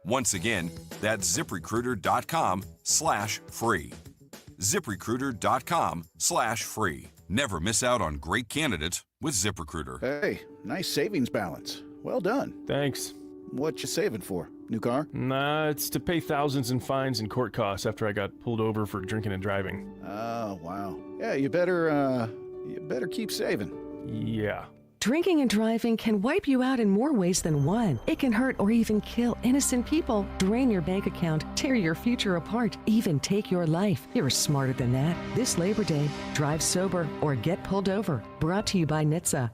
Once again, that's ZipRecruiter.com/free. ZipRecruiter.com/free. Never miss out on great candidates with ZipRecruiter. Hey, nice savings balance. Well done. Thanks. What you saving for? New car? Nah, it's to pay thousands in fines and court costs after I got pulled over for drinking and driving. Oh, wow. Yeah, you better keep saving. Yeah. Drinking and driving can wipe you out in more ways than one. It can hurt or even kill innocent people, drain your bank account, tear your future apart, even take your life. You're smarter than that. This Labor Day, drive sober or get pulled over. Brought to you by NHTSA.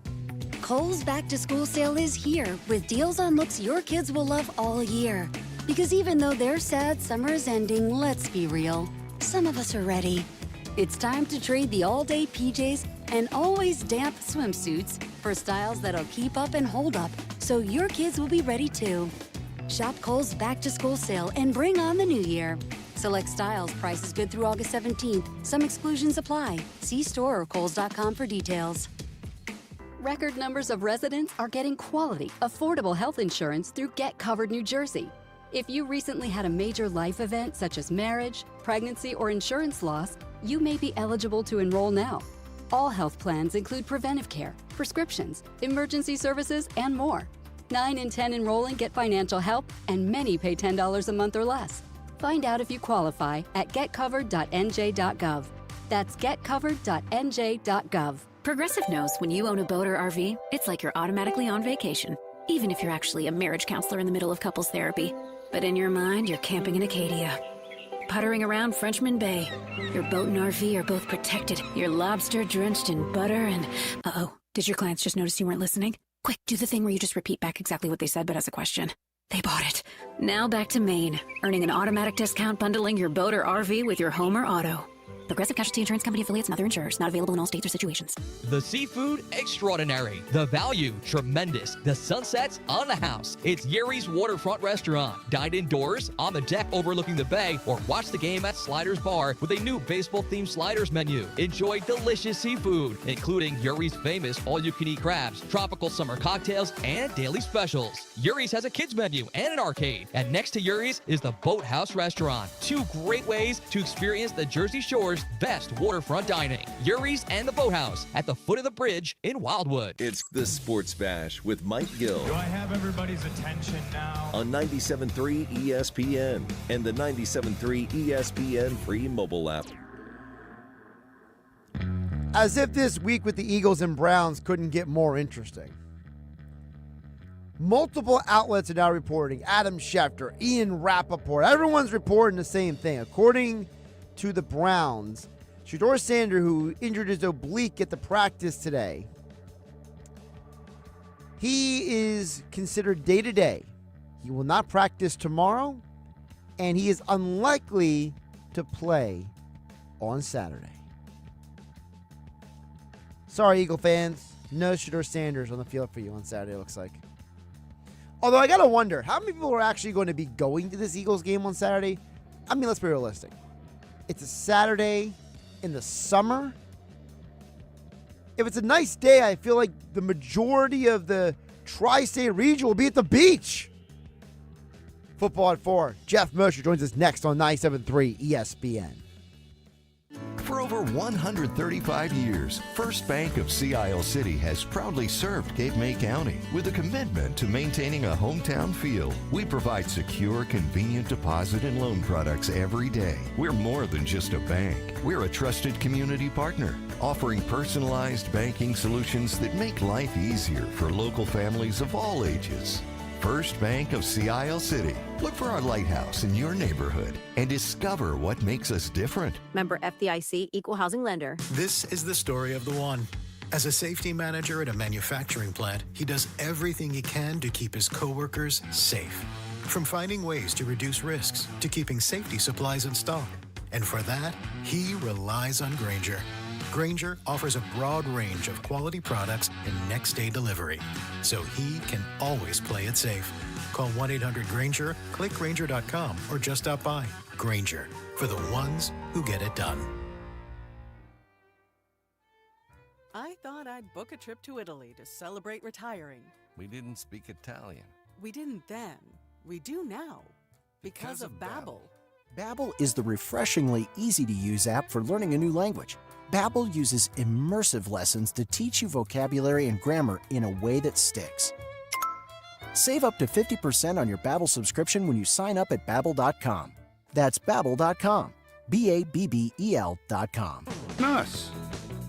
Kohl's back-to-school sale is here with deals on looks your kids will love all year. Because even though they're sad summer is ending, let's be real. Some of us are ready. It's time to trade the all-day PJs and always damp swimsuits for styles that'll keep up and hold up, so your kids will be ready too. Shop Kohl's back-to-school sale and bring on the new year. Select styles, prices good through August 17th. Some exclusions apply. See store or kohls.com for details. Record numbers of residents are getting quality, affordable health insurance through Get Covered New Jersey. If you recently had a major life event such as marriage, pregnancy, or insurance loss, you may be eligible to enroll now. All health plans include preventive care, prescriptions, emergency services, and more. 9 in 10 enrolling get financial help, and many pay $10 a month or less. Find out if you qualify at getcovered.nj.gov. That's getcovered.nj.gov. Progressive knows when you own a boat or RV, it's like you're automatically on vacation, even if you're actually a marriage counselor in the middle of couples therapy. But in your mind, you're camping in Acadia, puttering around Frenchman Bay. Your boat and RV are both protected. You're lobster drenched in butter and... Uh-oh, did your clients just notice you weren't listening? Quick, do the thing where you just repeat back exactly what they said, but as a question. They bought it. Now back to Maine, earning an automatic discount bundling your boat or RV with your home or auto. Progressive Casualty Insurance Company affiliates and other insurers. Not available in all states or situations. The seafood, extraordinary. The value, tremendous. The sunsets, on the house. It's Yuri's Waterfront Restaurant. Dine indoors, on the deck overlooking the bay, or watch the game at Sliders Bar with a new baseball-themed sliders menu. Enjoy delicious seafood, including Yuri's famous all-you-can-eat crabs, tropical summer cocktails, and daily specials. Yuri's has a kids menu and an arcade. And next to Yuri's is the Boathouse Restaurant. 2 great ways to experience the Jersey Shore's best waterfront dining. Yuri's and the Boathouse at the foot of the bridge in Wildwood. It's the Sports Bash with Mike Gill. Do I have everybody's attention now? On 97.3 ESPN and the 97.3 ESPN free mobile app. As if this week with the Eagles and Browns couldn't get more interesting. Multiple outlets are now reporting. Adam Schefter, Ian Rappaport, everyone's reporting the same thing. According to the Browns, Shedeur Sanders, who injured his oblique at the practice today, he is considered day-to-day. He will not practice tomorrow, and he is unlikely to play on Saturday. Sorry, Eagle fans. No Shedeur Sanders on the field for you on Saturday, it looks like. Although I got to wonder, how many people are actually going to be going to this Eagles game on Saturday? I mean, let's be realistic. It's a Saturday in the summer. If it's a nice day, I feel like the majority of the tri-state region will be at the beach. Football at 4. Geoff Mosher joins us next on 97.3 ESPN. For over 135 years, First Bank of Sea Isle City has proudly served Cape May County with a commitment to maintaining a hometown feel. We provide secure, convenient deposit and loan products every day. We're more than just a bank. We're a trusted community partner, offering personalized banking solutions that make life easier for local families of all ages. First Bank of Sea Isle City. Look for our lighthouse in your neighborhood and discover what makes us different. Member FDIC, Equal Housing Lender. This is the story of the one. As a safety manager at a manufacturing plant, he does everything he can to keep his coworkers safe. From finding ways to reduce risks to keeping safety supplies in stock. And for that, he relies on Grainger. Grainger offers a broad range of quality products and next-day delivery, so he can always play it safe. Call 1-800-GRAINGER, click Grainger.com, or just stop by. Grainger, for the ones who get it done. I thought I'd book a trip to Italy to celebrate retiring. We didn't speak Italian. We didn't then. We do now. Because of Babbel. Babbel is the refreshingly easy-to-use app for learning a new language. Babbel uses immersive lessons to teach you vocabulary and grammar in a way that sticks. Save up to 50% on your Babbel subscription when you sign up at Babbel.com. That's Babbel.com. Babbel.com. Nice.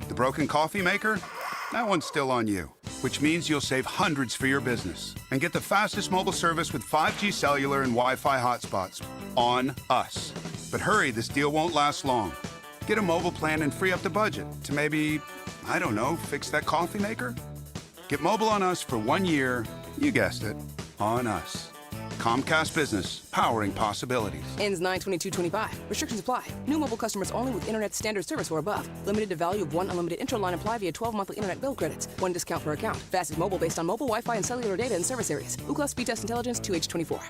The broken coffee maker? That one's still on you, which means you'll save hundreds for your business and get the fastest mobile service with 5G cellular and Wi-Fi hotspots on us. But hurry, this deal won't last long. Get a mobile plan and free up the budget to maybe, I don't know, fix that coffee maker? Get mobile on us for 1 year, you guessed it, on us. Comcast Business, powering possibilities. Ends 9/22/25. Restrictions apply. New mobile customers only with internet standard service or above. Limited to value of one unlimited intro line apply via 12 monthly internet bill credits. One discount per account. Fastest mobile based on mobile, Wi-Fi, and cellular data in service areas. Ookla Speed Test Intelligence 2H24.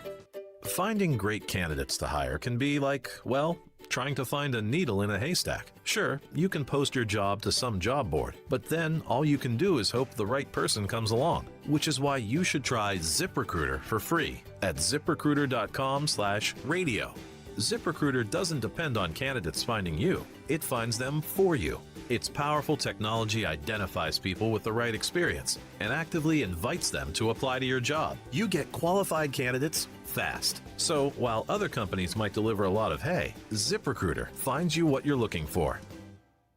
Finding great candidates to hire can be like, well, trying to find a needle in a haystack. Sure, you can post your job to some job board, but then all you can do is hope the right person comes along, which is why you should try ZipRecruiter for free at ziprecruiter.com/radio. ZipRecruiter doesn't depend on candidates finding you. It finds them for you. Its powerful technology identifies people with the right experience and actively invites them to apply to your job. You get qualified candidates fast. So while other companies might deliver a lot of hay, ZipRecruiter finds you what you're looking for.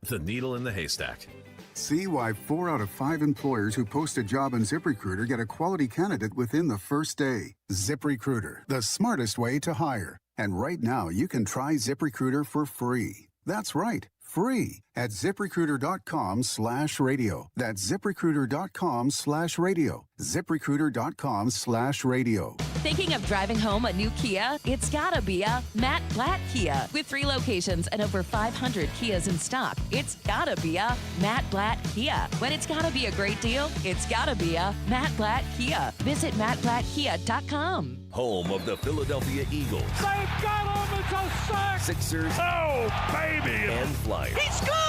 The needle in the haystack. See why 4 out of 5 employers who post a job on ZipRecruiter get a quality candidate within the first day. ZipRecruiter, the smartest way to hire. And right now, you can try ZipRecruiter for free. That's right, free at ziprecruiter.com/radio. That's ziprecruiter.com/radio. ziprecruiter.com/radio. Thinking of driving home a new Kia? It's gotta be a Matt Blatt Kia. With 3 locations and over 500 Kias in stock, it's gotta be a Matt Blatt Kia. When it's gotta be a great deal, it's gotta be a Matt Blatt Kia. Visit mattblattkia.com. Home of the Philadelphia Eagles. They've got him. It's a sack. Sixers. Oh, baby. And Flyers. He scored!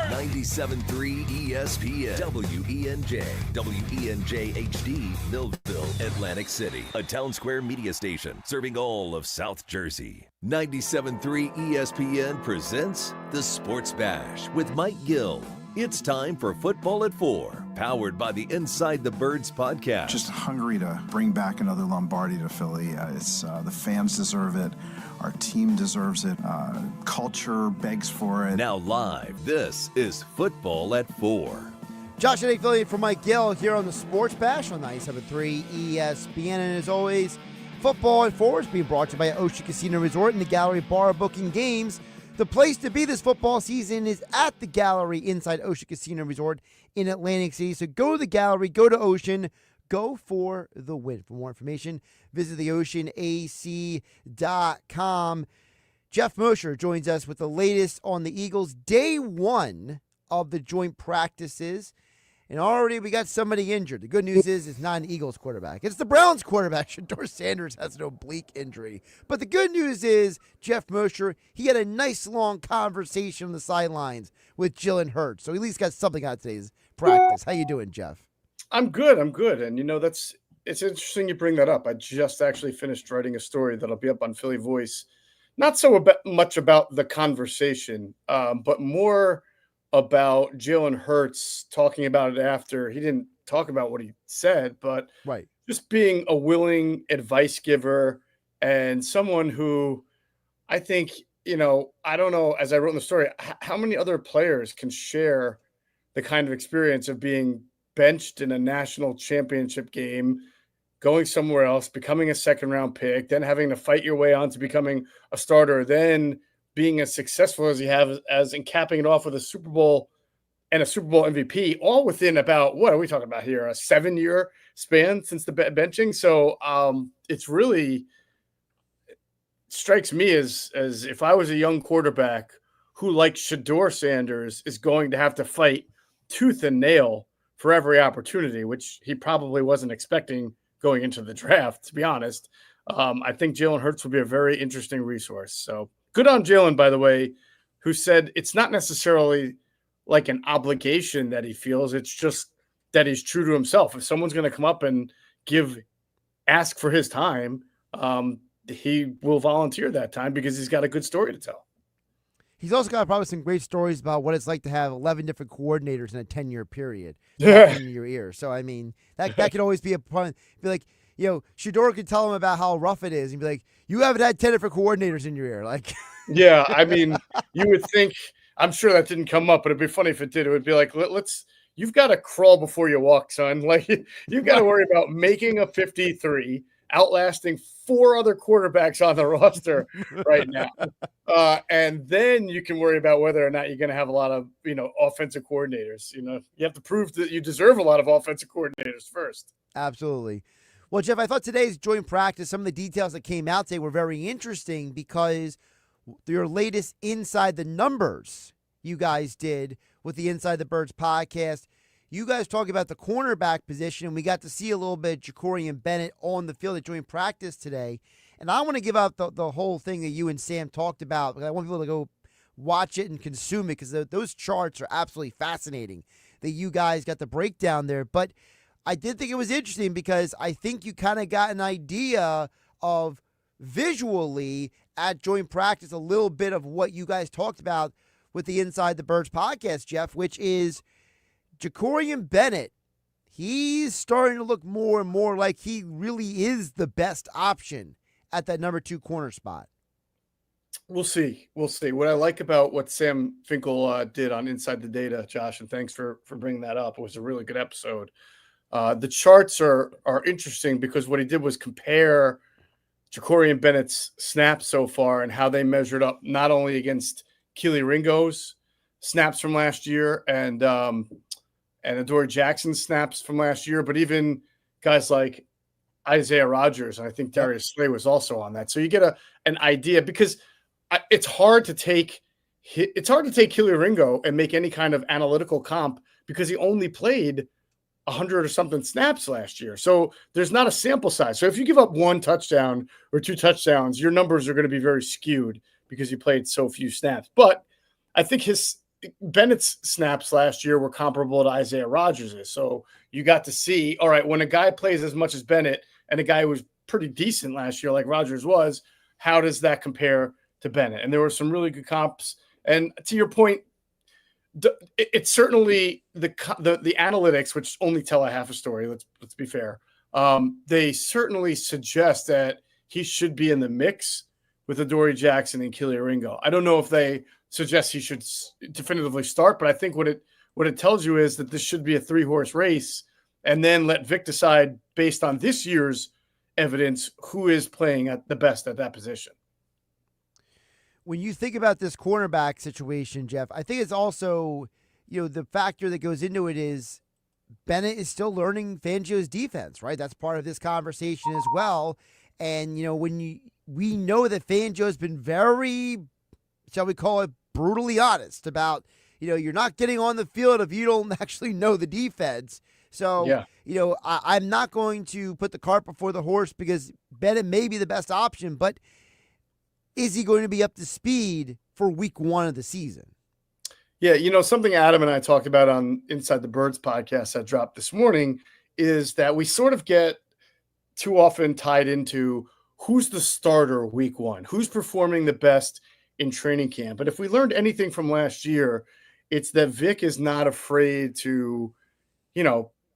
97.3 ESPN. WENJ. WENJ HD. Millville, Atlantic City. A town square media station serving all of South Jersey. 97.3 ESPN presents The Sports Bash with Mike Gill. It's time for Football at 4, powered by the Inside the Birds podcast. Just hungry to bring back another Lombardi to Philly. The fans deserve it. Our team deserves it. Culture begs for it. Now live, this is Football at 4. Josh Hennig filling in for Mike Gill here on the Sports Bash on 97.3 ESPN. And as always, Football at 4 is being brought to you by Ocean Casino Resort and the Gallery Bar Booking Games. The place to be this football season is at the Gallery inside Ocean Casino Resort in Atlantic City. So go to the Gallery, go to Ocean, go for the win. For more information, visit theoceanac.com. Geoff Mosher joins us with the latest on the Eagles' day 1 of the joint practices. And already we got somebody injured. The good news is it's not an Eagles quarterback. It's the Browns quarterback. Shedeur Sanders has an oblique injury. But the good news is Geoff Mosher, he had a nice long conversation on the sidelines with Jalen Hurts. So he at least got something out of today's practice. How you doing, Geoff? I'm good. And, it's interesting you bring that up. I just actually finished writing a story that'll be up on Philly Voice. Not so much about the conversation, but more about Jalen Hurts talking about it after. He didn't talk about what he said, but right, just being a willing advice giver and someone who I think, I don't know, as I wrote in the story, how many other players can share the kind of experience of being benched in a national championship game, going somewhere else, becoming a second-round pick, then having to fight your way on to becoming a starter, then being as successful as you have as in capping it off with a Super Bowl and a Super Bowl MVP, all within about, what are we talking about here? A 7-year span since the benching. So it's really strikes me as if I was a young quarterback who, like Shedeur Sanders, is going to have to fight tooth and nail for every opportunity, which he probably wasn't expecting going into the draft, to be honest. I think Jalen Hurts will be a very interesting resource. So good on Jalen, by the way, who said it's not necessarily like an obligation that he feels. It's just that he's true to himself. If someone's going to come up and ask for his time, he will volunteer that time because he's got a good story to tell. He's also got probably some great stories about what it's like to have 11 different coordinators in a 10-year period in your ear. So, I mean, that could always be a fun. Be like, Shedeur could tell him about how rough it is and be like, you haven't had 10 different coordinators in your ear. Like, yeah, I mean, you would think, I'm sure that didn't come up, but it'd be funny if it did. It would be like, you've got to crawl before you walk, son. Like, you've got to worry about making a 53, outlasting 4 other quarterbacks on the roster right now. And then you can worry about whether or not you're going to have a lot of, offensive coordinators. You have to prove that you deserve a lot of offensive coordinators first. Absolutely. Well, Geoff, I thought today's joint practice, some of the details that came out today were very interesting because your latest Inside the Numbers you guys did with the Inside the Birds podcast, you guys talk about the cornerback position, and we got to see a little bit of Jacorian Bennett on the field at joint practice today. And I want to give out the whole thing that you and Sam talked about, because I want people to go watch it and consume it, because those charts are absolutely fascinating that you guys got the breakdown there. But I did think it was interesting because I think you kind of got an idea of visually at joint practice a little bit of what you guys talked about with the Inside the Birds podcast, Geoff, which is Jacorian Bennett. He's starting to look more and more like he really is the best option at that number 2 corner spot. We'll see. We'll see. What I like about what Sam Finkel did on Inside the Data, Josh, and thanks for bringing that up. It was a really good episode. The charts are interesting because what he did was compare Jacorian Bennett's snaps so far and how they measured up not only against Keely Ringo's snaps from last year and Adoree Jackson's snaps from last year, but even guys like Isaiah Rodgers, and I think Darius Slay was also on that. So you get an idea, because it's hard to take Keely Ringo and make any kind of analytical comp because he only played 100 or something snaps last year. So there's not a sample size. So if you give up 1 touchdown or 2 touchdowns, your numbers are going to be very skewed because you played so few snaps. But I think Bennett's snaps last year were comparable to Isaiah Rodgers's. So you got to see, all right, when a guy plays as much as Bennett and a guy who was pretty decent last year like Rodgers was, how does that compare to Bennett? And there were some really good comps. And to your point, it's certainly the analytics, which only tell a half a story. Let's be fair. They certainly suggest that he should be in the mix with Adoree Jackson and Keely Ringo. I don't know if they suggest he should definitively start, but I think what it tells you is that this should be a 3-horse race, and then let Vic decide based on this year's evidence who is playing at the best at that position. When you think about this cornerback situation, Geoff, I think it's also, the factor that goes into it is Bennett is still learning Fangio's defense, right? That's part of this conversation as well. And, we know that Fangio's been very, shall we call it, brutally honest about, you're not getting on the field if you don't actually know the defense. So, I'm not going to put the cart before the horse because Bennett may be the best option, but is he going to be up to speed for week 1 of the season? Yeah, something Adam and I talked about on Inside the Birds podcast that dropped this morning is that we sort of get too often tied into who's the starter week 1, who's performing the best in training camp. But if we learned anything from last year, it's that Vic is not afraid to,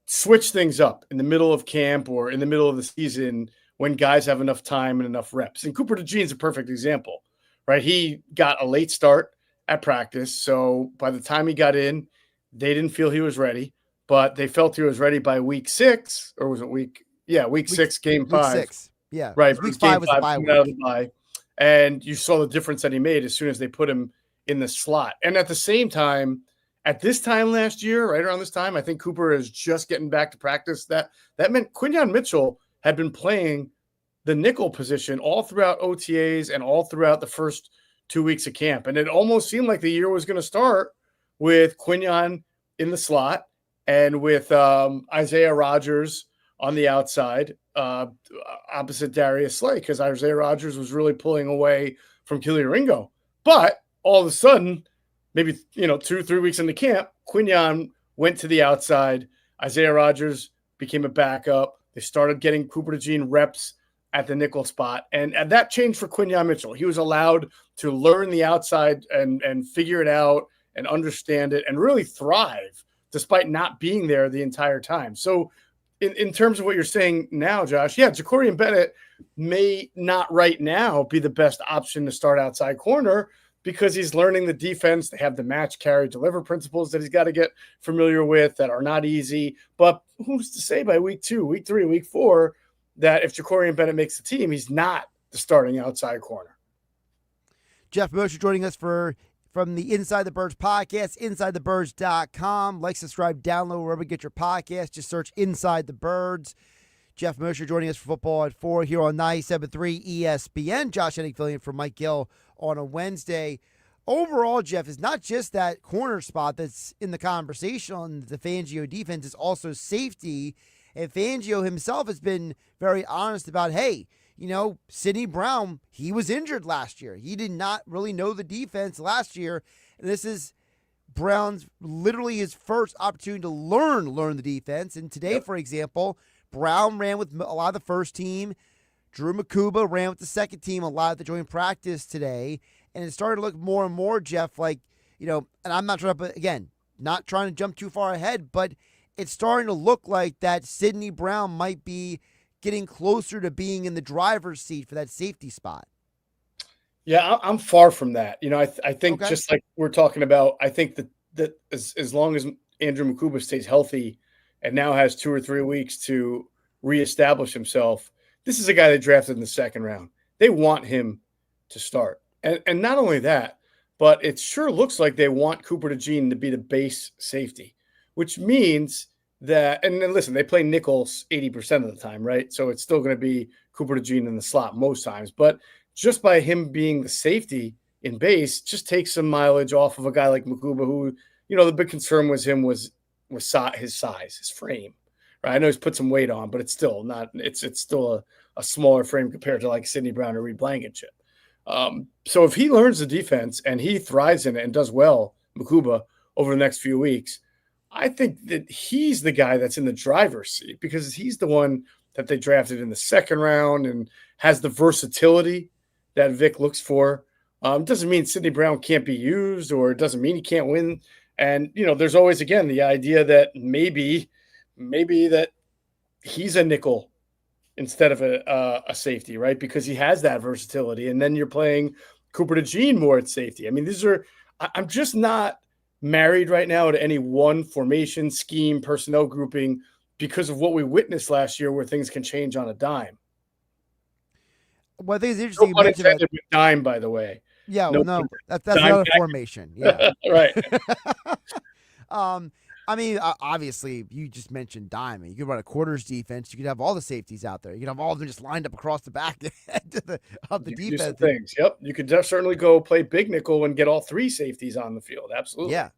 switch things up in the middle of camp or in the middle of the season when guys have enough time and enough reps. And Cooper DeJean's a perfect example, right? He got a late start at practice. So by the time he got in, they didn't feel he was ready, but they felt he was ready by week 6, or was it week 6, game 5. Week 6. Yeah. Right. Week 5 was the bye week. Out of the bye. And you saw the difference that he made as soon as they put him in the slot. And at the same time, at this time last year, right around this time, I think Cooper is just getting back to practice. That meant Quinyon Mitchell had been playing the nickel position all throughout OTAs and all throughout the first 2 weeks of camp. And it almost seemed like the year was going to start with Quinyon in the slot and with Isaiah Rodgers on the outside opposite Darius Slay, because Isaiah Rodgers was really pulling away from Keely Ringo. But all of a sudden, maybe 2-3 weeks into camp, Quinyon went to the outside. Isaiah Rodgers became a backup. They started getting Cooper DeJean reps at the nickel spot. And that changed for Quinyon Mitchell. He was allowed to learn the outside and figure it out and understand it and really thrive despite not being there the entire time. So in terms of what you're saying now, Josh, Jacorian Bennett may not right now be the best option to start outside corner because he's learning the defense. They have the match, carry, deliver principles that he's got to get familiar with that are not easy. But who's to say by week 2, week 3, week 4 that if Jacorian Bennett makes the team, he's not the starting outside corner? Geoff Mosher joining us from the Inside the Birds podcast, InsideTheBirds.com. Like, subscribe, download wherever you get your podcast. Just search Inside the Birds. Geoff Mosher joining us for Football at 4 here on 97.3 ESPN. Josh Hennig filling in for Mike Gill on a Wednesday. Overall, Geoff, is not just that corner spot that's in the conversation on the Fangio defense, it's also safety. And Fangio himself has been very honest about, hey, Sidney Brown, he was injured last year. He did not really know the defense last year. And this is Brown's literally his first opportunity to learn the defense. And today, for example, Brown ran with a lot of the first team. Drew Makuba ran with the second team a lot at the joint practice today. And it started to look more and more, Geoff, like, and I'm not trying to, again, not trying to jump too far ahead, but it's starting to look like that Sidney Brown might be getting closer to being in the driver's seat for that safety spot. Yeah, I'm far from that. I think just like we're talking about, I think that as long as Andrew Makuba stays healthy and now has 2 or 3 weeks to reestablish himself, this is a guy they drafted in the second round. They want him to start. And not only that, but it sure looks like they want Cooper DeJean to be the base safety, which means that, and then listen, they play nickels 80% of the time, right? So it's still going to be Cooper DeJean in the slot most times. But just by him being the safety in base, just takes some mileage off of a guy like Makuba, who, the big concern was his size, his frame. Right? I know he's put some weight on, but it's still not. It's still a smaller frame compared to like Sidney Brown or Reed Blankenship. So if he learns the defense and he thrives in it and does well, Makuba, over the next few weeks, I think that he's the guy that's in the driver's seat because he's the one that they drafted in the second round and has the versatility that Vic looks for. Doesn't mean Sidney Brown can't be used, or it doesn't mean he can't win. And, there's always, again, the idea that maybe that he's a nickel instead of a safety, right? Because he has that versatility. And then you're playing Cooper DeJean more at safety. I mean, I'm just not married right now to any one formation, scheme, personnel grouping because of what we witnessed last year where things can change on a dime. Well, I think it's interesting. No pun intended with dime, by the way. Yeah, that's another formation. Yeah. Right. I mean, obviously, you just mentioned dime. You could run a quarters defense. You could have all the safeties out there. You could have all of them just lined up across the back of the defense. Do some things. Yep. You could certainly go play big nickel and get all 3 safeties on the field. Absolutely. Yeah.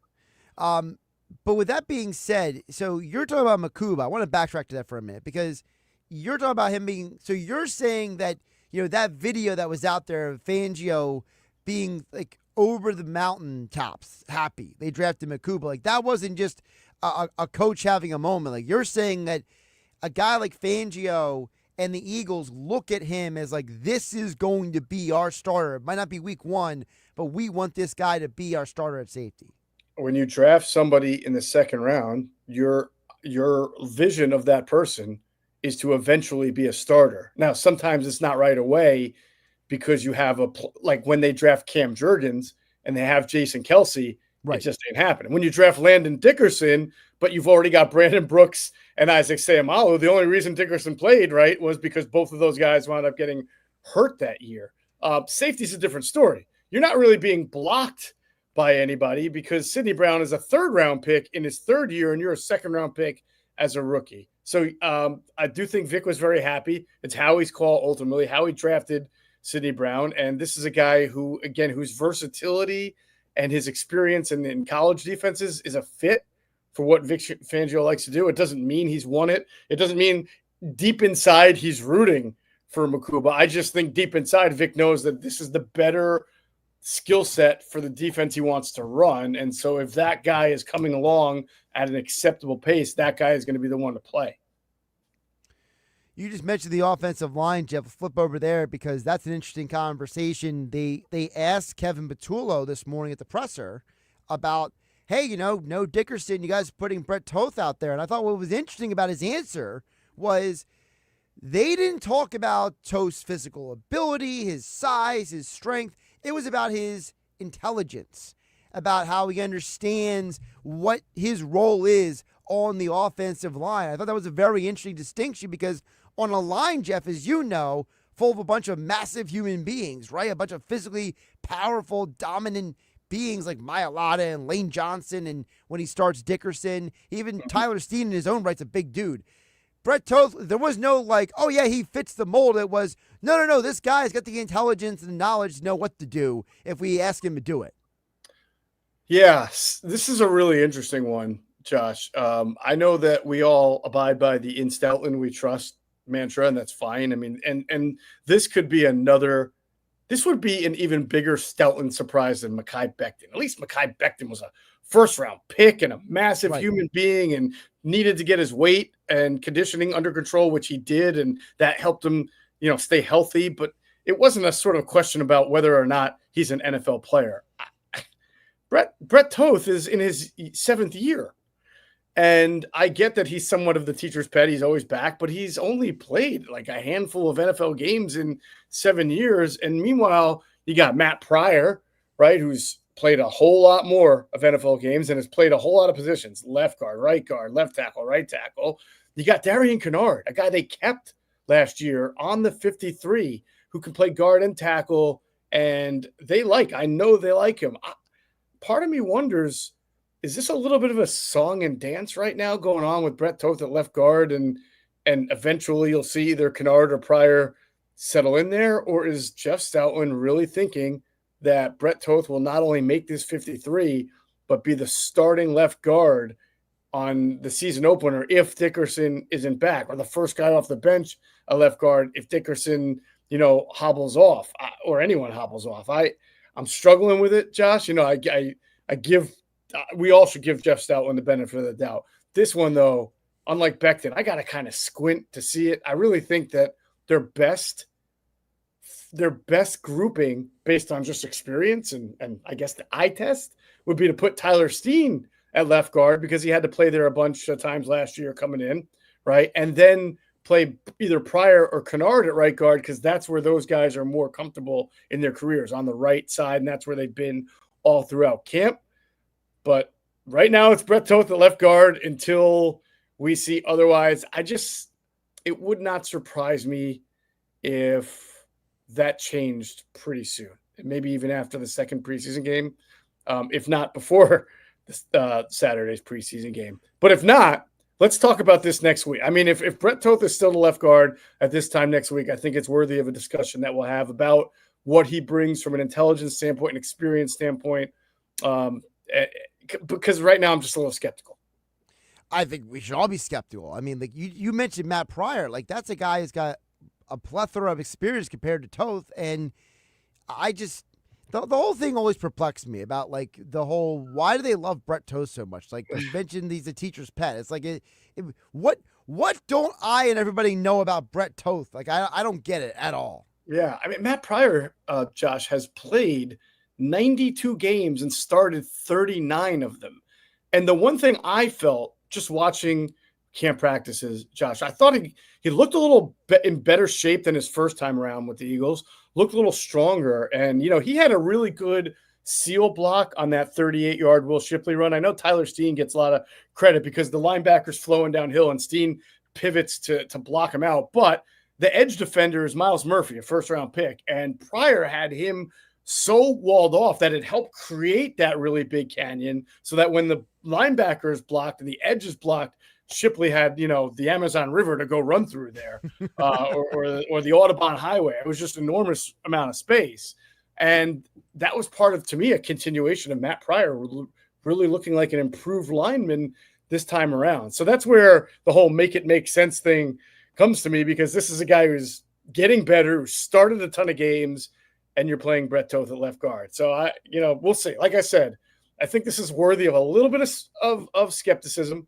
But with that being said, so you're talking about Makuba. I want to backtrack to that for a minute because you're talking about him being – so you're saying that, that video that was out there of Fangio being like over the mountaintops happy. They drafted Makuba. Like that wasn't just a coach having a moment. Like you're saying that a guy like Fangio and the Eagles look at him as like, this is going to be our starter. It might not be week 1, but we want this guy to be our starter at safety. When you draft somebody in the second round, your vision of that person is to eventually be a starter. Now, sometimes it's not right away because you have like when they draft Cam Jurgens and they have Jason Kelsey, right. It just ain't happening. When you draft Landon Dickerson, but you've already got Brandon Brooks and Isaac Seumalo, the only reason Dickerson played, right, was because both of those guys wound up getting hurt that year. Safety's a different story. You're not really being blocked by anybody because Sidney Brown is a 3rd-round pick in his 3rd year, and you're a 2nd-round pick as a rookie. So I do think Vic was very happy. It's Howie's call ultimately, how he drafted Sidney Brown. And this is a guy who, again, whose versatility and his experience in college defenses is a fit for what Vic Fangio likes to do. It doesn't mean he's won it. It doesn't mean deep inside he's rooting for Makuba. I just think deep inside Vic knows that this is the better skill set for the defense he wants to run. And so if that guy is coming along at an acceptable pace, that guy is going to be the one to play. You just mentioned the offensive line, Geoff. Flip over there because that's an interesting conversation. They asked Kevin Patullo this morning at the presser about, hey, no Dickerson, you guys are putting Brett Toth out there. And I thought what was interesting about his answer was they didn't talk about Toth's physical ability, his size, his strength. It was about his intelligence, about how he understands what his role is on the offensive line. I thought that was a very interesting distinction because on a line, Geoff, as you know, full of a bunch of massive human beings, right? A bunch of physically powerful, dominant beings like Mailata and Lane Johnson, and when he starts Dickerson, even Tyler Steen in his own right's a big dude. Brett Toth, there was no like, oh yeah, he fits the mold. It was, no, this guy's got the intelligence and knowledge to know what to do if we ask him to do it. Yeah, this is a really interesting one, Josh. I know that we all abide by the in Stoutland we trust mantra, and that's fine. I mean, and this could be this would be an even bigger Stoutland surprise than Mekhi Becton. At least Mekhi Becton was a first-round pick and a massive human being and needed to get his weight and conditioning under control, which he did, and that helped him, stay healthy. But it wasn't a sort of question about whether or not he's an NFL player. Brett Toth is in his 7th year. And I get that he's somewhat of the teacher's pet. He's always back, but he's only played like a handful of NFL games in 7 years. And meanwhile, you got Matt Pryor, right, who's played a whole lot more of NFL games and has played a whole lot of positions, left guard, left tackle, right tackle. You got Darian Kennard, a guy they kept last year on the 53 who can play guard and tackle, and I know they like him. Part of me wonders, is this a little bit of a song and dance right now going on with Brett Toth at left guard, and eventually you'll see either Kennard or Pryor settle in there, or is Jeff Stoutland really thinking that Brett Toth will not only make this 53, but be the starting left guard on the season opener if Dickerson isn't back, or the first guy off the bench, a left guard, if Dickerson, hobbles off, or anyone hobbles off? I'm struggling with it, Josh. We all should give Jeff Stoutland the benefit of the doubt. This one, though, unlike Becton, I got to kind of squint to see it. I really think that their best grouping based on just experience and I guess the eye test would be to put Tyler Steen at left guard, because he had to play there a bunch of times last year coming in, right? And then play either Pryor or Kennard at right guard, because that's where those guys are more comfortable in their careers, on the right side, and that's where they've been all throughout camp. But right now it's Brett Toth at left guard until we see otherwise. It would not surprise me if that changed pretty soon, maybe even after the second preseason game, if not before Saturday's preseason game. But if not, let's talk about this next week. I mean, if Brett Toth is still the left guard at this time next week, I think it's worthy of a discussion that we'll have about what he brings from an intelligence standpoint and experience standpoint. Because right now I'm just a little skeptical. I think we should all be skeptical. I mean, like you mentioned Matt Pryor, like that's a guy who's got a plethora of experience compared to Toth, and the whole thing always perplexed me about like the whole, why do they love Brett Toth so much? Like you mentioned, he's a teacher's pet. It's like what don't I and everybody know about Brett Toth? Like I don't get it at all. Yeah, I mean, Matt Pryor, Josh, has played 92 games and started 39 of them. And the one thing I felt just watching camp practices, Josh, I thought he looked a little bit in better shape than his first time around with the Eagles, looked a little stronger. And, he had a really good seal block on that 38-yard Will Shipley run. I know Tyler Steen gets a lot of credit because the linebacker's flowing downhill and Steen pivots to block him out. But the edge defender is Miles Murphy, a first-round pick. And Pryor had him so walled off that it helped create that really big canyon, so that when the linebacker is blocked and the edge is blocked, Shipley had, the Amazon River to go run through there, or the Audubon Highway. It was just an enormous amount of space. And that was part of, to me, a continuation of Matt Pryor really looking like an improved lineman this time around. So that's where the whole make it make sense thing comes to me, because this is a guy who's getting better, who started a ton of games, and you're playing Brett Toth at left guard. So we'll see. Like I said, I think this is worthy of a little bit of skepticism.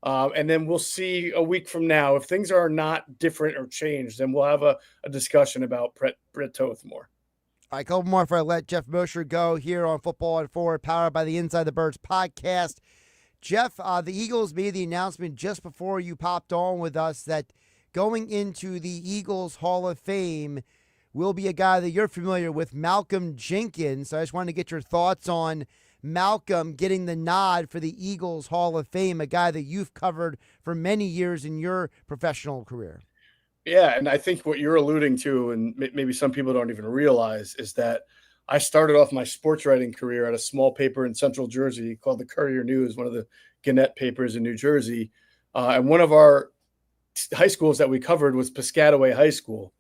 And then we'll see a week from now. If things are not different or changed, then we'll have a discussion about Brett Toth more. All right, a couple more before I let Jeff Mosher go here on Football on Forward, powered by the Inside the Birds podcast. Jeff, the Eagles made the announcement just before you popped on with us that going into the Eagles Hall of Fame will be a guy that you're familiar with, Malcolm Jenkins. So I just wanted to get your thoughts on Malcolm getting the nod for the Eagles Hall of Fame, a guy that you've covered for many years in your professional career. Yeah, and I think what you're alluding to, and maybe some people don't even realize, is that I started off my sports writing career at a small paper in Central Jersey called the Courier News, one of the Gannett papers in New Jersey. And one of our high schools that we covered was Piscataway High School.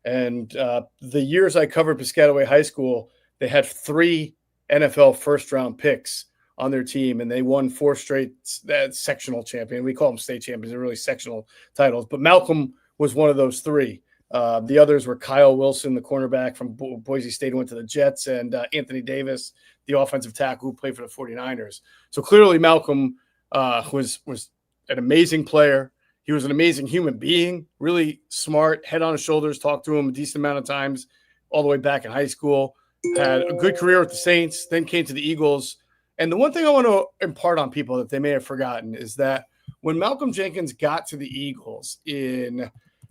And the years I covered Piscataway High School, they had 3 NFL first-round picks on their team, and they won 4 straight sectional champion. We call them state champions. They're really sectional titles. But Malcolm was one of those 3. The others were Kyle Wilson, the cornerback from Boise State, who went to the Jets, and Anthony Davis, the offensive tackle who played for the 49ers. So clearly Malcolm was an amazing player. He was an amazing human being, really smart, head on his shoulders, talked to him a decent amount of times all the way back in high school. Had a good career with the Saints, then came to the Eagles. And the one thing I want to impart on people that they may have forgotten is that when Malcolm Jenkins got to the Eagles in,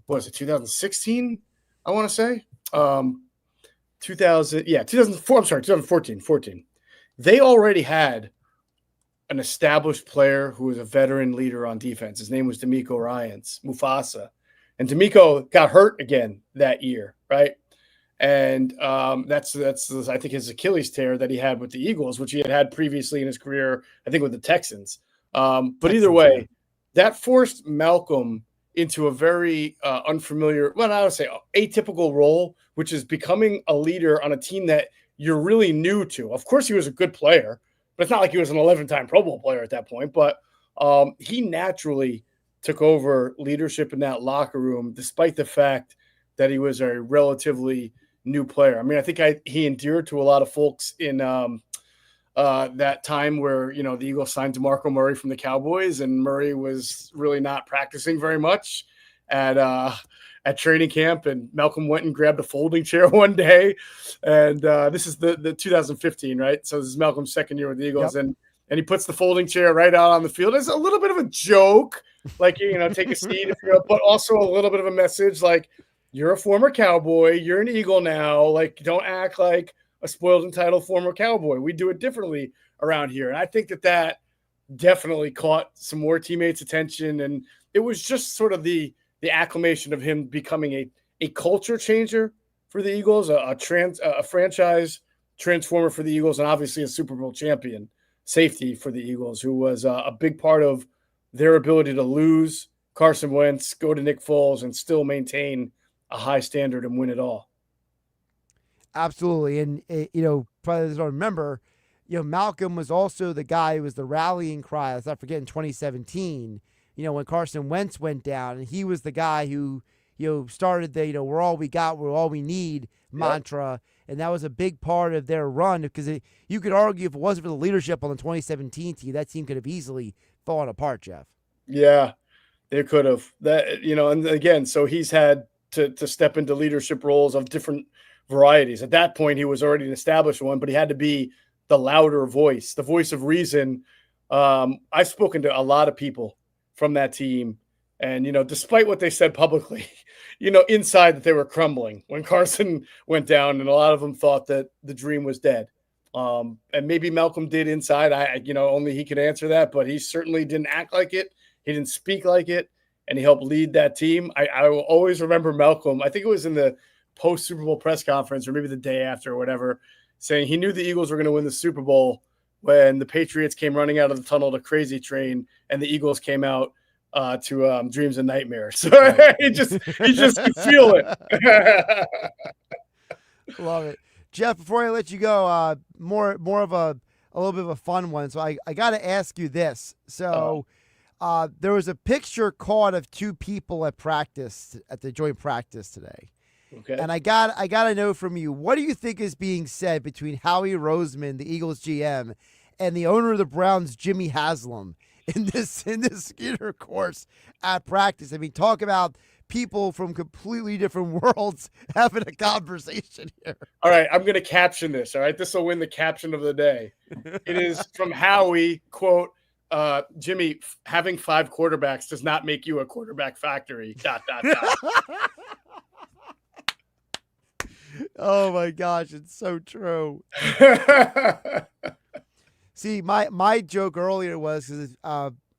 2016, I want to say? 2014. They already had an established player who was a veteran leader on defense. His name was D'Amico Ryans, Mufasa. And D'Amico got hurt again that year, right? And that's I think his Achilles tear that he had with the Eagles, which he had previously in his career, I think with the Texans. But either way, that forced Malcolm into a very unfamiliar, well, I would say atypical role, which is becoming a leader on a team that you're really new to. Of course, he was a good player, but it's not like he was an 11-time Pro Bowl player at that point. But he naturally took over leadership in that locker room, despite the fact that he was a relatively new player. I mean, I think he endeared to a lot of folks in that time where, the Eagles signed DeMarco Murray from the Cowboys, and Murray was really not practicing very much at training camp. And Malcolm went and grabbed a folding chair one day. And this is the 2015, right? So this is Malcolm's second year with the Eagles. Yep. And he puts the folding chair right out on the field. It's a little bit of a joke, like, take a seat, but also a little bit of a message, like, you're a former Cowboy, you're an Eagle now. Like, don't act like a spoiled, entitled former Cowboy. We do it differently around here. And I think that definitely caught some more teammates' attention. And it was just sort of the acclamation of him becoming a culture changer for the Eagles, a franchise transformer for the Eagles, and obviously a Super Bowl champion safety for the Eagles, who was a big part of their ability to lose Carson Wentz, go to Nick Foles, and still maintain a high standard and win it all. Absolutely. And, probably don't remember, Malcolm was also the guy who was the rallying cry, let's not forget, in 2017, when Carson Wentz went down, and he was the guy who, started the, we're all we got, we're all we need mantra. Yep. And that was a big part of their run, because you could argue if it wasn't for the leadership on the 2017 team, that team could have easily fallen apart, Geoff. Yeah, they could have. That, and again, so he's had to step into leadership roles of different varieties. At that point, he was already an established one, but he had to be the louder voice, the voice of reason. I've spoken to a lot of people from that team, and, despite what they said publicly, inside that they were crumbling when Carson went down, and a lot of them thought that the dream was dead. And maybe Malcolm did inside. Only he could answer that, but he certainly didn't act like it. He didn't speak like it, and he helped lead that team. I will always remember Malcolm. I think it was in the post-Super Bowl press conference, or maybe the day after or whatever, saying he knew the Eagles were going to win the Super Bowl when the Patriots came running out of the tunnel to Crazy Train, and the Eagles came out to Dreams and Nightmares. So he just could feel it. Love it. Geoff, before I let you go, more of a little bit of a fun one. So I got to ask you this. So there was a picture caught of 2 people at the joint practice today. Okay. And I got to know from you, what do you think is being said between Howie Roseman, the Eagles GM, and the owner of the Browns, Jimmy Haslam, in this scooter course at practice? I mean, talk about people from completely different worlds having a conversation here. All right, I'm going to caption this. All right, this will win the caption of the day. It is from Howie, quote, Jimmy, having 5 quarterbacks does not make you a quarterback factory, ... Oh my gosh, it's so true. See, my joke earlier was because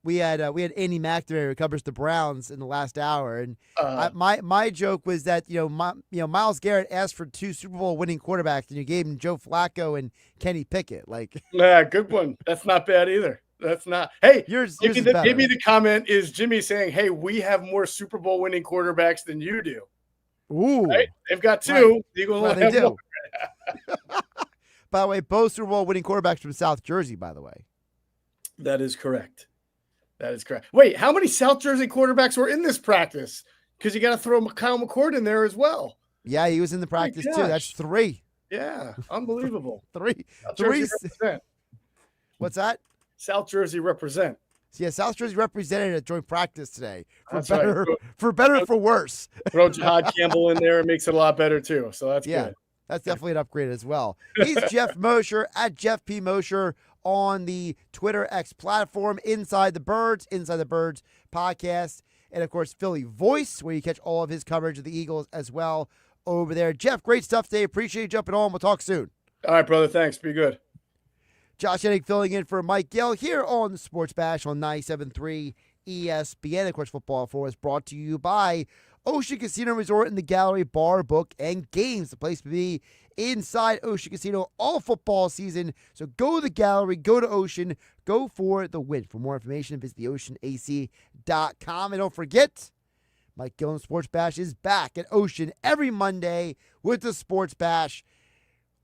we had Andy McNamara who covers the Browns in the last hour, and my joke was that Myles Garrett asked for 2 Super Bowl winning quarterbacks, and you gave him Joe Flacco and Kenny Pickett. Like, yeah, good one. That's not bad either. That's not. Hey, yours maybe is better. maybe the comment is Jimmy saying, "Hey, we have more Super Bowl winning quarterbacks than you do." Ooh, right? They've got 2. Right. The Eagles Well, only they have do. 1. By the way, both Super Bowl winning quarterbacks from South Jersey, by the way. That is correct. Wait, how many South Jersey quarterbacks were in this practice? Because you got to throw Kyle McCord in there as well. Yeah, he was in the practice too. That's 3. Yeah, unbelievable. 3. South Jersey 3. represent. What's that? South Jersey represent. Yeah, South Jersey represented at joint practice today. For That's better, right. for better, for worse. Throw Jihad Campbell in there. It makes it a lot better too. So that's good. That's definitely an upgrade as well. He's Geoff Mosher at Geoff P. Mosher on the Twitter X platform, Inside the Birds podcast, and of course, Philly Voice, where you catch all of his coverage of the Eagles as well over there. Geoff, great stuff today. Appreciate you jumping on. We'll talk soon. All right, brother. Thanks. Be good. Josh Hennig filling in for Mike Gill here on the Sports Bash on 97.3 ESPN. Of course, Football 4 is brought to you by Ocean Casino Resort in the Gallery Bar, Book, and Games. The place to be inside Ocean Casino all football season. So go to the Gallery, go to Ocean, go for the win. For more information, visit theoceanac.com. And don't forget, Mike Gill and Sports Bash is back at Ocean every Monday with the Sports Bash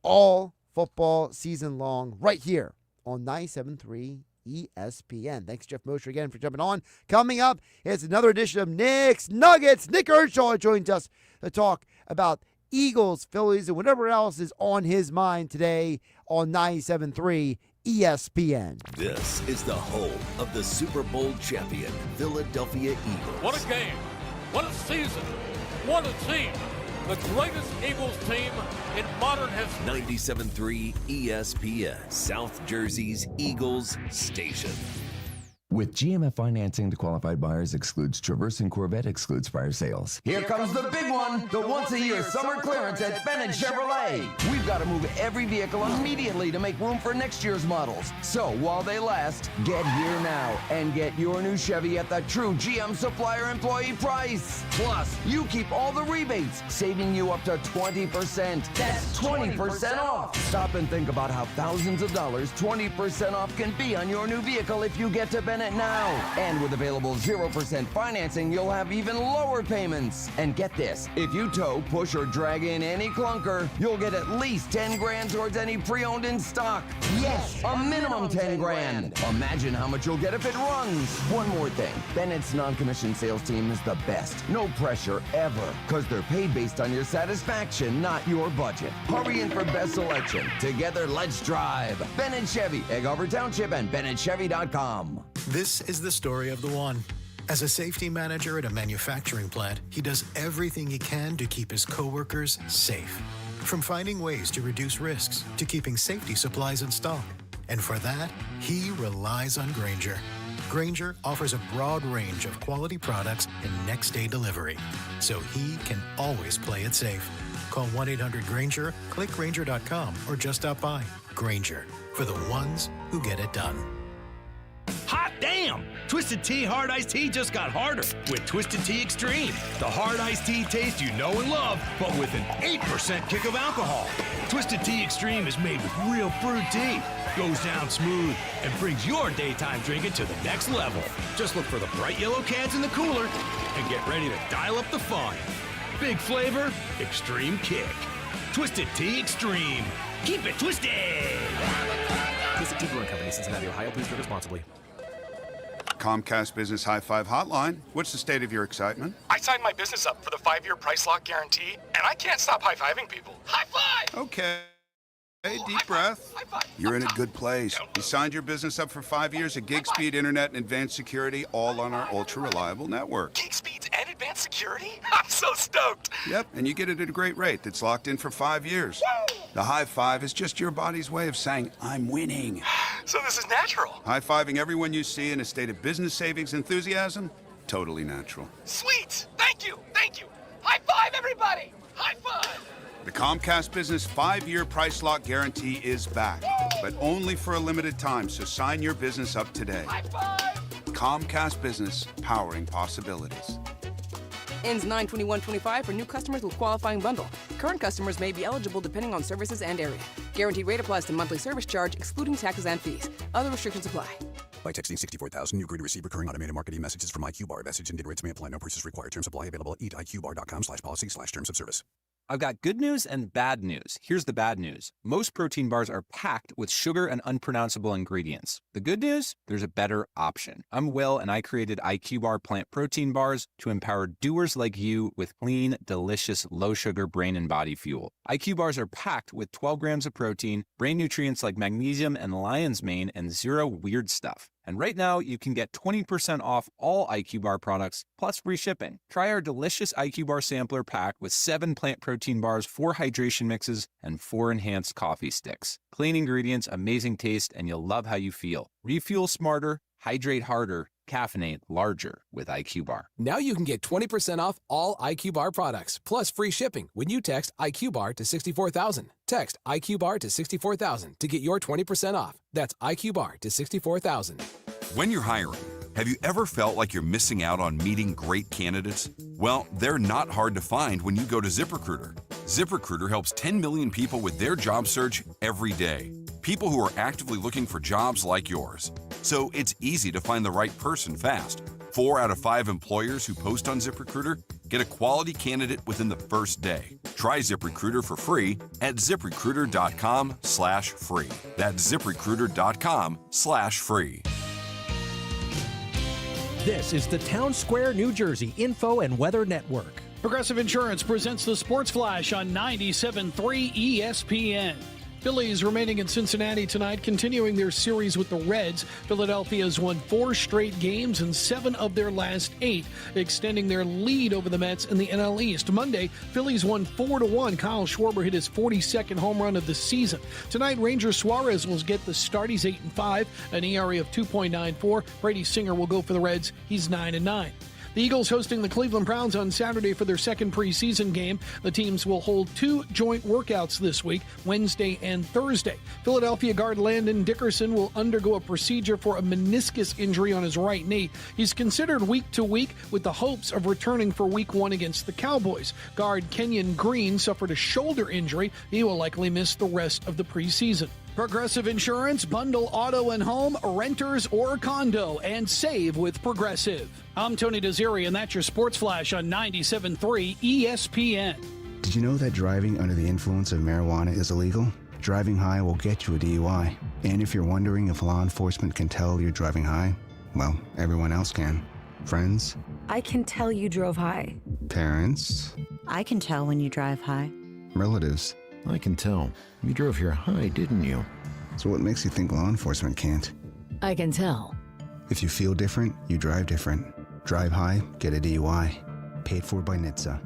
all football season long right here on 97.3 ESPN. Thanks, Geoff Mosher, again for jumping on. Coming up is another edition of Nick's Nuggets. Nick Earnshaw joins us to talk about Eagles, Phillies, and whatever else is on his mind today on 97.3 ESPN. This is the home of the Super Bowl champion, Philadelphia Eagles. What a game. What a season. What a team. The greatest Eagles team in modern history. 97.3 ESPN, South Jersey's Eagles station. With GMF financing to qualified buyers excludes Traverse and Corvette excludes prior sales. Here comes the big one, the once-a-year summer clearance at Bennett Chevrolet. We've got to move every vehicle immediately to make room for next year's models. So while they last, get here now and get your new Chevy at the true GM supplier employee price. Plus, you keep all the rebates, saving you up to 20%. That's 20% off. Stop and think about how thousands of dollars 20% off can be on your new vehicle if you get to Bennett now. And with available 0% financing, you'll have even lower payments. And get this, if you tow, push, or drag in any clunker, you'll get at least 10 grand towards any pre-owned in stock. Yes, a minimum 10 grand. Imagine how much you'll get if it runs. One more thing, Bennett's non-commissioned sales team is the best. No pressure ever, because they're paid based on your satisfaction, not your budget. Hurry in for best selection. Together, let's drive. Bennett Chevy, Egg Harbor Township, and BennettChevy.com. This is the story of the one. As a safety manager at a manufacturing plant, he does everything he can to keep his coworkers safe. From finding ways to reduce risks to keeping safety supplies in stock. And for that, he relies on Grainger. Grainger offers a broad range of quality products and next-day delivery, so he can always play it safe. Call 1-800-GRAINGER, click Grainger.com, or just stop by. Grainger, for the ones who get it done. Hot damn! Twisted Tea Hard Iced Tea just got harder with Twisted Tea Extreme. The hard iced tea taste you know and love, but with an 8% kick of alcohol. Twisted Tea Extreme is made with real brewed tea, goes down smooth, and brings your daytime drinking to the next level. Just look for the bright yellow cans in the cooler and get ready to dial up the fun. Big flavor, extreme kick. Twisted Tea Extreme. Keep it twisted! Twisted Tea Brewing Company, Cincinnati, Ohio. Please drink responsibly. Comcast Business High Five Hotline. What's the state of your excitement? I signed my business up for the 5-year price lock guarantee, and I can't stop high-fiving people. High five! Okay. Hey, deep breath. You're in a good place. You signed your business up for 5 years of gig speed internet and advanced security, all on our ultra-reliable network. Gig speeds and advanced security? I'm so stoked. Yep, and you get it at a great rate that's locked in for 5 years. Woo! The high five is just your body's way of saying, I'm winning. So this is natural. High-fiving everyone you see in a state of business savings enthusiasm, totally natural. Sweet! Thank you! Thank you! High five, everybody! High five! The Comcast Business 5-year price lock guarantee is back, but only for a limited time, so sign your business up today. High five! Comcast Business, powering possibilities. Ends 9/21/25 for new customers with qualifying bundle. Current customers may be eligible depending on services and area. Guaranteed rate applies to monthly service charge, excluding taxes and fees. Other restrictions apply. By texting 64,000, you agree to receive recurring automated marketing messages from IQBar. Message and data rates may apply. No purchase required. Terms apply. Available at eatiqbar.com/policy/terms of service. I've got good news and bad news. Here's the bad news. Most protein bars are packed with sugar and unpronounceable ingredients. The good news? There's a better option. I'm Will, and I created IQBar plant protein bars to empower doers like you with clean, delicious, low-sugar brain and body fuel. IQ bars are packed with 12 grams of protein, brain nutrients like magnesium and lion's mane, and zero weird stuff. And right now, you can get 20% off all IQ Bar products, plus free shipping. Try our delicious IQ Bar sampler pack with 7 plant protein bars, 4 hydration mixes, and 4 enhanced coffee sticks. Clean ingredients, amazing taste, and you'll love how you feel. Refuel smarter, hydrate harder, caffeinate larger with IQ Bar. Now you can get 20% off all IQ Bar products, plus free shipping when you text IQ Bar to 64,000. Text IQ Bar to 64,000 to get your 20% off. That's IQ Bar to 64,000. When you're hiring, have you ever felt like you're missing out on meeting great candidates? Well, they're not hard to find when you go to ZipRecruiter. ZipRecruiter helps 10 million people with their job search every day. People who are actively looking for jobs like yours. So it's easy to find the right person fast. 4 out of 5 employers who post on ZipRecruiter get a quality candidate within the first day. Try ZipRecruiter for free at ZipRecruiter.com/free. That's ZipRecruiter.com/free. This is the Town Square, New Jersey Info and Weather Network. Progressive Insurance presents the Sports Flash on 97.3 ESPN. Phillies remaining in Cincinnati tonight, continuing their series with the Reds. Philadelphia has won 4 straight games in 7 of their last 8, extending their lead over the Mets in the NL East. Monday, Phillies won 4-1. Kyle Schwarber hit his 42nd home run of the season. Tonight, Ranger Suarez will get the start. He's 8-5, an ERA of 2.94. Brady Singer will go for the Reds. He's 9-9. The Eagles hosting the Cleveland Browns on Saturday for their second preseason game. The teams will hold 2 joint workouts this week, Wednesday and Thursday. Philadelphia guard Landon Dickerson will undergo a procedure for a meniscus injury on his right knee. He's considered week to week with the hopes of returning for week 1 against the Cowboys. Guard Kenyon Green suffered a shoulder injury. He will likely miss the rest of the preseason. Progressive Insurance, bundle auto and home, renters or condo, and save with Progressive. I'm Tony Desiri, and that's your Sports Flash on 97.3 ESPN. Did you know that driving under the influence of marijuana is illegal? Driving high will get you a DUI. And if you're wondering if law enforcement can tell you're driving high, well, everyone else can. Friends? I can tell you drove high. Parents? I can tell when you drive high. Relatives? I can tell. You drove here high, didn't you? So what makes you think law enforcement can't? I can tell. If you feel different, you drive different. Drive high, get a DUI. Paid for by NHTSA.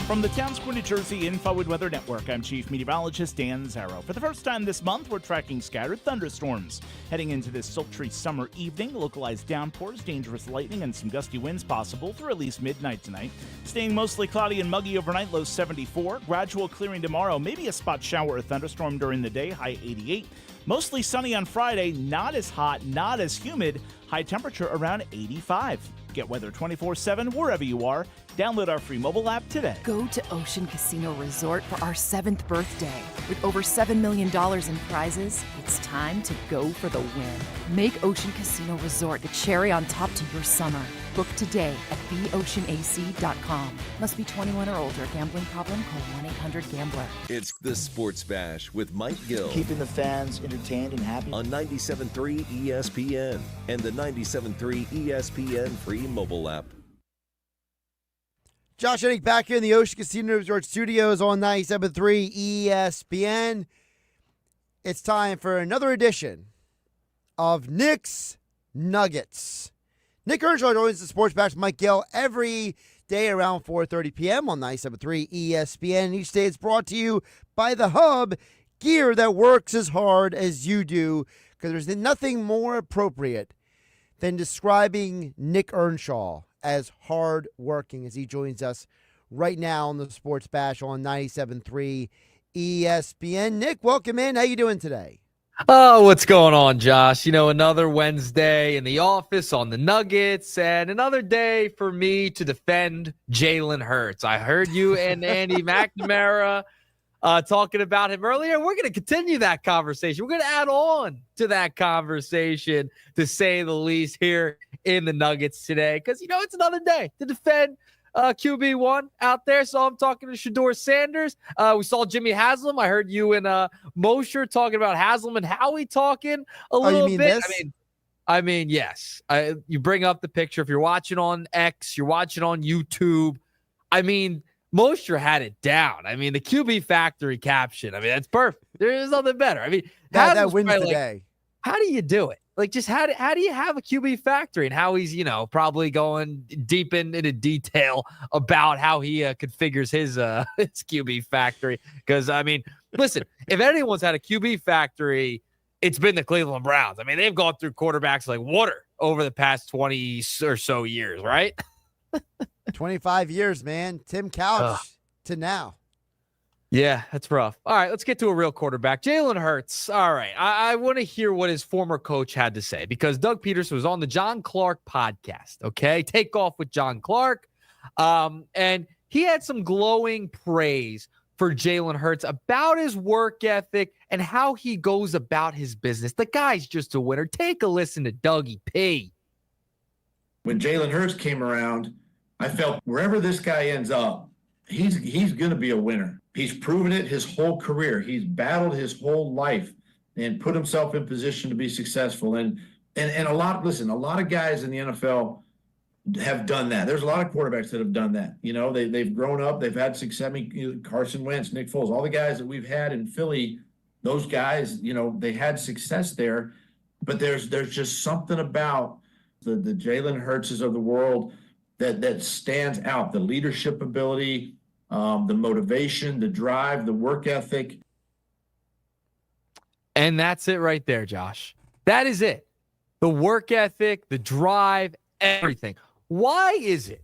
From the Town Square, New Jersey Info and Weather Network, I'm Chief Meteorologist Dan Zarrow. For the first time this month, we're tracking scattered thunderstorms. Heading into this sultry summer evening, localized downpours, dangerous lightning, and some gusty winds possible through at least midnight tonight. Staying mostly cloudy and muggy overnight, low 74. Gradual clearing tomorrow, maybe a spot shower or thunderstorm during the day, high 88. Mostly sunny on Friday, not as hot, not as humid, high temperature around 85. Get weather 24/7 wherever you are. Download our free mobile app today. Go to Ocean Casino Resort for our 7th birthday. With over $7 million in prizes, it's time to go for the win. Make Ocean Casino Resort the cherry on top to your summer. Book today at theoceanac.com. Must be 21 or older. Gambling problem? Call 1-800-GAMBLER. It's the Sports Bash with Mike Gill. Keeping the fans entertained and happy. On 97.3 ESPN and the 97.3 ESPN free mobile app. Josh Hennig back here in the Ocean Casino Resort Studios on 97.3 ESPN. It's time for another edition of Nick's Nuggets. Nick Earnshaw joins the Sports Bash with Mike Gill every day around 4:30 p.m. on 97.3 ESPN. Each day it's brought to you by The Hub, gear that works as hard as you do, because there's nothing more appropriate than describing Nick Earnshaw as hard-working as he joins us right now on the Sports Bash on 97.3 ESPN. Nick, welcome in. How you doing today? Oh, what's going on, Josh? You know, another Wednesday in the office on the Nuggets and another day for me to defend Jalen Hurts. I heard you and Andy McNamara talking about him earlier. We're going to continue that conversation. We're going to add on to that conversation, to say the least, here in the Nuggets today, because, it's another day to defend QB1 out there. So I'm talking to Shedeur Sanders. We saw Jimmy Haslam. I heard you and Mosher talking about Haslam and Howie talking a little bit. This? I mean, yes. You bring up the picture. If you're watching on X, you're watching on YouTube. I mean, Mosher had it down. I mean, the QB Factory caption. I mean, that's perfect. There's nothing better. I mean, that wins the day. How do you do it? Like, just how do you have a QB Factory, and how he's, probably going deep into detail about how he configures his QB Factory. Because, I mean, listen, if anyone's had a QB Factory, it's been the Cleveland Browns. I mean, they've gone through quarterbacks like water over the past 20 or so years, right? 25 years, man. Tim Couch to now. Yeah, that's rough. All right, let's get to a real quarterback. Jalen Hurts. All right, I want to hear what his former coach had to say, because Doug Peterson was on the John Clark podcast, okay? Take Off with John Clark. And he had some glowing praise for Jalen Hurts about his work ethic and how he goes about his business. The guy's just a winner. Take a listen to Dougie P. When Jalen Hurts came around, I felt wherever this guy ends up, he's going to be a winner. He's proven it his whole career. He's battled his whole life and put himself in position to be successful. And a lot of guys in the NFL have done that. There's a lot of quarterbacks that have done that. They've grown up, they've had success. I mean, Carson Wentz, Nick Foles, all the guys that we've had in Philly, those guys, they had success there. But there's just something about the Jalen Hurtses of the world that stands out. The leadership ability, the motivation, the drive, the work ethic. And that's it right there, Josh. That is it. The work ethic, the drive, everything. Why is it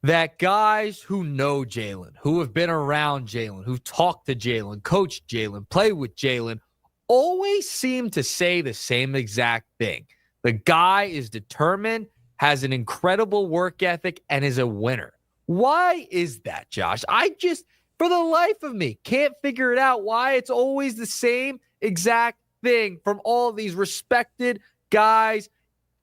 that guys who know Jalen, who have been around Jalen, who talked to Jalen, coached Jalen, play with Jalen, always seem to say the same exact thing? The guy is determined, has an incredible work ethic, and is a winner. Why is that, Josh? I just, for the life of me, can't figure it out why it's always the same exact thing from all these respected guys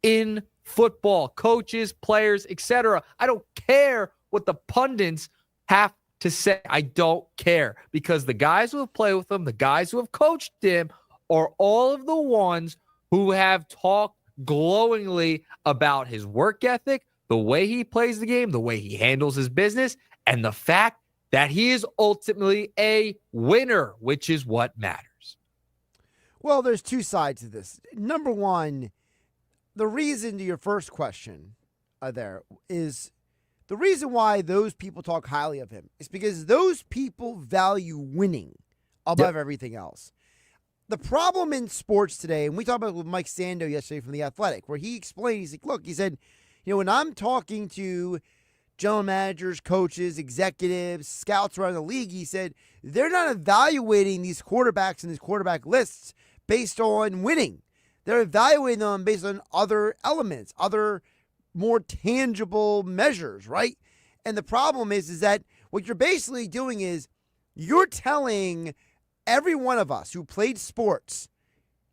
in football, coaches, players, etc. I don't care what the pundits have to say. I don't care, because the guys who have played with him, the guys who have coached him, are all of the ones who have talked glowingly about his work ethic, the way he plays the game, the way he handles his business, and the fact that he is ultimately a winner, which is what matters. Well, there's two sides to this. Number one, the reason to your first question there is the reason why those people talk highly of him is because those people value winning above everything else. The problem in sports today, and we talked about it with Mike Sando yesterday from The Athletic, where he explained, he's like, look, he said, when I'm talking to general managers, coaches, executives, scouts around the league, he said, they're not evaluating these quarterbacks and these quarterback lists based on winning. They're evaluating them based on other elements, other more tangible measures, right? And the problem is that what you're basically doing is you're telling every one of us who played sports,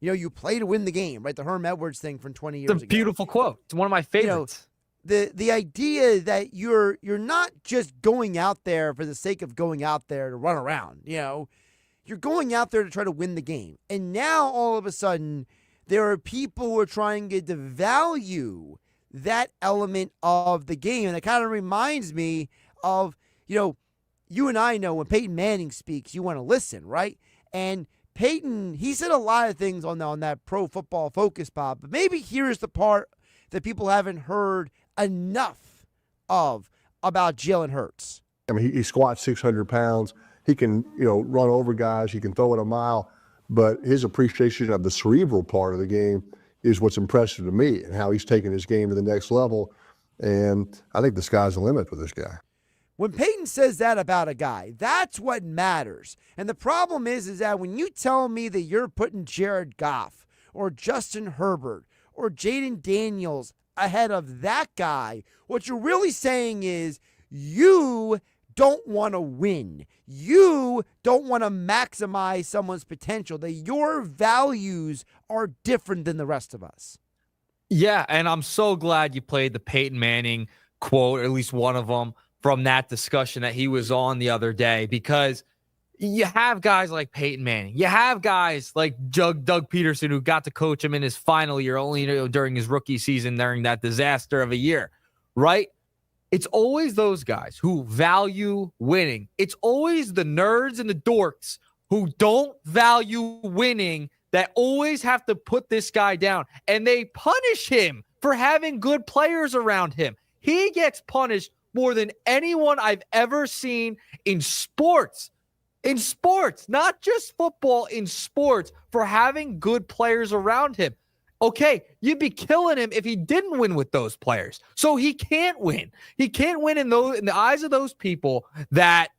you play to win the game, right? The Herm Edwards thing from 20 years ago. It's a beautiful quote. It's one of my favorites. The idea that you're not just going out there for the sake of going out there to run around, you're going out there to try to win the game. And now all of a sudden, there are people who are trying to devalue that element of the game. And it kind of reminds me of, you and I know when Peyton Manning speaks, you want to listen, right? And Peyton, he said a lot of things on that Pro Football Focus, Bob, but maybe here's the part that people haven't heard enough of about Jalen Hurts. I mean, he squats 600 pounds. He can, run over guys. He can throw it a mile. But his appreciation of the cerebral part of the game is what's impressive to me, and how he's taken his game to the next level. And I think the sky's the limit with this guy. When Peyton says that about a guy, that's what matters. And the problem is that when you tell me that you're putting Jared Goff or Justin Herbert or Jaden Daniels ahead of that guy, what you're really saying is you don't want to win. You don't want to maximize someone's potential. That your values are different than the rest of us. Yeah, and I'm so glad you played the Peyton Manning quote, or at least one of them, from that discussion that he was on the other day, because you have guys like Peyton Manning. You have guys like Doug Peterson, who got to coach him in his final year, only during his rookie season during that disaster of a year, right? It's always those guys who value winning. It's always the nerds and the dorks who don't value winning that always have to put this guy down. And they punish him for having good players around him. He gets punished more than anyone I've ever seen in sports. In sports, not just football, in sports, for having good players around him. Okay, you'd be killing him if he didn't win with those players. So he can't win. He can't win in the eyes of those people that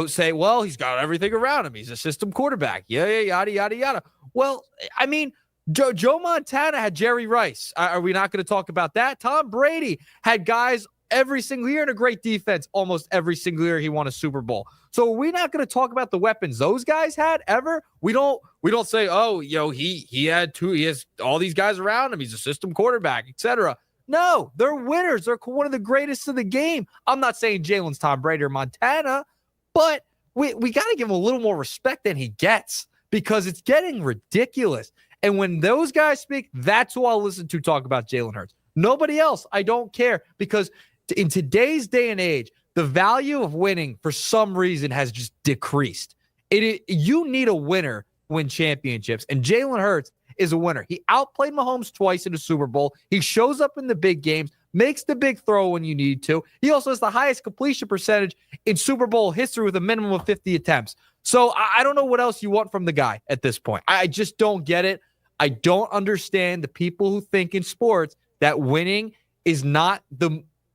say, well, he's got everything around him. He's a system quarterback. Yeah, yada, yada, yada. Well, I mean, Joe Montana had Jerry Rice. Are we not going to talk about that? Tom Brady had guys every single year in a great defense. Almost every single year he won a Super Bowl. So are we not going to talk about the weapons those guys had ever? We don't say, oh, he has all these guys around him. He's a system quarterback, etc. No, they're winners. They're one of the greatest of the game. I'm not saying Jalen's Tom Brady or Montana, but we got to give him a little more respect than he gets, because it's getting ridiculous. And when those guys speak, that's who I'll listen to talk about Jalen Hurts. Nobody else. I don't care, because in today's day and age, the value of winning for some reason has just decreased. You need a winner to win championships, and Jalen Hurts is a winner. He outplayed Mahomes twice in the Super Bowl. He shows up in the big games, makes the big throw when you need to. He also has the highest completion percentage in Super Bowl history with a minimum of 50 attempts. So I don't know what else you want from the guy at this point. I just don't get it. I don't understand the people who think in sports that winning is not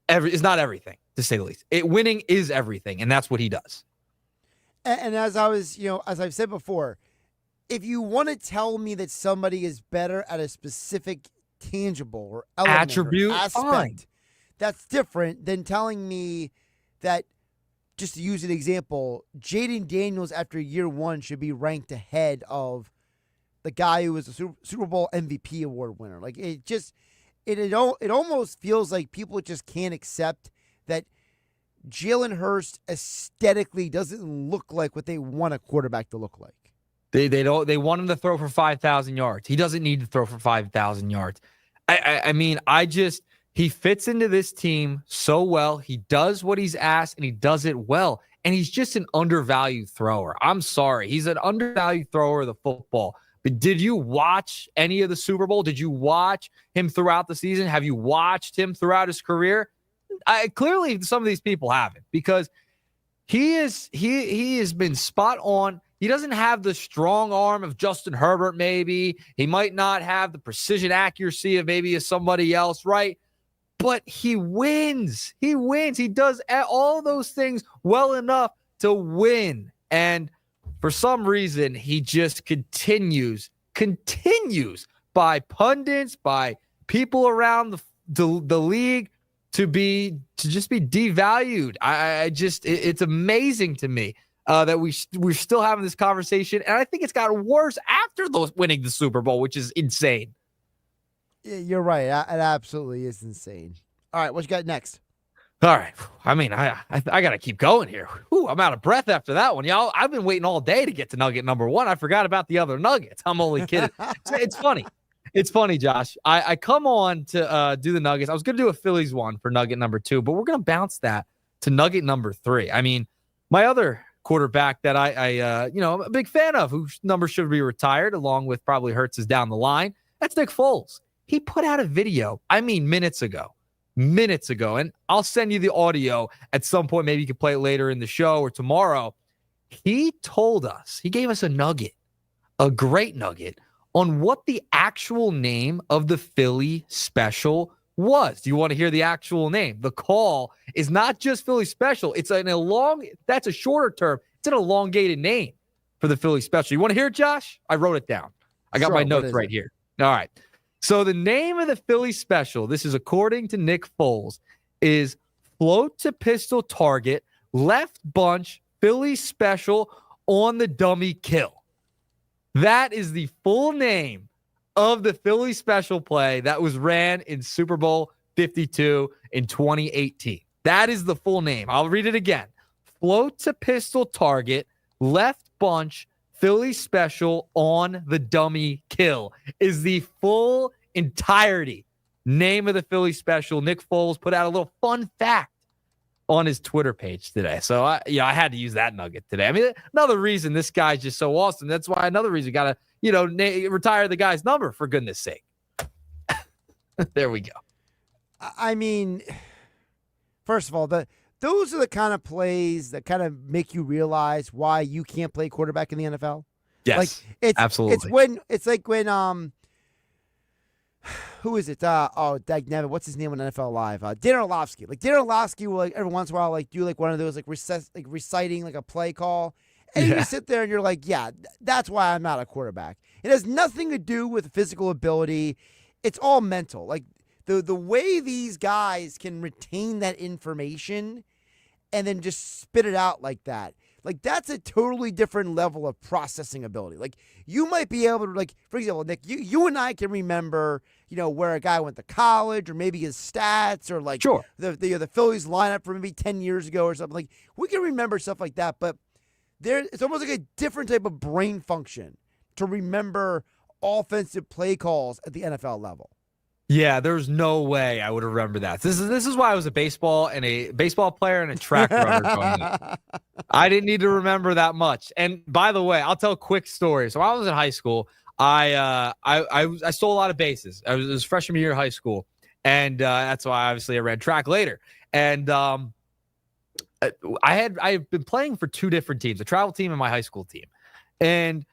everything, to say the least. Winning is everything, and that's what he does. And as I've said before, if you want to tell me that somebody is better at a specific tangible or element attribute, or aspect, fine. That's different than telling me that, just to use an example, Jaden Daniels after year one should be ranked ahead of the guy who was a Super Bowl MVP award winner. Like, it almost feels like people just can't accept that Jalen Hurts aesthetically doesn't look like what they want a quarterback to look like. They want him to throw for 5,000 yards. He doesn't need to throw for 5,000 yards. He fits into this team so well. He does what he's asked, and he does it well. And he's just an undervalued thrower. I'm sorry. He's an undervalued thrower of the football. But did you watch any of the Super Bowl? Did you watch him throughout the season? Have you watched him throughout his career? Clearly, some of these people haven't, because he has been spot on. He doesn't have the strong arm of Justin Herbert, maybe. He might not have the precision accuracy of maybe somebody else, right? But he wins. He wins. He does all those things well enough to win. And for some reason, he just continues by pundits, by people around the league to just be devalued. It's amazing to me that we're still having this conversation, and I think it's gotten worse after winning the Super Bowl, which is insane. Yeah, you're right. It absolutely is insane. All right, what you got next? All right. I mean, I got to keep going here. Whew, I'm out of breath after that one. Y'all, I've been waiting all day to get to nugget number one. I forgot about the other nuggets. I'm only kidding. It's funny. It's funny, Josh. I come on to do the Nuggets. I was going to do a Phillies one for nugget number 2, but we're going to bounce that to nugget number 3. I mean, my other quarterback that I'm a big fan of, whose number should be retired, along with probably Hurts is down the line, that's Nick Foles. He put out a video, minutes ago, and I'll send you the audio at some point. Maybe you can play it later in the show or tomorrow. He gave us a nugget, a great nugget, on what the actual name of the Philly special was. Do you want to hear the actual name? The call is not just Philly special. That's a shorter term. It's an elongated name for the Philly special. You want to hear it, Josh? I wrote it down. I got my notes right here. All right. So the name of the Philly special, this is according to Nick Foles, is Float to Pistol Target, left bunch Philly special on the dummy kill. That is the full name of the Philly special play that was ran in Super Bowl 52 in 2018. That is the full name. I'll read it again. Float to pistol target, left bunch, Philly special on the dummy kill is the full entirety name of the Philly special. Nick Foles put out a little fun fact on his Twitter page today. So I had to use that nugget today. I mean, another reason this guy's just so awesome. That's why another reason we got to, retire the guy's number, for goodness sake. There we go. I mean, first of all, those are the kind of plays that kind of make you realize why you can't play quarterback in the NFL. Yes, absolutely. It's like when who is it? Dagnabbit, what's his name on NFL Live? Dan Orlovsky. Like Dan Orlovsky will every once in a while do one of those reciting a play call, and you just sit there and you're like, yeah, that's why I'm not a quarterback. It has nothing to do with physical ability. It's all mental. Like the way these guys can retain that information and then just spit it out like that. Like, that's a totally different level of processing ability. Like, you might be able to, for example, Nick, you and I can remember, where a guy went to college or maybe his stats or, sure. the Phillies lineup from maybe 10 years ago or something. Like, we can remember stuff like that, but it's almost like a different type of brain function to remember offensive play calls at the NFL level. Yeah, there's no way I would remember that. This is why I was a baseball player and a track runner growing up. I didn't need to remember that much. And by the way, I'll tell a quick story. So when I was in high school, I stole a lot of bases. It was freshman year of high school, and that's why obviously I ran track later. And I've been playing for two different teams, a travel team and my high school team, and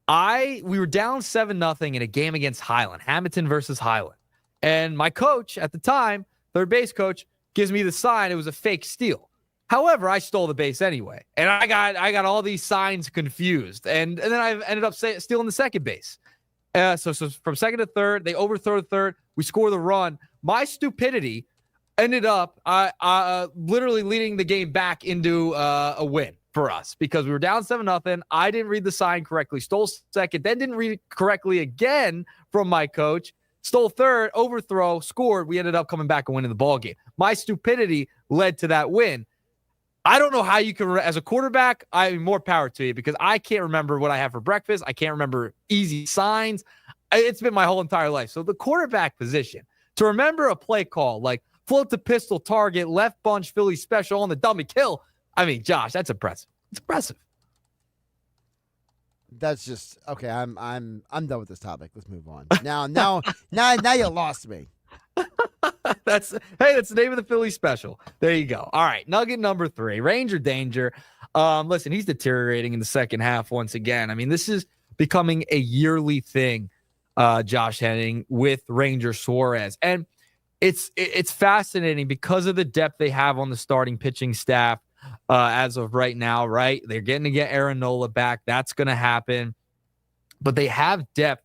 we were down 7-0 in a game against Highland, Hamilton versus Highland. And my coach at the time, third base coach, gives me the sign. It was a fake steal. However, I stole the base anyway. And I got all these signs confused. And then I ended up stealing the second base. So from second to third, they overthrow the third. We score the run. My stupidity ended up literally leading the game back into a win for us because we were down 7-0. I didn't read the sign correctly, stole second, then didn't read it correctly again from my coach, stole third, overthrow, scored. We ended up coming back and winning the ball game. My stupidity led to that win. I don't know how you can, as a quarterback, more power to you because I can't remember what I have for breakfast. I can't remember easy signs. It's been my whole entire life. So the quarterback position, to remember a play call like float to pistol target, left bunch, Philly special on the dummy kill. I mean, Josh, that's impressive. It's impressive. That's just okay. I'm done with this topic. Let's move on. Now you lost me. That's the name of the Philly special. There you go. All right, nugget number 3, Ranger Danger. Listen, he's deteriorating in the second half once again. I mean, this is becoming a yearly thing, Josh Hennig, with Ranger Suarez, and it's fascinating because of the depth they have on the starting pitching staff. As of right now, right? They're getting to get Aaron Nola back. That's going to happen. But they have depth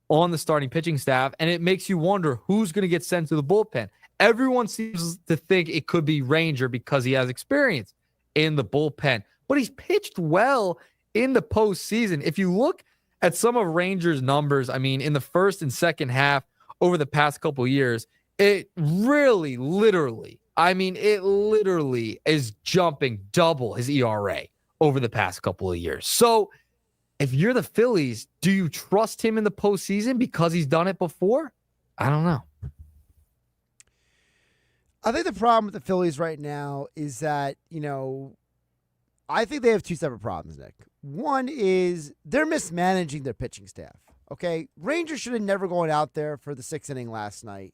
on the starting pitching staff, and it makes you wonder who's going to get sent to the bullpen. Everyone seems to think it could be Ranger because he has experience in the bullpen. But he's pitched well in the postseason. If you look at some of Ranger's numbers, I mean, in the first and second half over the past couple of years, it really, literally is jumping double his ERA over the past couple of years. So if you're the Phillies, do you trust him in the postseason because he's done it before? I don't know. I think the problem with the Phillies right now is that, I think they have two separate problems, Nick. One is they're mismanaging their pitching staff. Okay? Rangers should have never gone out there for the 6th inning last night.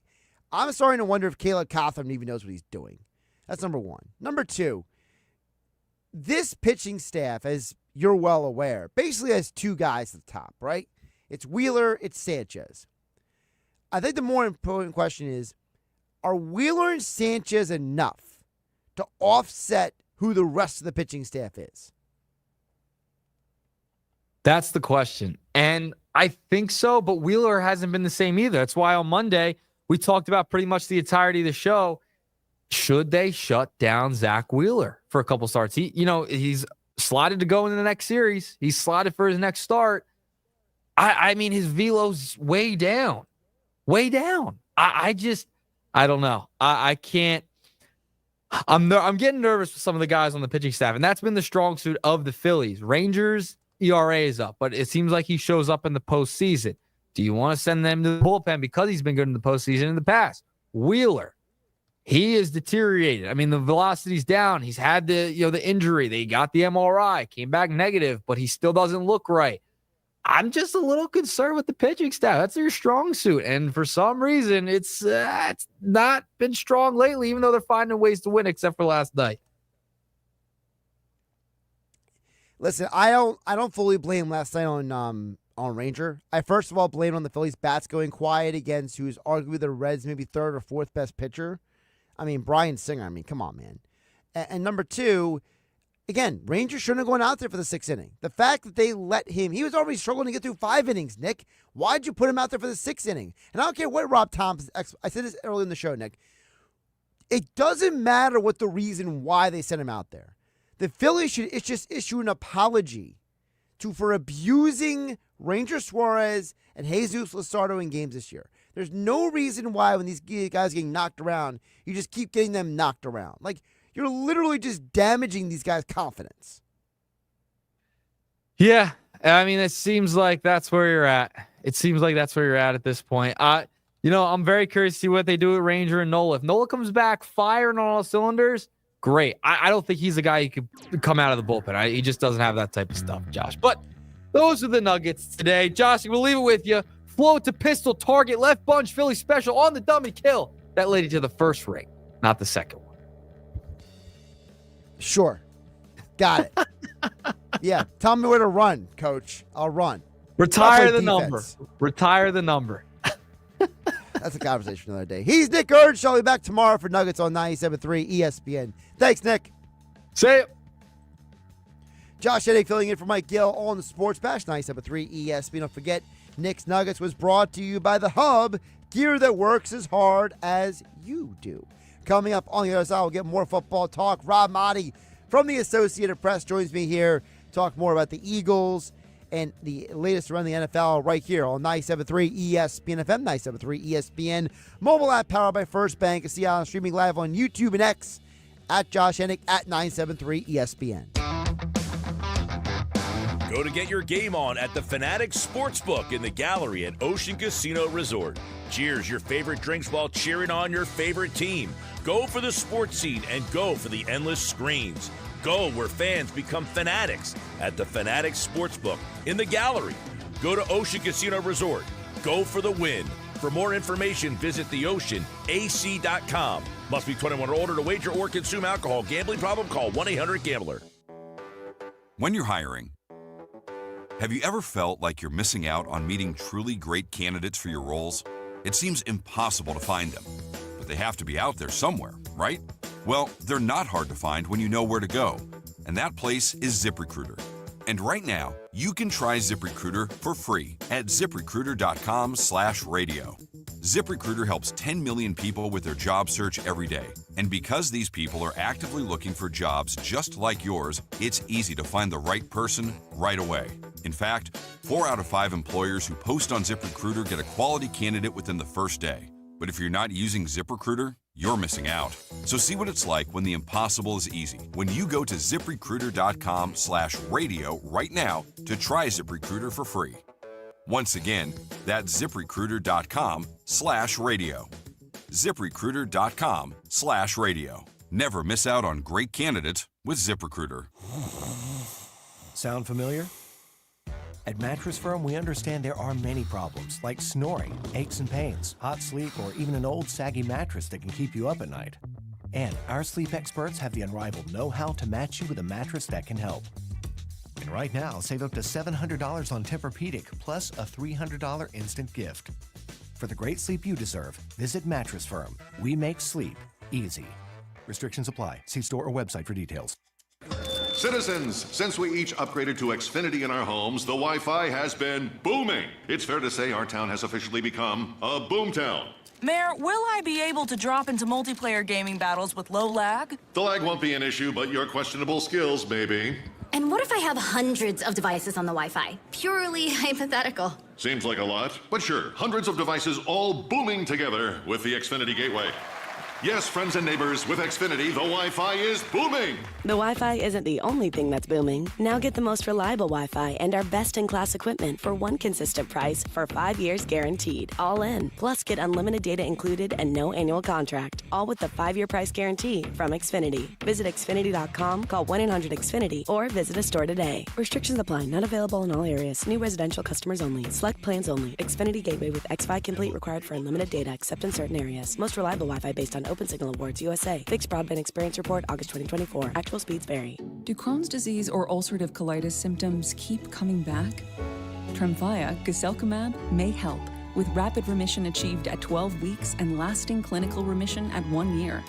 I'm starting to wonder if Caleb Cotham even knows what he's doing. That's number one. Number two, this pitching staff, as you're well aware, basically has two guys at the top, right? It's Wheeler, it's Sanchez. I think the more important question is, are Wheeler and Sanchez enough to offset who the rest of the pitching staff is? That's the question. And I think so, but Wheeler hasn't been the same either. That's why on Monday, we talked about pretty much the entirety of the show. should they shut down Zach Wheeler for a couple starts? He's slotted to go in the next series. He's slotted for his next start. I mean, his velo's way down. Way down. I don't know. I can't. I'm getting nervous with some of the guys on the pitching staff, and that's been the strong suit of the Phillies. Rangers ERA is up, but it seems like he shows up in the postseason. Do you want to send them to the bullpen because he's been good in the postseason in the past? Wheeler, he is deteriorated. I mean, the velocity's down. He's had the injury. They got the MRI, came back negative, but he still doesn't look right. I'm just a little concerned with the pitching staff. That's their strong suit. And for some reason, it's not been strong lately, even though they're finding ways to win, except for last night. Listen, I don't fully blame last night on Ranger. I first of all blame on the Phillies bats going quiet against who's arguably the Reds' maybe third or fourth best pitcher. I mean, Brian Singer. I mean, come on, man. And number two, again, Rangers shouldn't have gone out there for the sixth inning. The fact that they let him, he was already struggling to get through 5 innings, Nick. Why'd you put him out there for the sixth inning? And I don't care what Rob Thompson, I said this earlier in the show, Nick. It doesn't matter what the reason why they sent him out there. The Phillies should just issue an apology for abusing Ranger Suarez and Jesus Luzardo in games this year. There's no reason why when these guys are getting knocked around, you just keep getting them knocked around. Like, you're literally just damaging these guys' confidence. Yeah. I mean, it seems like that's where you're at. It seems like that's where you're at this point. I'm very curious to see what they do with Ranger and Nola. If Nola comes back firing on all cylinders, great. I don't think he's a guy who could come out of the bullpen. He just doesn't have that type of stuff, Josh. But those are the Nuggets today. Josh, we'll leave it with you. Float to pistol, target, left bunch, Philly special on the dummy kill. That led you to the first ring, not the second one. Sure. Got it. Yeah. Tell me where to run, coach. I'll run. Retire the number. Retire the number. That's a conversation for another day. He's Nick Earnshaw. I'll be back tomorrow for Nuggets on 97.3 ESPN. Thanks, Nick. See ya. Josh Hennig filling in for Mike Gill on the Sports Bash, 97.3 ESPN. Don't forget, Nick's Nuggets was brought to you by The Hub, gear that works as hard as you do. Coming up on the other side, we'll get more football talk. Rob Maaddi from the Associated Press joins me here to talk more about the Eagles and the latest around the NFL right here on 97.3 ESPN FM, 97.3 ESPN. Mobile app powered by First Bank of Seattle, streaming live on YouTube and X at Josh Hennig at 97.3 ESPN. Go to get your game on at the Fanatics Sportsbook in the gallery at Ocean Casino Resort. Cheers your favorite drinks while cheering on your favorite team. Go for the sports scene and go for the endless screens. Go where fans become fanatics at the Fanatics Sportsbook in the gallery. Go to Ocean Casino Resort. Go for the win. For more information, visit theoceanac.com. Must be 21 or older to wager or consume alcohol. Gambling problem? Call 1-800-GAMBLER. When you're hiring, have you ever felt like you're missing out on meeting truly great candidates for your roles? It seems impossible to find them, but they have to be out there somewhere, right? Well, they're not hard to find when you know where to go, and that place is ZipRecruiter. And right now, you can try ZipRecruiter for free at ZipRecruiter.com/radio. ZipRecruiter helps 10 million people with their job search every day. And because these people are actively looking for jobs just like yours, it's easy to find the right person right away. In fact, 4 out of 5 employers who post on ZipRecruiter get a quality candidate within the first day. But if you're not using ZipRecruiter, you're missing out. So see what it's like when the impossible is easy. When you go to ZipRecruiter.com/radio right now to try ZipRecruiter for free. Once again, that's ZipRecruiter.com/radio. ZipRecruiter.com/radio. Never miss out on great candidates with ZipRecruiter. Sound familiar? At Mattress Firm, we understand there are many problems, like snoring, aches and pains, hot sleep, or even an old saggy mattress that can keep you up at night. And our sleep experts have the unrivaled know-how to match you with a mattress that can help. And right now, save up to $700 on Tempur-Pedic, plus a $300 instant gift. For the great sleep you deserve, visit Mattress Firm. We make sleep easy. Restrictions apply. See store or website for details. Citizens, since we each upgraded to Xfinity in our homes, the Wi-Fi has been booming. It's fair to say our town has officially become a boomtown. Mayor, will I be able to drop into multiplayer gaming battles with low lag? The lag won't be an issue, but your questionable skills may be. And what if I have hundreds of devices on the Wi-Fi? Purely hypothetical. Seems like a lot, but sure, hundreds of devices all booming together with the Xfinity Gateway. Yes, friends and neighbors, with Xfinity, the Wi-Fi is booming. The Wi-Fi isn't the only thing that's booming. Now get the most reliable Wi-Fi and our best-in-class equipment for one consistent price for 5 years guaranteed. All in. Plus, get unlimited data included and no annual contract. All with the 5-year price guarantee from Xfinity. Visit Xfinity.com, call 1-800-XFINITY, or visit a store today. Restrictions apply. Not available in all areas. New residential customers only. Select plans only. Xfinity Gateway with X5 Complete required for unlimited data except in certain areas. Most reliable Wi-Fi based on Open Signal Awards USA. Fixed Broadband Experience Report, August 2024. Actual speeds vary. Do Crohn's disease or ulcerative colitis symptoms keep coming back? Tremfya, guselkumab, may help, with rapid remission achieved at 12 weeks and lasting clinical remission at 1 year.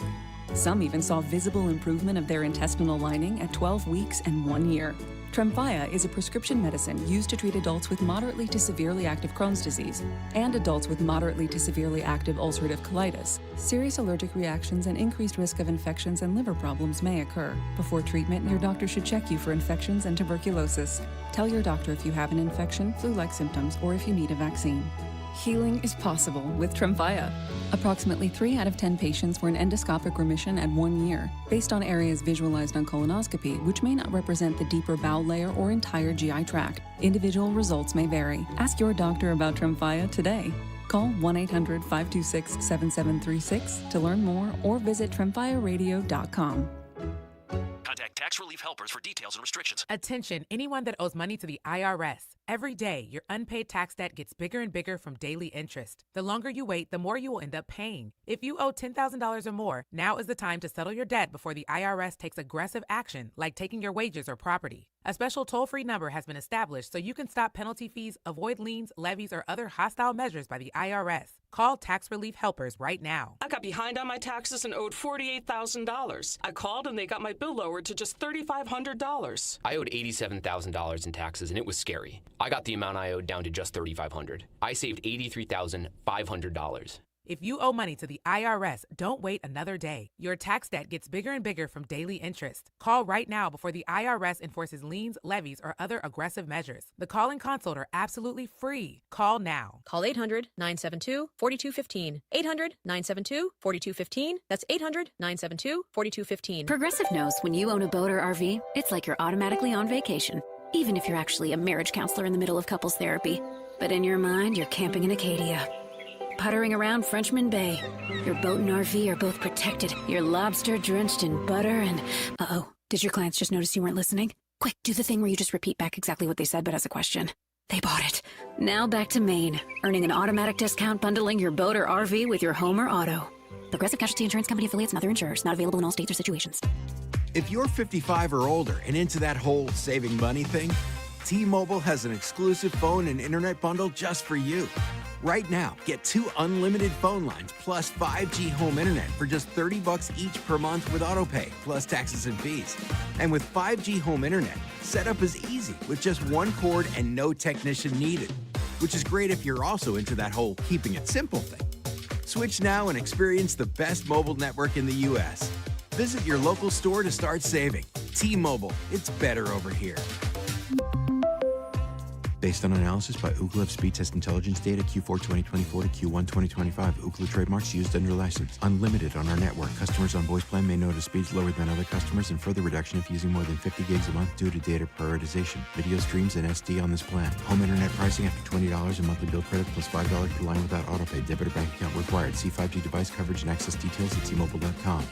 Some even saw visible improvement of their intestinal lining at 12 weeks and 1 year. Tremfya is a prescription medicine used to treat adults with moderately to severely active Crohn's disease and adults with moderately to severely active ulcerative colitis. Serious allergic reactions and increased risk of infections and liver problems may occur. Before treatment, your doctor should check you for infections and tuberculosis. Tell your doctor if you have an infection, flu-like symptoms, or if you need a vaccine. Healing is possible with Tremfya. Approximately 3 out of 10 patients were in endoscopic remission at 1 year, based on areas visualized on colonoscopy, which may not represent the deeper bowel layer or entire GI tract. Individual results may vary. Ask your doctor about Tremfya today. Call 1-800-526-7736 to learn more or visit tremfyaradio.com. Contact Tax Relief Helpers for details and restrictions. Attention, anyone that owes money to the IRS. Every day, your unpaid tax debt gets bigger and bigger from daily interest. The longer you wait, the more you will end up paying. If you owe $10,000 or more, now is the time to settle your debt before the IRS takes aggressive action, like taking your wages or property. A special toll-free number has been established so you can stop penalty fees, avoid liens, levies, or other hostile measures by the IRS. Call Tax Relief Helpers right now. I got behind on my taxes and owed $48,000. I called and they got my bill lowered to just $3,500. I owed $87,000 in taxes and it was scary. I got the amount I owed down to just $3,500. I saved $83,500. If you owe money to the IRS, don't wait another day. Your tax debt gets bigger and bigger from daily interest. Call right now before the IRS enforces liens, levies, or other aggressive measures. The call and consult are absolutely free. Call now. Call 800-972-4215. 800-972-4215. That's 800-972-4215. Progressive knows when you own a boat or RV, it's like you're automatically on vacation, even if you're actually a marriage counselor in the middle of couples therapy. But in your mind, you're camping in Acadia, puttering around Frenchman Bay. Your boat and RV are both protected. You're lobster drenched in butter and... Uh-oh, did your clients just notice you weren't listening? Quick, do the thing where you just repeat back exactly what they said, but as a question. They bought it. Now back to Maine, earning an automatic discount bundling your boat or RV with your home or auto. Progressive Casualty Insurance Company affiliates and other insurers. Not available in all states or situations. If you're 55 or older and into that whole saving money thing, T-Mobile has an exclusive phone and internet bundle just for you. Right now, get 2 unlimited phone lines plus 5G home internet for just $30 each per month with autopay, plus taxes and fees. And with 5G home internet, setup is easy with just 1 cord and no technician needed, which is great if you're also into that whole keeping it simple thing. Switch now and experience the best mobile network in the U.S. Visit your local store to start saving. T-Mobile, it's better over here. Based on analysis by Ookla of speed test intelligence data Q4 2024 to Q1 2025, Ookla trademarks used under license. Unlimited on our network. Customers on voice plan may notice speeds lower than other customers and further reduction if using more than 50 gigs a month due to data prioritization. Video streams and SD on this plan. Home internet pricing after $20 a monthly bill credit plus $5 per line without autopay. Debit or bank account required. See 5G device coverage and access details at T-Mobile.com.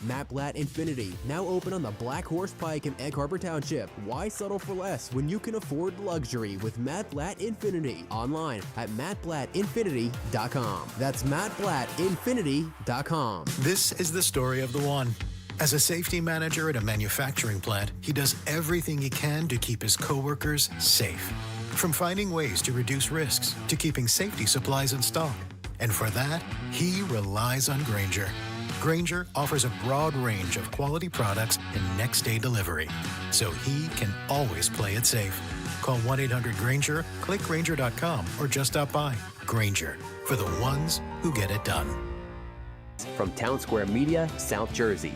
Matt Blatt Infinity, now open on the Black Horse Pike in Egg Harbor Township. Why settle for less when you can afford luxury with Matt Blatt Infinity? Online at mattblattinfinity.com. That's mattblattinfinity.com. This is the story of the one. As a safety manager at a manufacturing plant, he does everything he can to keep his coworkers safe. From finding ways to reduce risks to keeping safety supplies in stock. And for that, he relies on Grainger. Grainger offers a broad range of quality products and next-day delivery, so he can always play it safe. Call 1-800-GRAINGER, click Grainger.com, or just stop by. Grainger, for the ones who get it done. From Town Square Media, South Jersey.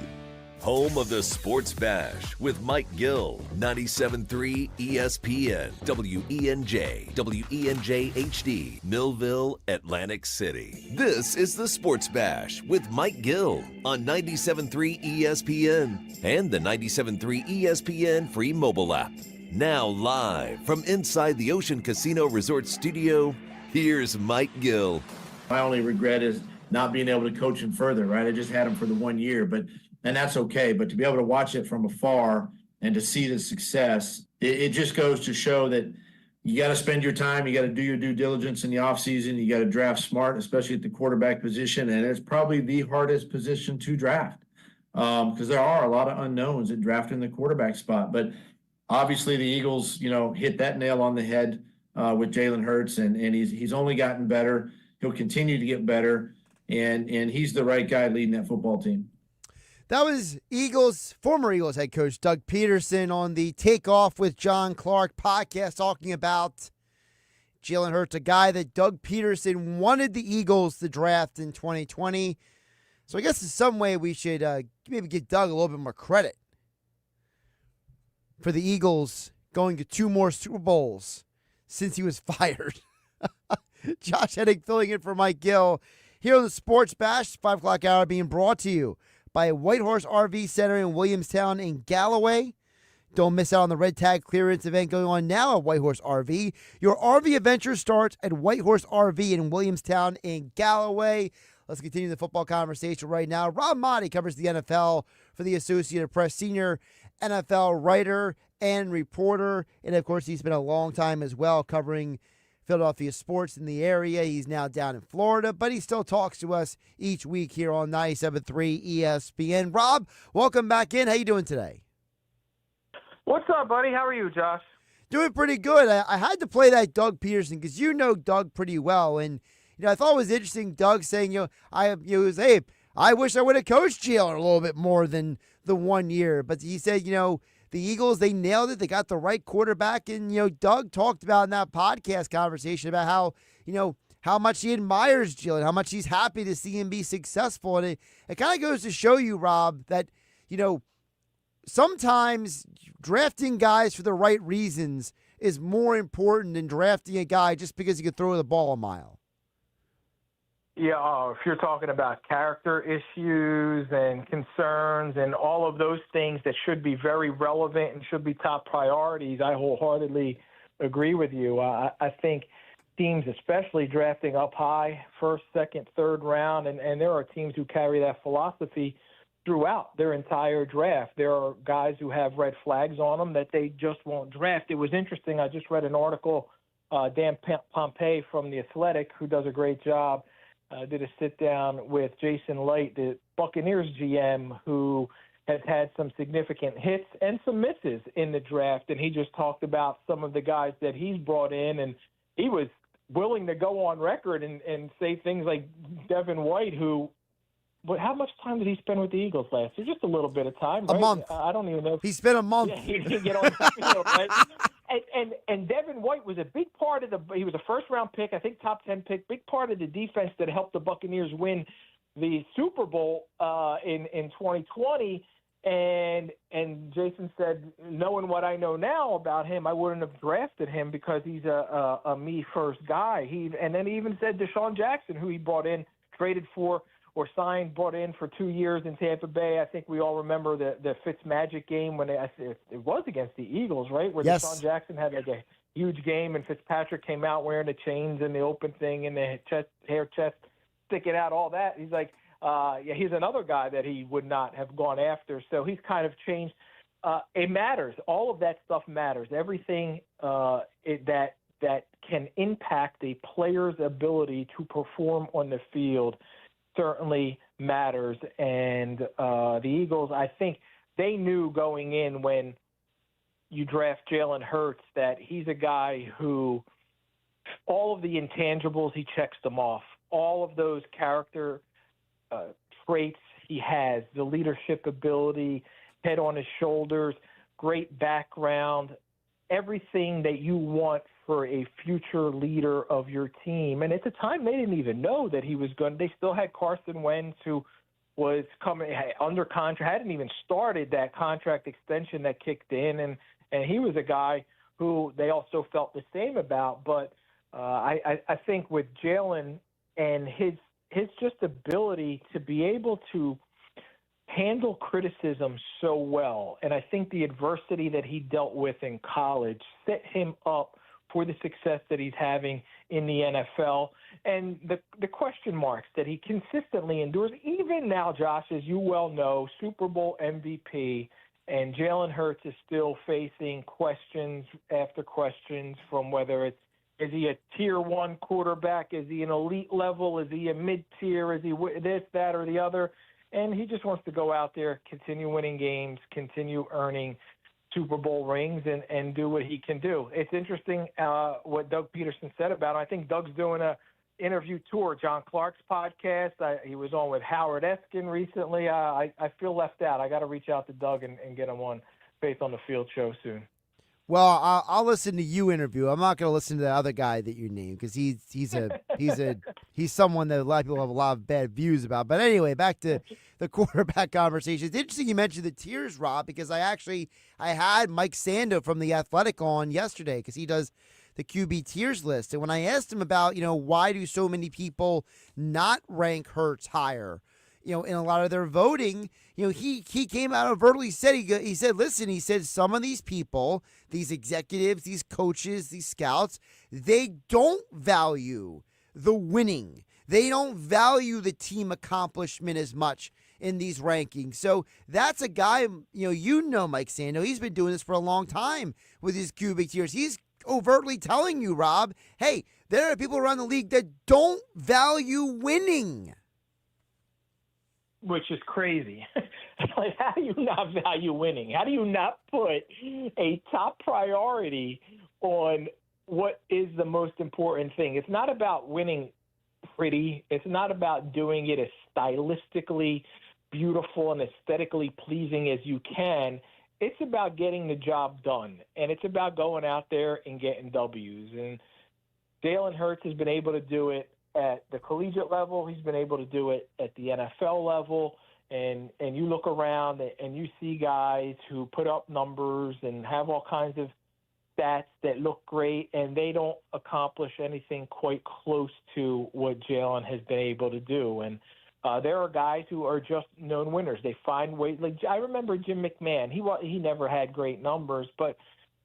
Home of the Sports Bash with Mike Gill, 97.3 ESPN, WENJ, WENJ HD, Millville, Atlantic City. This is the Sports Bash with Mike Gill on 97.3 ESPN and the 97.3 ESPN free mobile app. Now live from inside the Ocean Casino Resort Studio, here's Mike Gill. My only regret is not being able to coach him further, right? I just had him for the 1 year, and that's okay. But to be able to watch it from afar and to see the success, it just goes to show that you got to spend your time. You got to do your due diligence in the offseason. You got to draft smart, especially at the quarterback position. And it's probably the hardest position to draft because there are a lot of unknowns at drafting the quarterback spot. But obviously the Eagles, hit that nail on the head with Jalen Hurts, and he's only gotten better. He'll continue to get better, and he's the right guy leading that football team. That was former Eagles head coach Doug Peterson on the Takeoff with John Clark podcast talking about Jalen Hurts, a guy that Doug Peterson wanted the Eagles to draft in 2020. So I guess in some way we should maybe give Doug a little bit more credit for the Eagles going to 2 more Super Bowls since he was fired. Josh Hennig filling in for Mike Gill here on the Sports Bash, 5 o'clock hour, being brought to you by Whitehorse RV Center in Williamstown and Galloway. Don't miss out on the red tag clearance event going on now at Whitehorse RV. Your RV adventure starts at Whitehorse RV in Williamstown and Galloway. Let's continue the football conversation right now. Rob Maaddi covers the NFL for the Associated Press, senior NFL writer and reporter. And, of course, he's been a long time as well covering Philadelphia sports in the area. He's now down in Florida, but he still talks to us each week here on 97.3 ESPN. Rob, welcome back in. How you doing today? What's up, buddy? How are you, Josh? Doing pretty good. I had to play that Doug Peterson because you know Doug pretty well, and I thought it was interesting. Doug saying, I wish I would have coached Jalen a little bit more than the 1 year, but he said, the Eagles, they nailed it. They got the right quarterback. And, Doug talked about in that podcast conversation about how much he admires Jalen, how much he's happy to see him be successful. And it kind of goes to show you, Rob, that, sometimes drafting guys for the right reasons is more important than drafting a guy just because he could throw the ball a mile. Yeah, if you're talking about character issues and concerns and all of those things that should be very relevant and should be top priorities, I wholeheartedly agree with you. I think teams, especially drafting up high, first, second, third round, and there are teams who carry that philosophy throughout their entire draft. There are guys who have red flags on them that they just won't draft. It was interesting. I just read an article, Dan Pompei from The Athletic, who does a great job, did a sit-down with Jason Light, the Buccaneers GM, who has had some significant hits and some misses in the draft, and he just talked about some of the guys that he's brought in, and he was willing to go on record and say things like Devin White, who – but how much time did he spend with the Eagles last year? Just a little bit of time, right? A month. I don't even know. He spent a month. Yeah, he didn't get on the field, right? And Devin White was a big part of he was a first-round pick, I think top 10 pick, big part of the defense that helped the Buccaneers win the Super Bowl in 2020. And Jason said, knowing what I know now about him, I wouldn't have drafted him because he's a me-first guy. And then he even said Deshaun Jackson, who he brought in, traded for, or signed, brought in for 2 years in Tampa Bay. I think we all remember the Fitzmagic game when it was against the Eagles, right? Where yes. Deshaun Jackson had like a huge game and Fitzpatrick came out wearing the chains and the open thing and the hair chest sticking out, all that. He's like, he's another guy that he would not have gone after. So he's kind of changed. It matters. All of that stuff matters. Everything that can impact a player's ability to perform on the field certainly matters. And the Eagles, I think they knew going in when you draft Jalen Hurts that he's a guy who all of the intangibles, he checks them off. All of those character traits he has, the leadership ability, head on his shoulders, great background, everything that you want for a future leader of your team. And at the time, they didn't even know that he was going. They still had Carson Wentz, who was coming under contract, hadn't even started that contract extension that kicked in, and he was a guy who they also felt the same about. But I think with Jalen and his just ability to be able to handle criticism so well, and I think the adversity that he dealt with in college set him up for the success that he's having in the NFL, and the question marks that he consistently endures. Even now, Josh, as you well know, Super Bowl MVP, and Jalen Hurts is still facing questions after questions from whether it's, is he a tier one quarterback? Is he an elite level? Is he a mid-tier? Is he this, that, or the other? And he just wants to go out there, continue winning games, continue earning Super Bowl rings, and do what he can do. It's interesting what Doug Peterson said about him. I think Doug's doing a interview tour, John Clark's podcast. He was on with Howard Eskin recently. I feel left out. I got to reach out to Doug and get him on Faith on the Field show soon. Well, I'll listen to you interview. I'm not going to listen to the other guy that you named because he's someone that a lot of people have a lot of bad views about. But anyway, back to the quarterback conversation. It's interesting you mentioned the tiers, Rob, because I had Mike Sando from The Athletic on yesterday because he does the QB tiers list. And when I asked him about, why do so many people not rank Hurts higher, in a lot of their voting, he came out overtly said, he said, listen, he said, some of these people, these executives, these coaches, these scouts, they don't value the winning. They don't value the team accomplishment as much in these rankings. So that's a guy, Mike Sando, he's been doing this for a long time with his QB tiers. He's overtly telling you, Rob, hey, there are people around the league that don't value winning. Which is crazy. Like, how do you not value winning? How do you not put a top priority on what is the most important thing? It's not about winning pretty. It's not about doing it as stylistically beautiful and aesthetically pleasing as you can. It's about getting the job done, and it's about going out there and getting W's. And Jalen Hurts has been able to do it at the collegiate level. He's been able to do it at the NFL level. And you look around and you see guys who put up numbers and have all kinds of stats that look great, and they don't accomplish anything quite close to what Jalen has been able to do. And there are guys who are just known winners. They find ways. Like, I remember Jim McMahon. He never had great numbers, but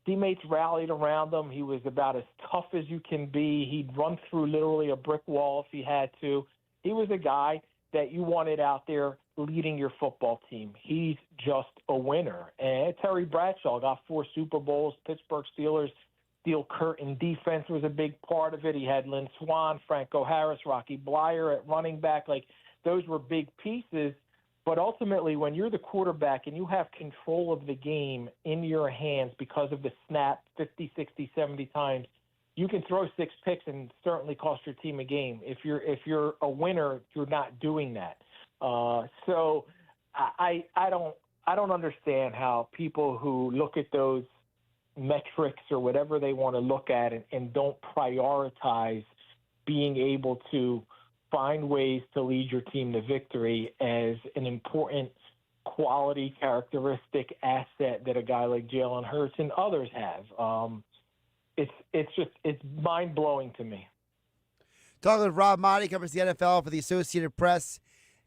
teammates rallied around him. He was about as tough as you can be. He'd run through literally a brick wall if he had to. He was a guy that you wanted out there leading your football team. He's just a winner. And Terry Bradshaw got 4 Super Bowls. Pittsburgh Steelers steel curtain defense was a big part of it. He had Lynn Swann, Franco Harris, Rocky Blyer at running back. Like, those were big pieces. But ultimately, when you're the quarterback and you have control of the game in your hands because of the snap 50, 60, 70 times, you can throw 6 picks and certainly cost your team a game. If you're a winner, you're not doing that. So I don't understand how people who look at those metrics or whatever they want to look at and don't prioritize being able to find ways to lead your team to victory as an important quality, characteristic, asset that a guy like Jalen Hurts and others have. It's mind-blowing to me. Talking with Rob Maaddi, covers the NFL for the Associated Press,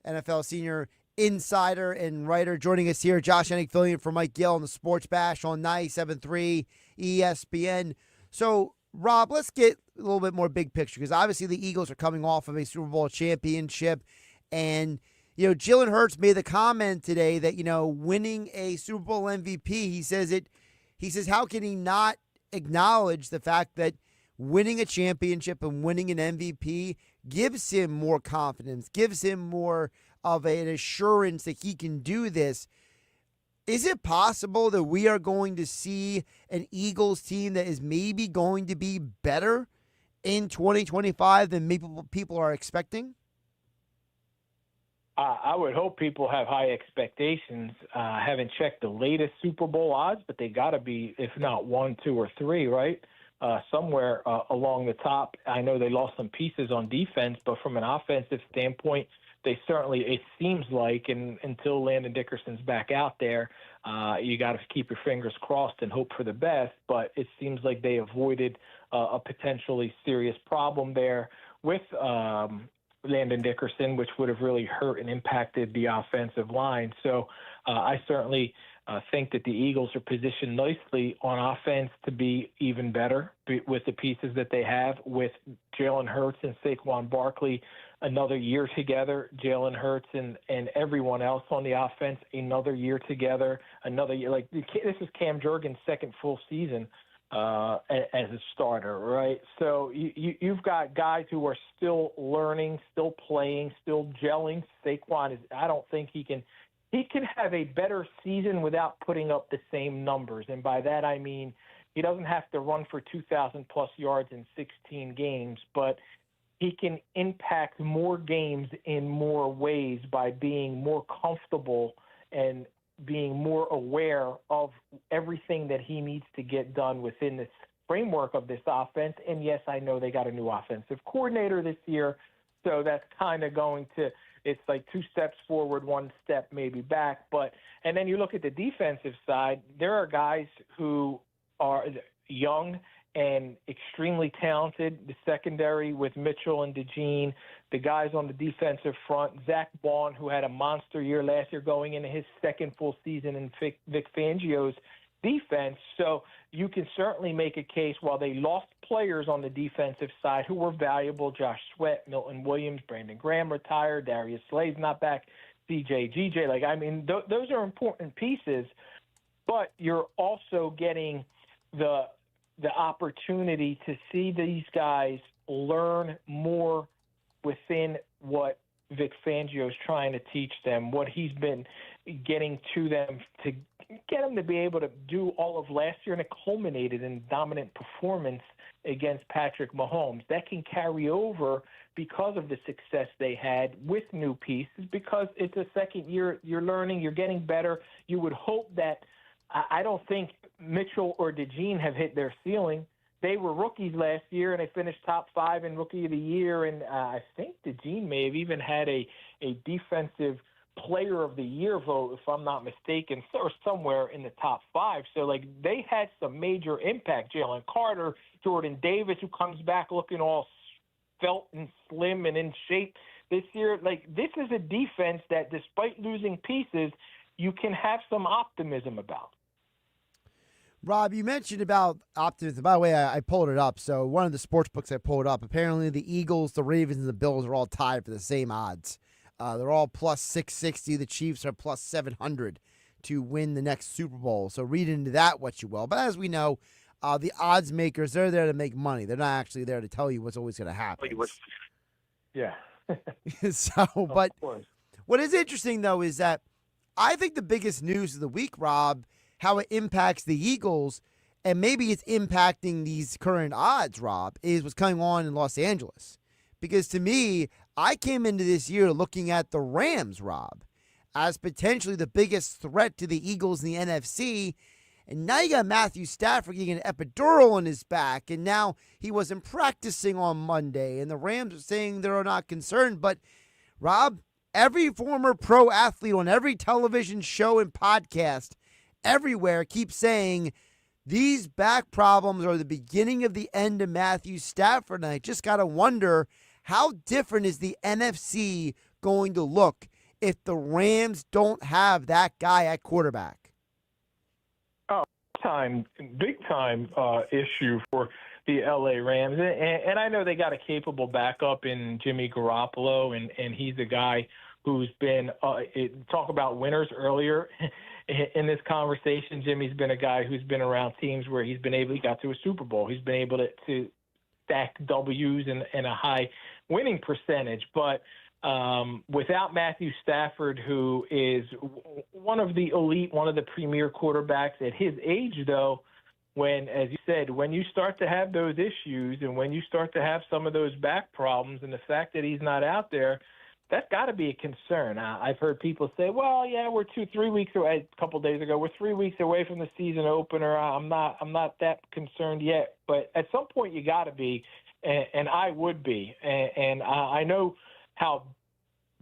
NFL senior insider and writer. Joining us here, Josh Hennig filling in for Mike Gill on the Sports Bash on 97.3 ESPN. So, Rob, let's get a little bit more big picture, because obviously the Eagles are coming off of a Super Bowl championship. And, Jalen Hurts made the comment today that, winning a Super Bowl MVP, he says, how can he not acknowledge the fact that winning a championship and winning an MVP gives him more confidence, gives him more of an assurance that he can do this. Is it possible that we are going to see an Eagles team that is maybe going to be better in 2025 than maybe people are expecting? I would hope people have high expectations. I haven't checked the latest Super Bowl odds, but they got to be, if not 1, 2, or 3, right? Somewhere along the top. I know they lost some pieces on defense, but from an offensive standpoint, they certainly, it seems like, and until Landon Dickerson's back out there, you got to keep your fingers crossed and hope for the best. But it seems like they avoided a potentially serious problem there with Landon Dickerson, which would have really hurt and impacted the offensive line. So I certainly think that the Eagles are positioned nicely on offense to be even better with the pieces that they have, with Jalen Hurts and Saquon Barkley another year together, Jalen Hurts and everyone else on the offense another year together, another year. Like, this is Cam Jurgens' second full season as a starter, right? So you've got guys who are still learning, still playing, still gelling. Saquon I don't think he can have a better season without putting up the same numbers. And by that I mean he doesn't have to run for 2,000-plus yards in 16 games, but he can impact more games in more ways by being more comfortable and being more aware of everything that he needs to get done within this framework of this offense. And yes, I know they got a new offensive coordinator this year, so that's kind of going to – it's like 2 steps forward, 1 step maybe back. And then you look at the defensive side, there are guys who are young and extremely talented. The secondary with Mitchell and DeJean, the guys on the defensive front, Zach Bond, who had a monster year last year going into his second full season in Vic Fangio's defense. So you can certainly make a case while they lost players on the defensive side who were valuable, Josh Sweat, Milton Williams, Brandon Graham retired, Darius Slay's not back, CJ, GJ. Like, I mean, those are important pieces, but you're also getting the opportunity to see these guys learn more within what Vic Fangio's trying to teach them, what he's been getting to them to get them to be able to do all of last year, and it culminated in dominant performance against Patrick Mahomes. That can carry over because of the success they had with new pieces, because it's a second year, you're learning, you're getting better. You would hope that I don't think Mitchell or DeJean have hit their ceiling. They were rookies last year, and they finished top 5 in Rookie of the Year. And I think DeJean may have even had a Defensive Player of the Year vote, if I'm not mistaken, or somewhere in the top 5. So, like, they had some major impact. Jalen Carter, Jordan Davis, who comes back looking all svelte and slim and in shape this year. Like, this is a defense that, despite losing pieces, you can have some optimism about. Rob, you mentioned about optimism. By the way, I pulled it up. So one of the sports books I pulled up, apparently the Eagles, the Ravens, and the Bills are all tied for the same odds. They're all plus 660. The Chiefs are plus 700 to win the next Super Bowl. So read into that what you will. But as we know, the odds makers, they're there to make money. They're not actually there to tell you what's always going to happen. Yeah. But what is interesting, though, is that I think the biggest news of the week, Rob, how it impacts the Eagles, and maybe it's impacting these current odds, Rob, is what's going on in Los Angeles. Because to me, I came into this year looking at the Rams, Rob, as potentially the biggest threat to the Eagles in the NFC. And now you got Matthew Stafford getting an epidural in his back, and now he wasn't practicing on Monday, and the Rams are saying they're not concerned. But, Rob, every former pro athlete on every television show and podcast everywhere keeps saying these back problems are the beginning of the end of Matthew Stafford. And I just got to wonder, how different is the NFC going to look if the Rams don't have that guy at quarterback? Oh, big time issue for the LA Rams. And I know they got a capable backup in Jimmy Garoppolo, and he's a guy who's been talk about winners earlier in this conversation. Jimmy's been a guy who's been around teams where he got to a Super Bowl. He's been able to stack W's and a high winning percentage. But without Matthew Stafford, who is one of the elite, one of the premier quarterbacks at his age, though, when, as you said, when you start to have those issues and when you start to have some of those back problems, and the fact that he's not out there, that's got to be a concern. I've heard people say, well, yeah, we're 2-3 weeks away. A couple of days ago, we're 3 weeks away from the season opener. I'm not that concerned yet, but at some point you got to be, and I would be. And I know how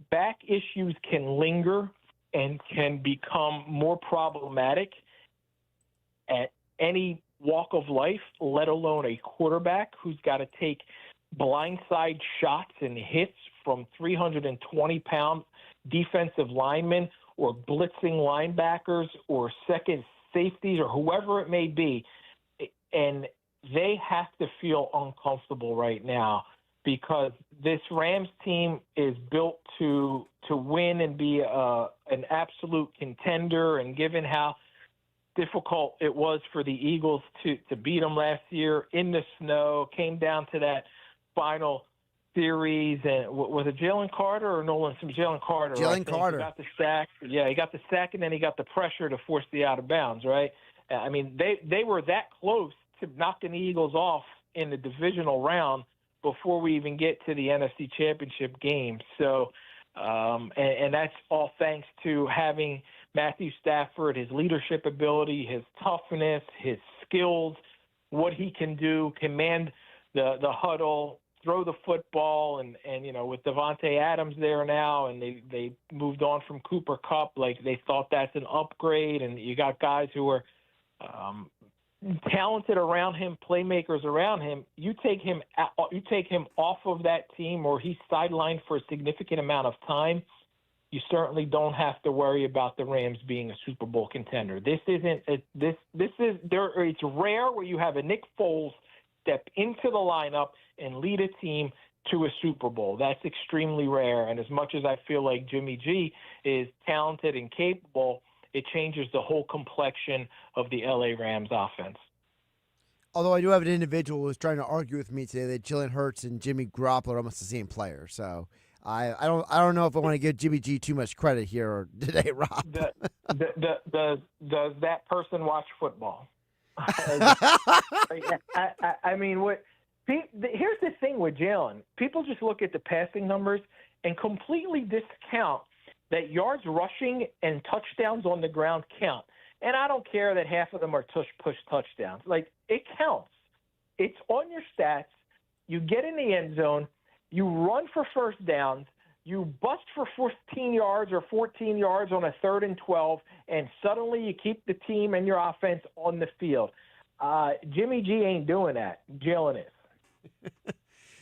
back issues can linger and can become more problematic at any walk of life, let alone a quarterback who's got to take blindside shots and hits from 320-pound defensive linemen or blitzing linebackers or second safeties or whoever it may be. And they have to feel uncomfortable right now because this Rams team is built to win and be an absolute contender. And given how difficult it was for the Eagles to beat them last year in the snow, came down to that final series, and was it Jalen Carter or Nolan? Jalen Carter. Jalen Carter. He got the sack. Yeah, he got the sack, and then he got the pressure to force the out of bounds, right? I mean, they were that close to knocking the Eagles off in the divisional round before we even get to the NFC Championship game. So, and that's all thanks to having Matthew Stafford, his leadership ability, his toughness, his skills, what he can do, command the huddle, throw the football, and with Devontae Adams there now, and they moved on from Cooper Kupp, like they thought that's an upgrade, and you got guys who are talented around him, playmakers around him. You take him off of that team, or he's sidelined for a significant amount of time. You certainly don't have to worry about the Rams being a Super Bowl contender. It's rare where you have a Nick Foles step into the lineup and lead a team to a Super Bowl. That's extremely rare. And as much as I feel like Jimmy G is talented and capable, it changes the whole complexion of the LA Rams offense. Although I do have an individual who's trying to argue with me today that Jalen Hurts and Jimmy Garoppolo are almost the same player. So I don't know if I want to give Jimmy G too much credit here today, Rob. Does that person watch football? I mean, here's the thing with Jalen. People just look at the passing numbers and completely discount that yards rushing and touchdowns on the ground count. And I don't care that half of them are push touchdowns. Like, it counts. It's on your stats. You get in the end zone. You run for first downs. You bust for 15 yards or 14 yards on a 3rd and 12, and suddenly you keep the team and your offense on the field. Jimmy G ain't doing that. Jalen is.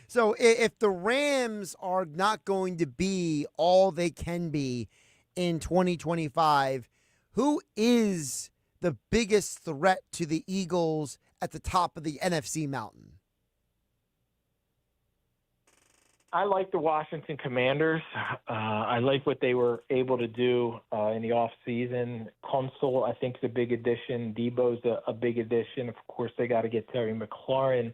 So if the Rams are not going to be all they can be in 2025, who is the biggest threat to the Eagles at the top of the NFC mountain? I like the Washington Commanders. I like what they were able to do in the offseason. Consul, I think, is a big addition. Debo's a big addition. Of course, they got to get Terry McLaurin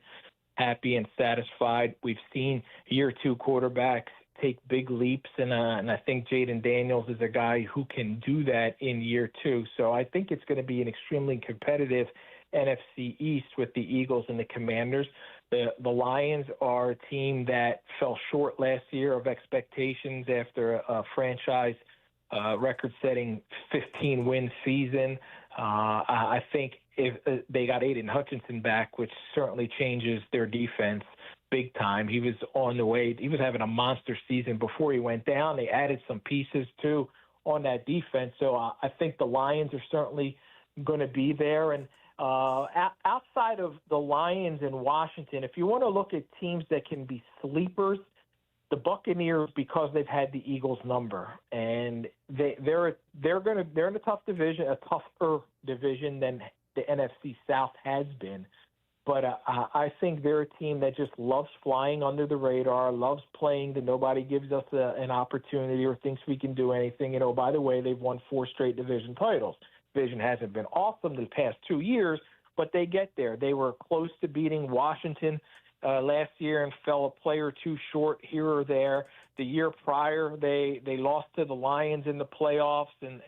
happy and satisfied. We've seen year 2 quarterbacks take big leaps, and I think Jaden Daniels is a guy who can do that in year 2. So I think it's going to be an extremely competitive NFC East with the Eagles and the Commanders. The Lions are a team that fell short last year of expectations after a franchise record-setting 15-win season. I think if they got Aiden Hutchinson back, which certainly changes their defense big time. He was on the way. He was having a monster season before he went down. They added some pieces, too, on that defense. So I think the Lions are certainly going to be there. And outside of the Lions and Washington, if you want to look at teams that can be sleepers, the Buccaneers, because they've had the Eagles number, and they're in a tough division, a tougher division than the NFC South has been. But I think they're a team that just loves flying under the radar, loves playing that nobody gives us an opportunity or thinks we can do anything. You know, by the way, they've won 4 straight division titles. Division hasn't been awesome the past 2 years, but they get there. They were close to beating Washington last year and fell a play or two short here or there. The year prior, they lost to the Lions in the playoffs, and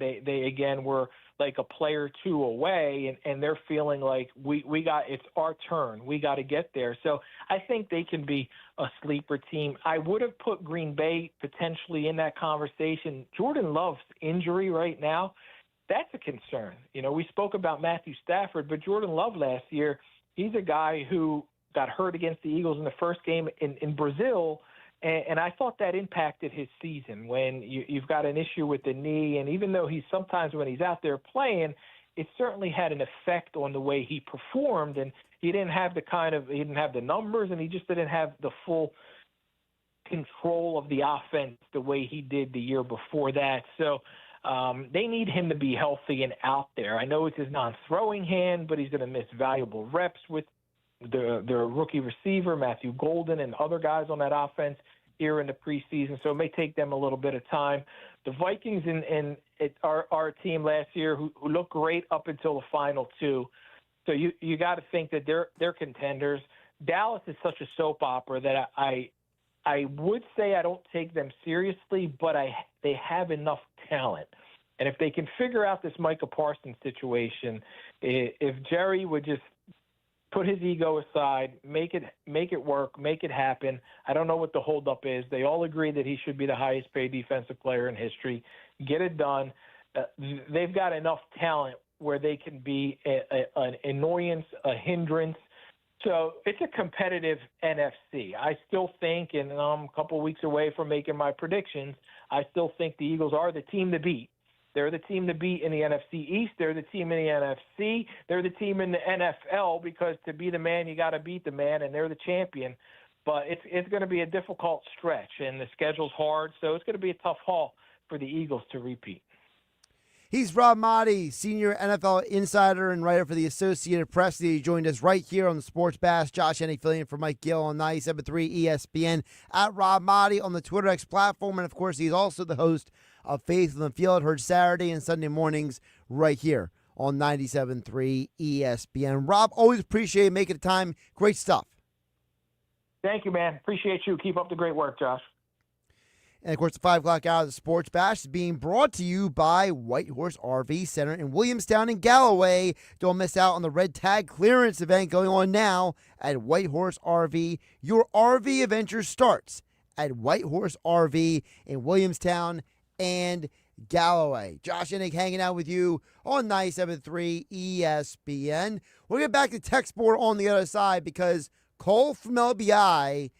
they again were like a player or two away, and they're feeling like it's our turn. We got to get there. So I think they can be a sleeper team. I would have put Green Bay potentially in that conversation. Jordan Love's injury right now, that's a concern. We spoke about Matthew Stafford, but Jordan Love last year, he's a guy who got hurt against the Eagles in the first game in Brazil, and I thought that impacted his season when you've got an issue with the knee. And even though sometimes when he's out there playing, it certainly had an effect on the way he performed. And he didn't have he didn't have the numbers, and he just didn't have the full control of the offense the way he did the year before that. So they need him to be healthy and out there. I know it's his non-throwing hand, but he's going to miss valuable reps with their rookie receiver, Matthew Golden, and other guys on that offense here in the preseason. So it may take them a little bit of time. The Vikings are our team last year who looked great up until the final two. So you got to think that they're contenders. Dallas is such a soap opera that I would say I don't take them seriously, but they have enough talent. And if they can figure out this Micah Parsons situation, if Jerry would just put his ego aside, make it work, make it happen. I don't know what the holdup is. They all agree that he should be the highest paid defensive player in history. Get it done. They've got enough talent where they can be an annoyance, a hindrance. So it's a competitive NFC. I still think, and I'm a couple of weeks away from making my predictions, I still think the Eagles are the team to beat. They're the team to beat in the NFC East. They're the team in the NFC. They're the team in the NFL, because to be the man, you got to beat the man, and they're the champion. But it's going to be a difficult stretch, and the schedule's hard, so it's going to be a tough haul for the Eagles to repeat. He's Rob Maaddi, senior NFL insider and writer for the Associated Press. He joined us right here on the Sports Bash. Josh Hennig filling in for Mike Gill on 97.3 ESPN, at Rob Maaddi on the Twitter X platform. And, of course, he's also the host of Faith on the Field, heard Saturday and Sunday mornings right here on 97.3 ESPN. Rob, always appreciate making the time. Great stuff. Thank you, man. Appreciate you. Keep up the great work, Josh. And, of course, the 5 o'clock hour of the Sports Bash is being brought to you by White Horse RV Center in Williamstown and Galloway. Don't miss out on the Red Tag clearance event going on now at White Horse RV. Your RV adventure starts at White Horse RV in Williamstown and Galloway. Josh Hennig hanging out with you on 97.3 ESPN. We'll get back to text board on the other side, because Cole from LBI,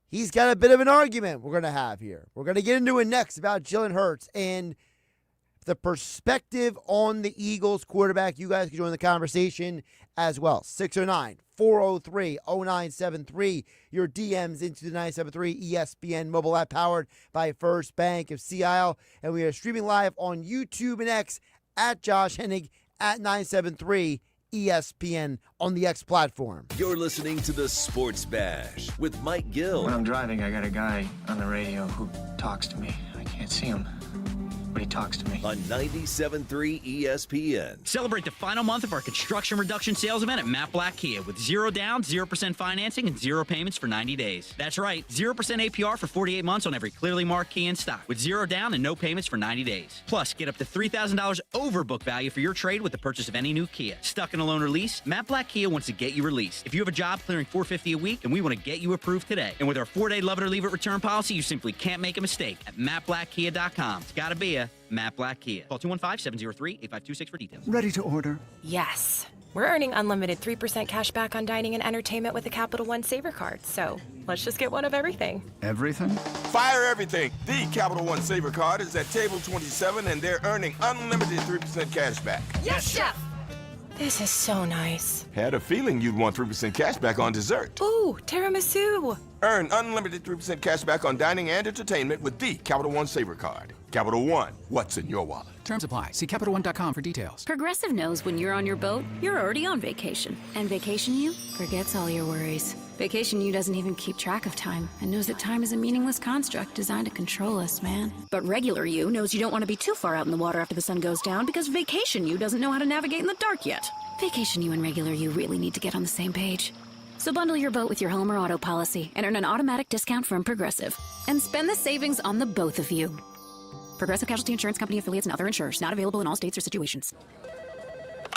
he's got a bit of an argument we're going to have here. We're going to get into it next about Jalen Hurts and the perspective on the Eagles quarterback. You guys can join the conversation as well. 609-403-0973. Your DMs into the 97.3 ESPN mobile app, powered by First Bank of Sea Isle. And we are streaming live on YouTube and X at Josh Hennig, at 973 ESPN on the X platform. You're listening to the Sports Bash with Mike Gill. When I'm driving, I got a guy on the radio who talks to me. I can't see him, but he talks to me. On 97.3 ESPN. Celebrate the final month of our construction reduction sales event at Matt Black Kia with 0 down, 0% financing, and 0 payments for 90 days. That's right, 0% APR for 48 months on every clearly marked Kia in stock, with 0 down and no payments for 90 days. Plus, get up to $3,000 over book value for your trade with the purchase of any new Kia. Stuck in a loan or lease? Matt Black Kia wants to get you released. If you have a job clearing $450 a week, and we want to get you approved today. And with our 4-day love it or leave it return policy, you simply can't make a mistake at mattblackkia.com. It's gotta be a Matt Black Kia. Call 215-703-8526 for details. Ready to order? Yes. We're earning unlimited 3% cash back on dining and entertainment with a Capital One Saver card. So let's just get one of everything. Everything? Fire everything. The Capital One Saver card is at table 27, and they're earning unlimited 3% cash back. Yes, Chef! This is so nice. Had a feeling you'd want 3% cash back on dessert. Ooh, tiramisu. Earn unlimited 3% cash back on dining and entertainment with the Capital One Saver card. Capital One, what's in your wallet? Terms apply. See CapitalOne.com for details. Progressive knows when you're on your boat, you're already on vacation. And Vacation You forgets all your worries. Vacation You doesn't even keep track of time and knows that time is a meaningless construct designed to control us, man. But Regular You knows you don't want to be too far out in the water after the sun goes down, because Vacation You doesn't know how to navigate in the dark yet. Vacation You and Regular You really need to get on the same page. So bundle your boat with your home or auto policy and earn an automatic discount from Progressive. And spend the savings on the both of you. Progressive Casualty Insurance Company affiliates and other insurers. Not available in all states or situations.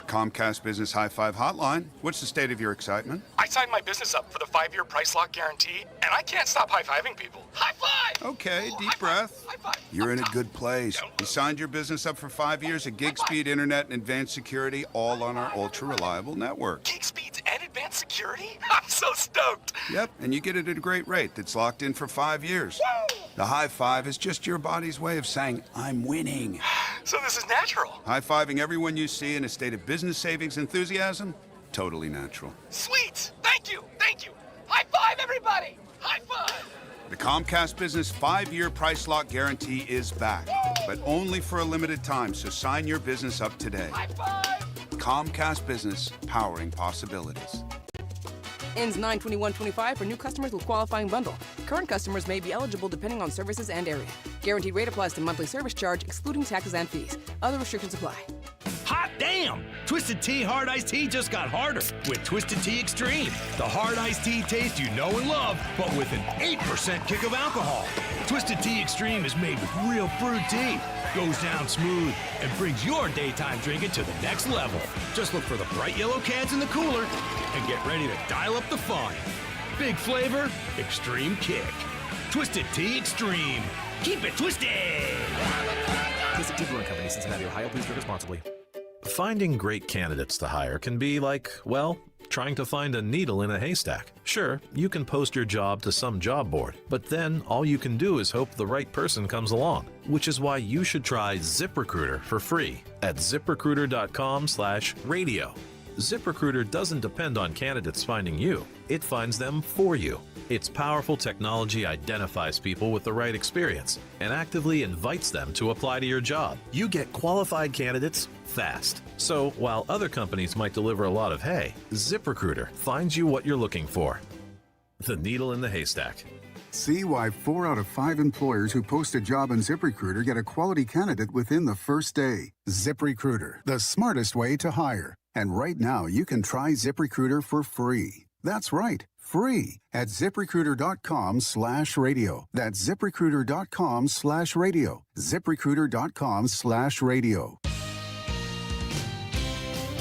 Comcast Business High Five Hotline. What's the state of your excitement? I signed my business up for the 5-year price lock guarantee, and I can't stop high-fiving people. High five! Okay, deep breath. You're in a good place. You signed your business up for 5 years of gig speed internet and advanced security, all on our ultra-reliable network. Gig speeds and advanced security? I'm so stoked! Yep, and you get it at a great rate that's locked in for 5 years. Woo! The high five is just your body's way of saying, I'm winning. So this is natural. High-fiving everyone you see in a state of business savings enthusiasm, totally natural. Sweet! Thank you! Thank you! High five, everybody! High five! The Comcast Business 5-year price lock guarantee is back, but only for a limited time, so sign your business up today. High five! Comcast Business, powering possibilities. Ends 9/21/25 for new customers with qualifying bundle. Current customers may be eligible depending on services and area. Guaranteed rate applies to monthly service charge, excluding taxes and fees. Other restrictions apply. Hot damn! Twisted Tea Hard Iced Tea just got harder with Twisted Tea Extreme. The hard iced tea taste you know and love, but with an 8% kick of alcohol. Twisted Tea Extreme is made with real brewed tea, goes down smooth, and brings your daytime drinking to the next level. Just look for the bright yellow cans in the cooler and get ready to dial up the fun. Big flavor, extreme kick. Twisted Tea Extreme. Keep it twisted! Twisted Tea Brewing Company, Cincinnati, Ohio. Please drink responsibly. Finding great candidates to hire can be like, well, trying to find a needle in a haystack. Sure, you can post your job to some job board, but then all you can do is hope the right person comes along, which is why you should try ZipRecruiter for free at ziprecruiter.com/radio. ZipRecruiter doesn't depend on candidates finding you. It finds them for you. Its powerful technology identifies people with the right experience and actively invites them to apply to your job. You get qualified candidates fast. So while other companies might deliver a lot of hay, ZipRecruiter finds you what you're looking for. The needle in the haystack. See why 4 out of 5 employers who post a job on ZipRecruiter get a quality candidate within the first day. ZipRecruiter, the smartest way to hire. And right now, you can try ZipRecruiter for free. That's right, free at ZipRecruiter.com/radio. That's ZipRecruiter.com/radio. ZipRecruiter.com/radio.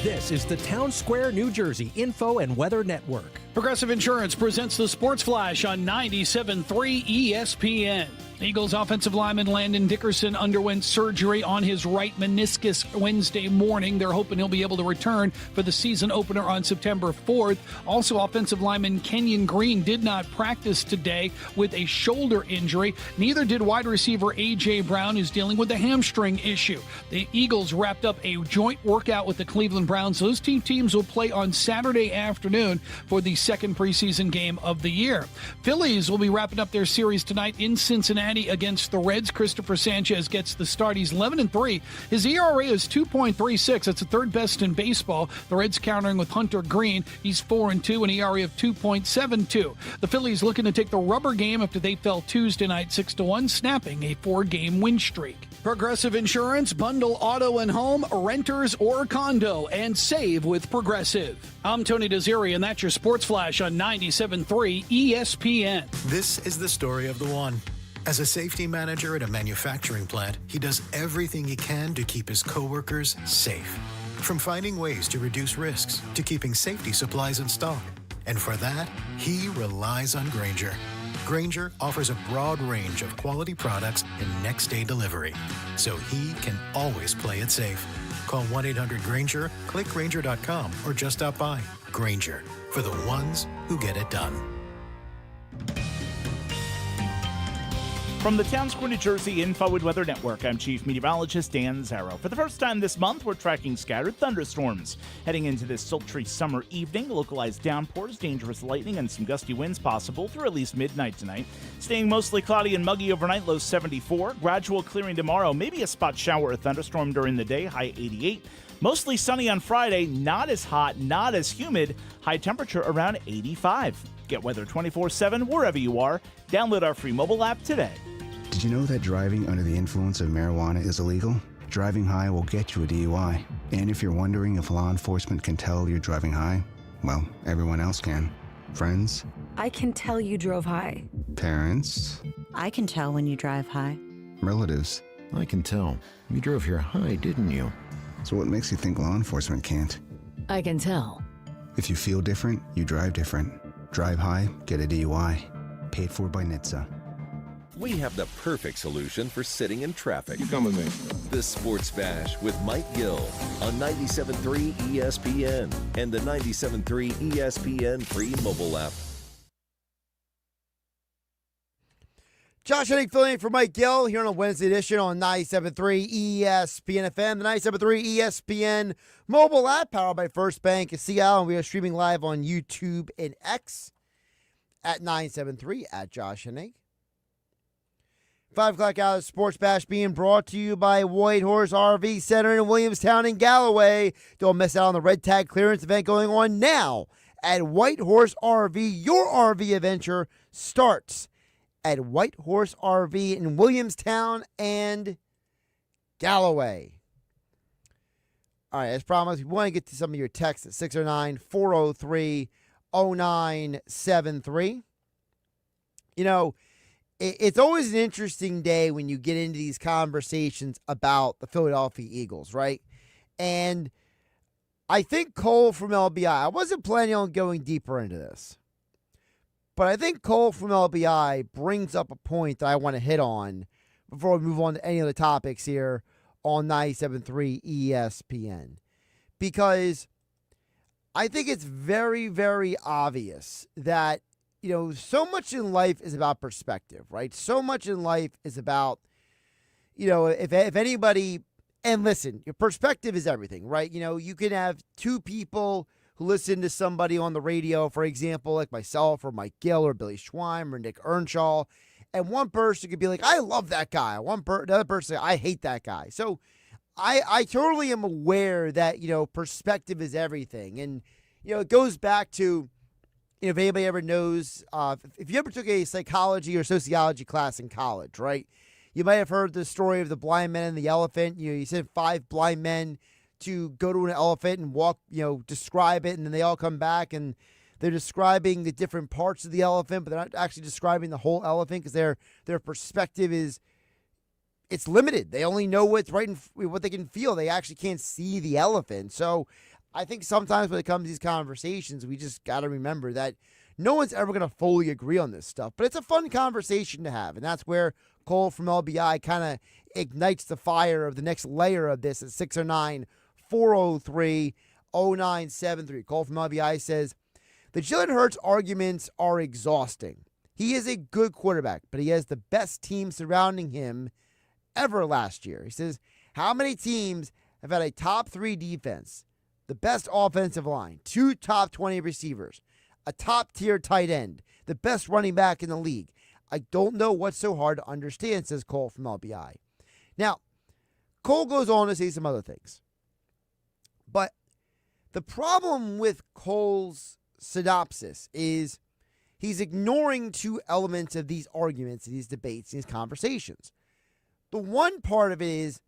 This is the Town Square, New Jersey Info and Weather Network. Progressive Insurance presents the Sports Flash on 97.3 ESPN. Eagles offensive lineman Landon Dickerson underwent surgery on his right meniscus Wednesday morning. They're hoping he'll be able to return for the season opener on September 4th. Also, offensive lineman Kenyon Green did not practice today with a shoulder injury. Neither did wide receiver A.J. Brown, who's dealing with a hamstring issue. The Eagles wrapped up a joint workout with the Cleveland Browns. Those two teams will play on Saturday afternoon for the second preseason game of the year. Phillies will be wrapping up their series tonight in Cincinnati against the Reds. Christopher Sanchez gets the start. He's 11-3. His ERA is 2.36. That's the third best in baseball. The Reds countering with Hunter Green. He's 4-2, an ERA of 2.72. The Phillies looking to take the rubber game after they fell Tuesday night 6-1, snapping a 4-game win streak. Progressive Insurance, bundle auto and home, renters or condo, and save with Progressive. I'm Tony Desiri, and that's your Sports Flash on 97.3 ESPN. This is the story of the one. As a safety manager at a manufacturing plant, he does everything he can to keep his coworkers safe. From finding ways to reduce risks to keeping safety supplies in stock. And for that, he relies on Grainger. Grainger offers a broad range of quality products and next-day delivery, so he can always play it safe. Call 1-800-GRAINGER, click Grainger.com, or just stop by. Grainger, for the ones who get it done. From the Town Square, New Jersey Info and Weather Network, I'm Chief Meteorologist Dan Zarrow. For the first time this month, we're tracking scattered thunderstorms. Heading into this sultry summer evening, localized downpours, dangerous lightning, and some gusty winds possible through at least midnight tonight. Staying mostly cloudy and muggy overnight, low 74. Gradual clearing tomorrow, maybe a spot shower or thunderstorm during the day, high 88. Mostly sunny on Friday, not as hot, not as humid, high temperature around 85. Get weather 24/7 wherever you are. Download our free mobile app today. Did you know that driving under the influence of marijuana is illegal? Driving high will get you a DUI. And if you're wondering if law enforcement can tell you're driving high, well, everyone else can. Friends? I can tell you drove high. Parents? I can tell when you drive high. Relatives? I can tell. You drove here high, didn't you? So what makes you think law enforcement can't? I can tell. If you feel different, you drive different. Drive high, get a DUI. Paid for by NHTSA. We have the perfect solution for sitting in traffic. You come with me. The Sports Bash with Mike Gill on 97.3 ESPN and the 97.3 ESPN free mobile app. Josh Hennig filling in for Mike Gill here on a Wednesday edition on 97.3 ESPN FM, the 97.3 ESPN mobile app powered by First Bank of Seattle, and we are streaming live on YouTube and X at 973 at Josh Hennig. 5 o'clock hour Sports Bash being brought to you by White Horse RV Center in Williamstown and Galloway. Don't miss out on the red tag clearance event going on now at White Horse RV. Your RV adventure starts at White Horse RV in Williamstown and Galloway. All right, as promised, we want to get to some of your texts at 609-403-0973. You know, it's always an interesting day when you get into these conversations about the Philadelphia Eagles, right? And I think Cole from LBI, I wasn't planning on going deeper into this, but I think Cole from LBI brings up a point that I want to hit on before we move on to any of the topics here on 97.3 ESPN. Because I think it's very, very obvious that, you know, so much in life is about perspective, right? So much in life is about, you know, if anybody, and listen, your perspective is everything, right? You know, you can have two people who listen to somebody on the radio, for example, like myself or Mike Gill or Billy Schweim or Nick Earnshaw, and one person could be like, I love that guy. The other person, I hate that guy. So I totally am aware that, you know, perspective is everything. And, you know, it goes back to, you know, if anybody ever knows, if you ever took a psychology or sociology class in college, right, you might have heard the story of the blind man and the elephant. You know, you sent 5 blind men to go to an elephant and walk, you know, describe it, and then they all come back and they're describing the different parts of the elephant, but they're not actually describing the whole elephant because their perspective is, it's limited. They only know what's right and what they can feel. They actually can't see the elephant. So I think sometimes when it comes to these conversations, we just got to remember that no one's ever going to fully agree on this stuff, but it's a fun conversation to have, and that's where Cole from LBI kind of ignites the fire of the next layer of this at 609-403-0973. Cole from LBI says, the Jalen Hurts arguments are exhausting. He is a good quarterback, but he has the best team surrounding him ever last year. He says, how many teams have had a top 3 defense, the best offensive line, 2 top 20 receivers, a top-tier tight end, the best running back in the league? I don't know what's so hard to understand, says Cole from LBI. Now, Cole goes on to say some other things. But the problem with Cole's synopsis is he's ignoring 2 elements of these arguments, these debates, these conversations. The one part of it is,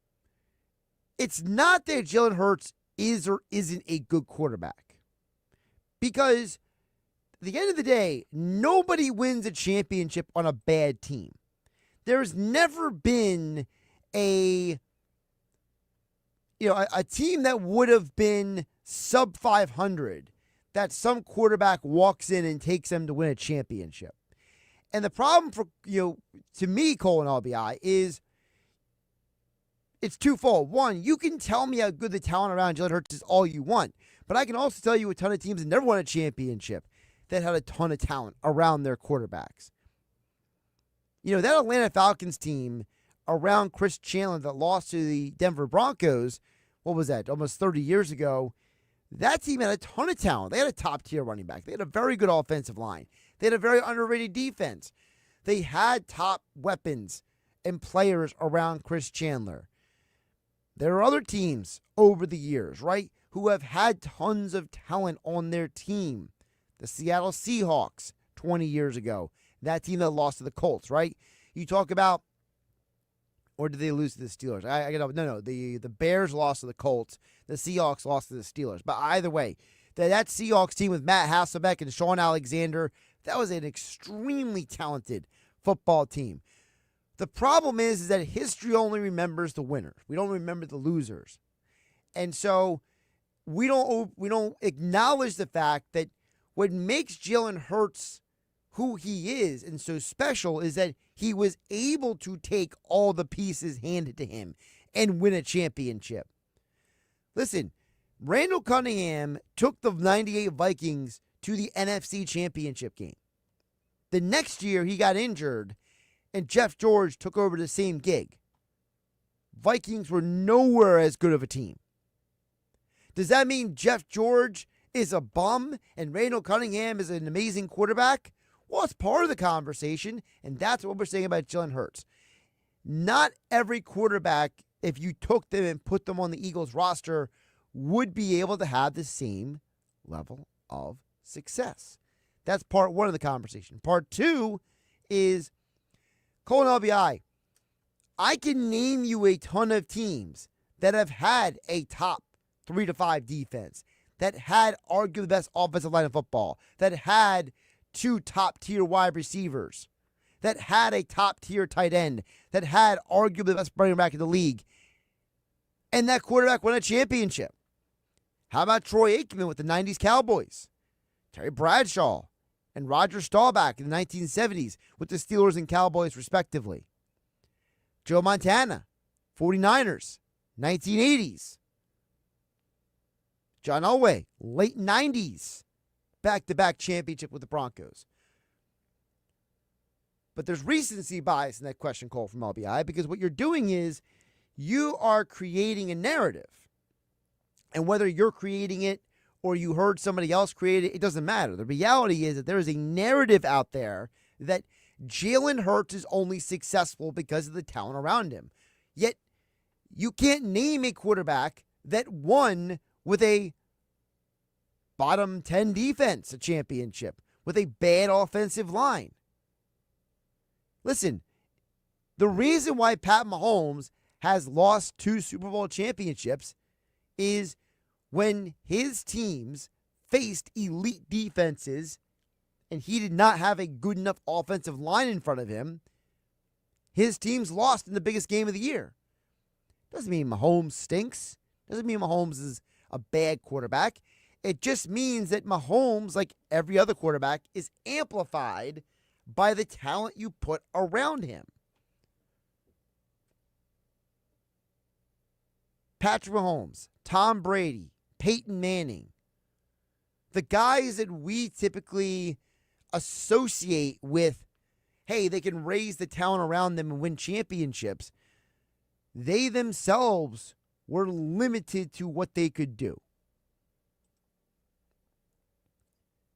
it's not that Jalen Hurts is or isn't a good quarterback. Because at the end of the day, nobody wins a championship on a bad team. There's never been a team that would have been sub 500 that some quarterback walks in and takes them to win a championship. And the problem for, to me, Cole and LBI, is it's twofold. One, you can tell me how good the talent around Jalen Hurts is all you want, but I can also tell you a ton of teams that never won a championship that had a ton of talent around their quarterbacks. You know, that Atlanta Falcons team around Chris Chandler that lost to the Denver Broncos, what was that, almost 30 years ago, that team had a ton of talent. They had a top-tier running back. They had a very good offensive line. They had a very underrated defense. They had top weapons and players around Chris Chandler. There are other teams over the years, right, who have had tons of talent on their team. The Seattle Seahawks 20 years ago, that team that lost to the Colts, right? You talk about, or did they lose to the Steelers? No. The Bears lost to the Colts. The Seahawks lost to the Steelers. But either way, that Seahawks team with Matt Hasselbeck and Sean Alexander, that was an extremely talented football team. The problem is that history only remembers the winners. We don't remember the losers. And so we don't acknowledge the fact that what makes Jalen Hurts who he is and so special is that he was able to take all the pieces handed to him and win a championship. Listen, Randall Cunningham took the 98 Vikings to the NFC Championship game. The next year, he got injured, and Jeff George took over the same gig. Vikings were nowhere as good of a team. Does that mean Jeff George is a bum and Randall Cunningham is an amazing quarterback? Well, it's part of the conversation, and that's what we're saying about Jalen Hurts. Not every quarterback, if you took them and put them on the Eagles roster, would be able to have the same level of success. That's part one of the conversation. Part two is Colin LBI. I can name you a ton of teams that have had a top 3 to 5 defense, that had arguably the best offensive line in football, that had 2 top-tier wide receivers, that had a top-tier tight end, that had arguably the best running back in the league, and that quarterback won a championship. How about Troy Aikman with the 90s Cowboys? Terry Bradshaw and Roger Staubach in the 1970s with the Steelers and Cowboys, respectively. Joe Montana, 49ers, 1980s. John Elway, late 90s, back-to-back championship with the Broncos. But there's recency bias in that question call from LBI, because what you're doing is you are creating a narrative. And whether you're creating it or you heard somebody else create it, it doesn't matter. The reality is that there is a narrative out there that Jalen Hurts is only successful because of the talent around him. Yet, you can't name a quarterback that won with a bottom 10 defense a championship, with a bad offensive line. Listen, the reason why Pat Mahomes has lost 2 Super Bowl championships is when his teams faced elite defenses and he did not have a good enough offensive line in front of him, his teams lost in the biggest game of the year. Doesn't mean Mahomes stinks. Doesn't mean Mahomes is a bad quarterback. It just means that Mahomes, like every other quarterback, is amplified by the talent you put around him. Patrick Mahomes, Tom Brady, Peyton Manning, the guys that we typically associate with, hey, they can raise the talent around them and win championships, they themselves were limited to what they could do.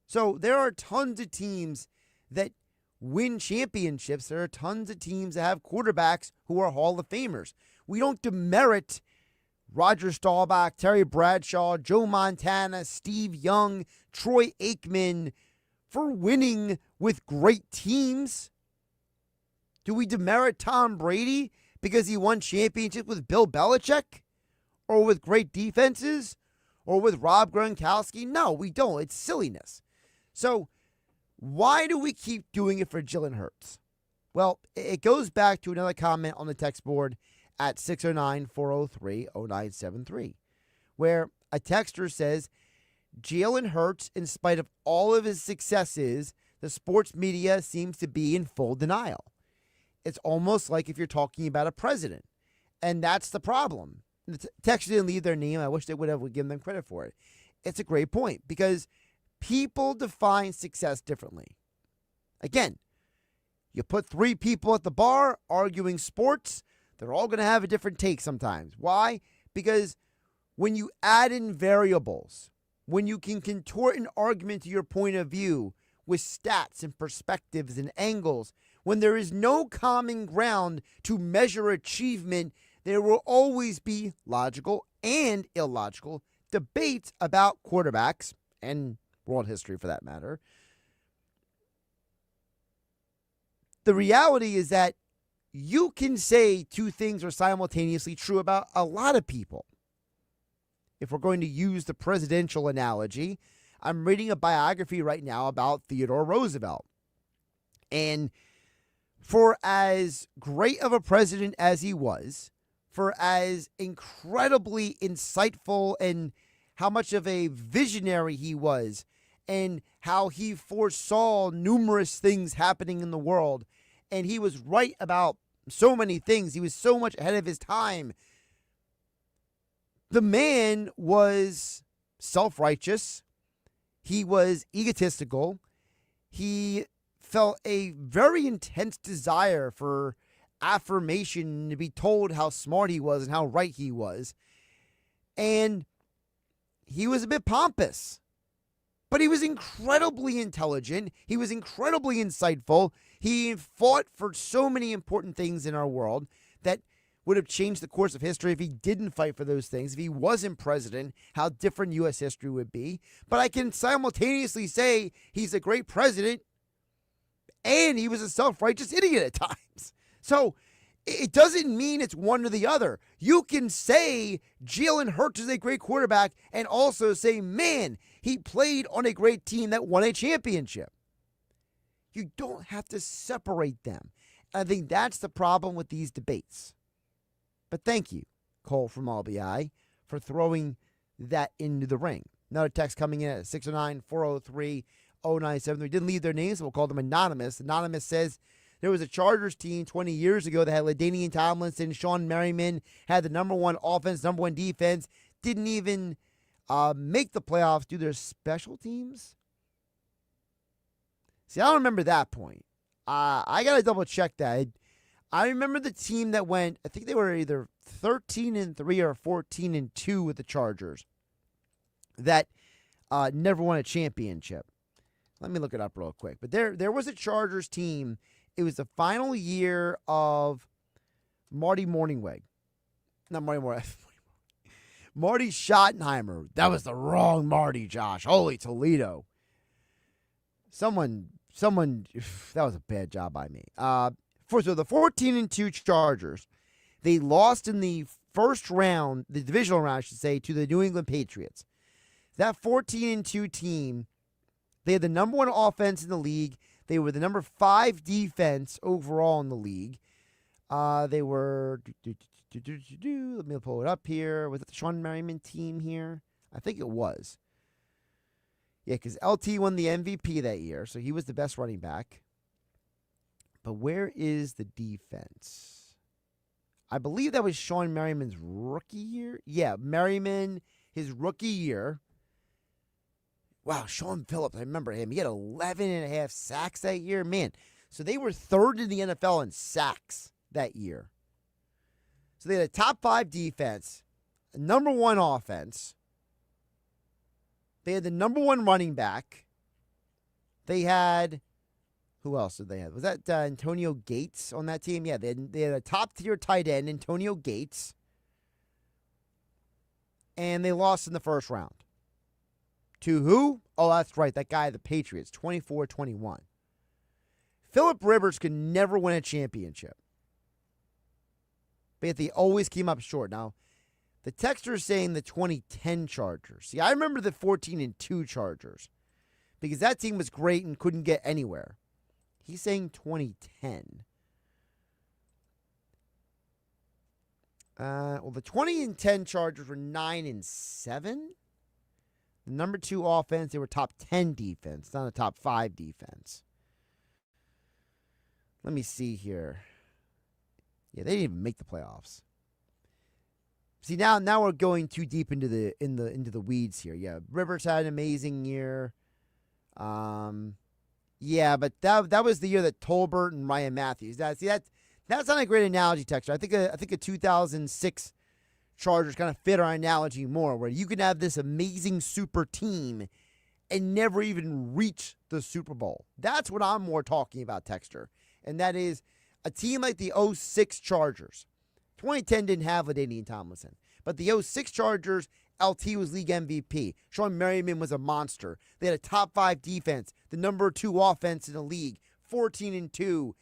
So there are tons of teams that win championships. There are tons of teams that have quarterbacks who are Hall of Famers. We don't demerit Roger Staubach, Terry Bradshaw, Joe Montana, Steve Young, Troy Aikman for winning with great teams. Do we demerit Tom Brady because he won championships with Bill Belichick? Or with great defenses? Or with Rob Gronkowski? No, we don't. It's silliness. So why do we keep doing it for Jalen Hurts? Well, it goes back to another comment on the text board at 609-403-0973, where a texter says, Jalen Hurts, in spite of all of his successes, the sports media seems to be in full denial. It's almost like if you're talking about a president, and that's the problem. The texter didn't leave their name. I wish they would have given them credit for it. It's a great point, because people define success differently. Again, you put 3 people at the bar arguing sports, they're all going to have a different take sometimes. Why? Because when you add in variables, when you can contort an argument to your point of view with stats and perspectives and angles, when there is no common ground to measure achievement, there will always be logical and illogical debates about quarterbacks and world history for that matter. The reality is that you can say 2 things are simultaneously true about a lot of people. if we're going to use the presidential analogy, I'm reading a biography right now about Theodore Roosevelt. And for as great of a president as he was, for as incredibly insightful and how much of a visionary he was, and how he foresaw numerous things happening in the world, and he was right about so many things. He was so much ahead of his time. The man was self-righteous. He was egotistical. He felt a very intense desire for affirmation, to be told how smart he was and how right he was. And he was a bit pompous, but he was incredibly intelligent. He was incredibly insightful. He fought for so many important things in our world that would have changed the course of history if he didn't fight for those things. If he wasn't president, how different U.S. history would be. But I can simultaneously say he's a great president and he was a self-righteous idiot at times. So it doesn't mean it's one or the other. You can say Jalen Hurts is a great quarterback and also say, man, he played on a great team that won a championship. You don't have to separate them. I think that's the problem with these debates. But thank you, Cole from RBI, for throwing that into the ring. Another text coming in at 609-403-0973. Didn't leave their names, so we'll call them Anonymous. Anonymous says there was a Chargers team 20 years ago that had LaDainian Tomlinson, Sean Merriman, had the number one offense, number one defense, didn't even make the playoffs. Do their special teams? See, I don't remember that point. I got to double check that. I remember the team that went, I think they were either 13-3 or 14-2 with the Chargers that never won a championship. Let me look it up real quick. But there was a Chargers team. It was the final year of Marty Morningweg. Not Marty Morningweg. Marty Schottenheimer. That was the wrong Marty, Josh. Holy Toledo. Someone, that was a bad job by me. So the 14-2 Chargers, they lost in the first round, the divisional round, I should say, to the New England Patriots. That 14-2 team, they had the number one offense in the league. They were the number 5 defense overall in the league. They were, let me pull it up here. Was it the Sean Merriman team here? I think it was. Yeah, because LT won the MVP that year, so he was the best running back. But where is the defense? I believe that was Sean Merriman's rookie year. Yeah, Merriman, his rookie year. Wow, Sean Phillips, I remember him. He had 11.5 sacks that year. Man, so they were third in the NFL in sacks that year. So they had a top 5 defense, a number 1 offense. They had the number 1 running back. They had, who else did they have? Was that Antonio Gates on that team? Yeah, they had a top-tier tight end, Antonio Gates. And they lost in the first round. To who? Oh, that's right, that guy, the Patriots, 24-21. Phillip Rivers could never win a championship. But yet they always came up short. Now, the texter is saying the 2010 Chargers. See, I remember the 14-2 Chargers because that team was great and couldn't get anywhere. He's saying 2010. Well, the 2010 Chargers were 9-7. The number 2 offense, they were top 10 defense, not a top 5 defense. Let me see here. Yeah, they didn't even make the playoffs. See, now we're going too deep into the weeds here. Yeah, Rivers had an amazing year. Yeah, but that was the year that Tolbert and Ryan Matthews. That's not a great analogy, Texter. I think a 2006 Chargers kind of fit our analogy more, where you can have this amazing super team and never even reach the Super Bowl. That's what I'm more talking about, Texter. And that is a team like the 06 Chargers. 2010 didn't have LaDainian Tomlinson. But the 06 Chargers, LT was league MVP. Sean Merriman was a monster. They had a top 5 defense, the number 2 offense in the league, 14-2,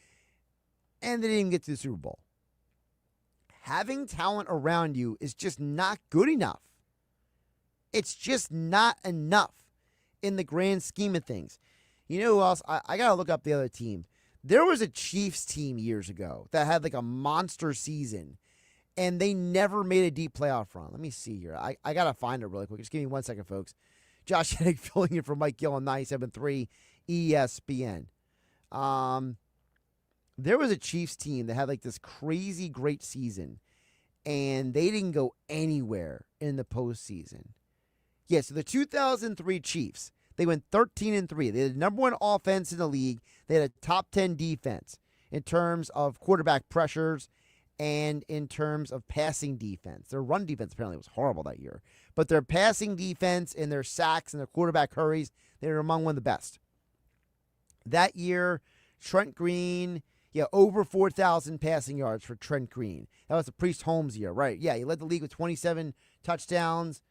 and they didn't get to the Super Bowl. Having talent around you is just not good enough. It's just not enough in the grand scheme of things. You know who else? I got to look up the other team. There was a Chiefs team years ago that had like a monster season, and they never made a deep playoff run. Let me see here. I got to find it really quick. Just give me 1 second, folks. Josh Hennig filling in for Mike Gill on 97.3 ESPN. There was a Chiefs team that had like this crazy great season, and they didn't go anywhere in the postseason. Yeah, so the 2003 Chiefs, they went 13-3. They had the number one offense in the league. They had a top 10 defense in terms of quarterback pressures and in terms of passing defense. Their run defense apparently was horrible that year. But their passing defense and their sacks and their quarterback hurries, they were among one of the best. That year, Trent Green, over 4,000 passing yards for Trent Green. That was the Priest Holmes year, right? Yeah, he led the league with 27 touchdowns.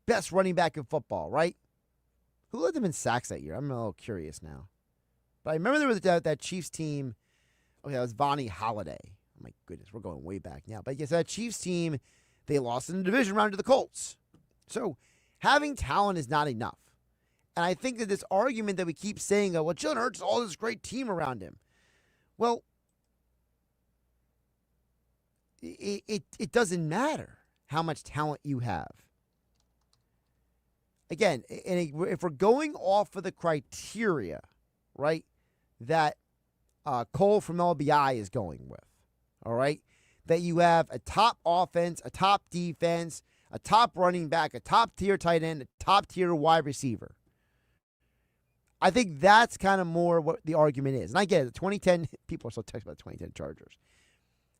Best running back in football, right? Who led them in sacks that year? I'm a little curious now. But I remember there was that Chiefs team. Okay, that was Vonnie Holiday. Oh, my goodness, we're going way back now. But yes, that Chiefs team, they lost in the division round to the Colts. So having talent is not enough. And I think that this argument that we keep saying, well, Jalen Hurts has all this great team around him. Well, it doesn't matter how much talent you have. Again, if we're going off of the criteria, right, that Cole from LBI is going with, all right, that you have a top offense, a top defense, a top running back, a top-tier tight end, a top-tier wide receiver. I think that's kind of more what the argument is. And I get it. The 2010, people are so texting about the 2010 Chargers.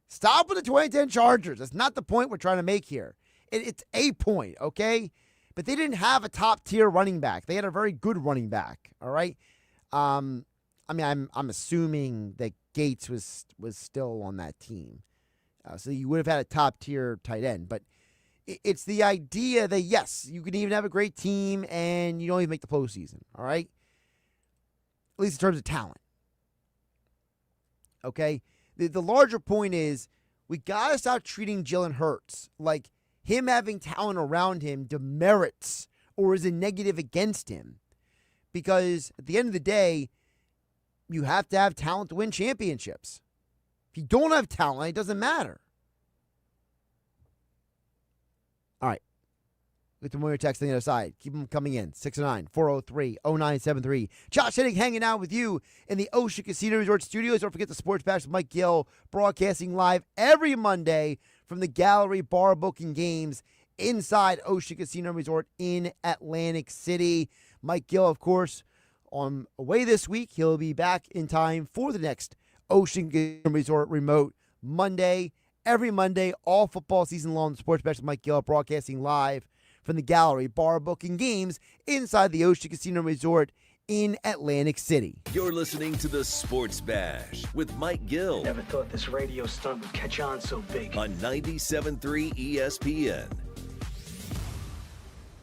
Stop with the 2010 Chargers. That's not the point we're trying to make here. It's a point, okay? But they didn't have a top-tier running back. They had a very good running back, all right? I'm assuming that Gates was still on that team. So you would have had a top-tier tight end. But it's the idea that, yes, you can even have a great team and you don't even make the postseason, all right? At least in terms of talent. Okay? The larger point is we got to stop treating Jalen Hurts like him having talent around him demerits or is a negative against him. Because at the end of the day, you have to have talent to win championships. If you don't have talent, it doesn't matter. All right. Get the more text on the other side. Keep them coming in. 609-403-0973. Josh Hennig hanging out with you in the Ocean Casino Resort Studios. Don't forget the Sports Bash with Mike Gill, broadcasting live every Monday from the Gallery Bar Booking Games inside Ocean Casino Resort in Atlantic City. Mike Gill, of course, on away this week. He'll be back in time for the next Ocean Casino Resort remote Monday. Every Monday, all football season long, the Sports Bash with Mike Gill, broadcasting live from the Gallery Bar Booking Games inside the Ocean Casino Resort in Atlantic City. You're listening to the Sports Bash with Mike Gill. Never thought this radio stunt would catch on so big. On 97.3 ESPN.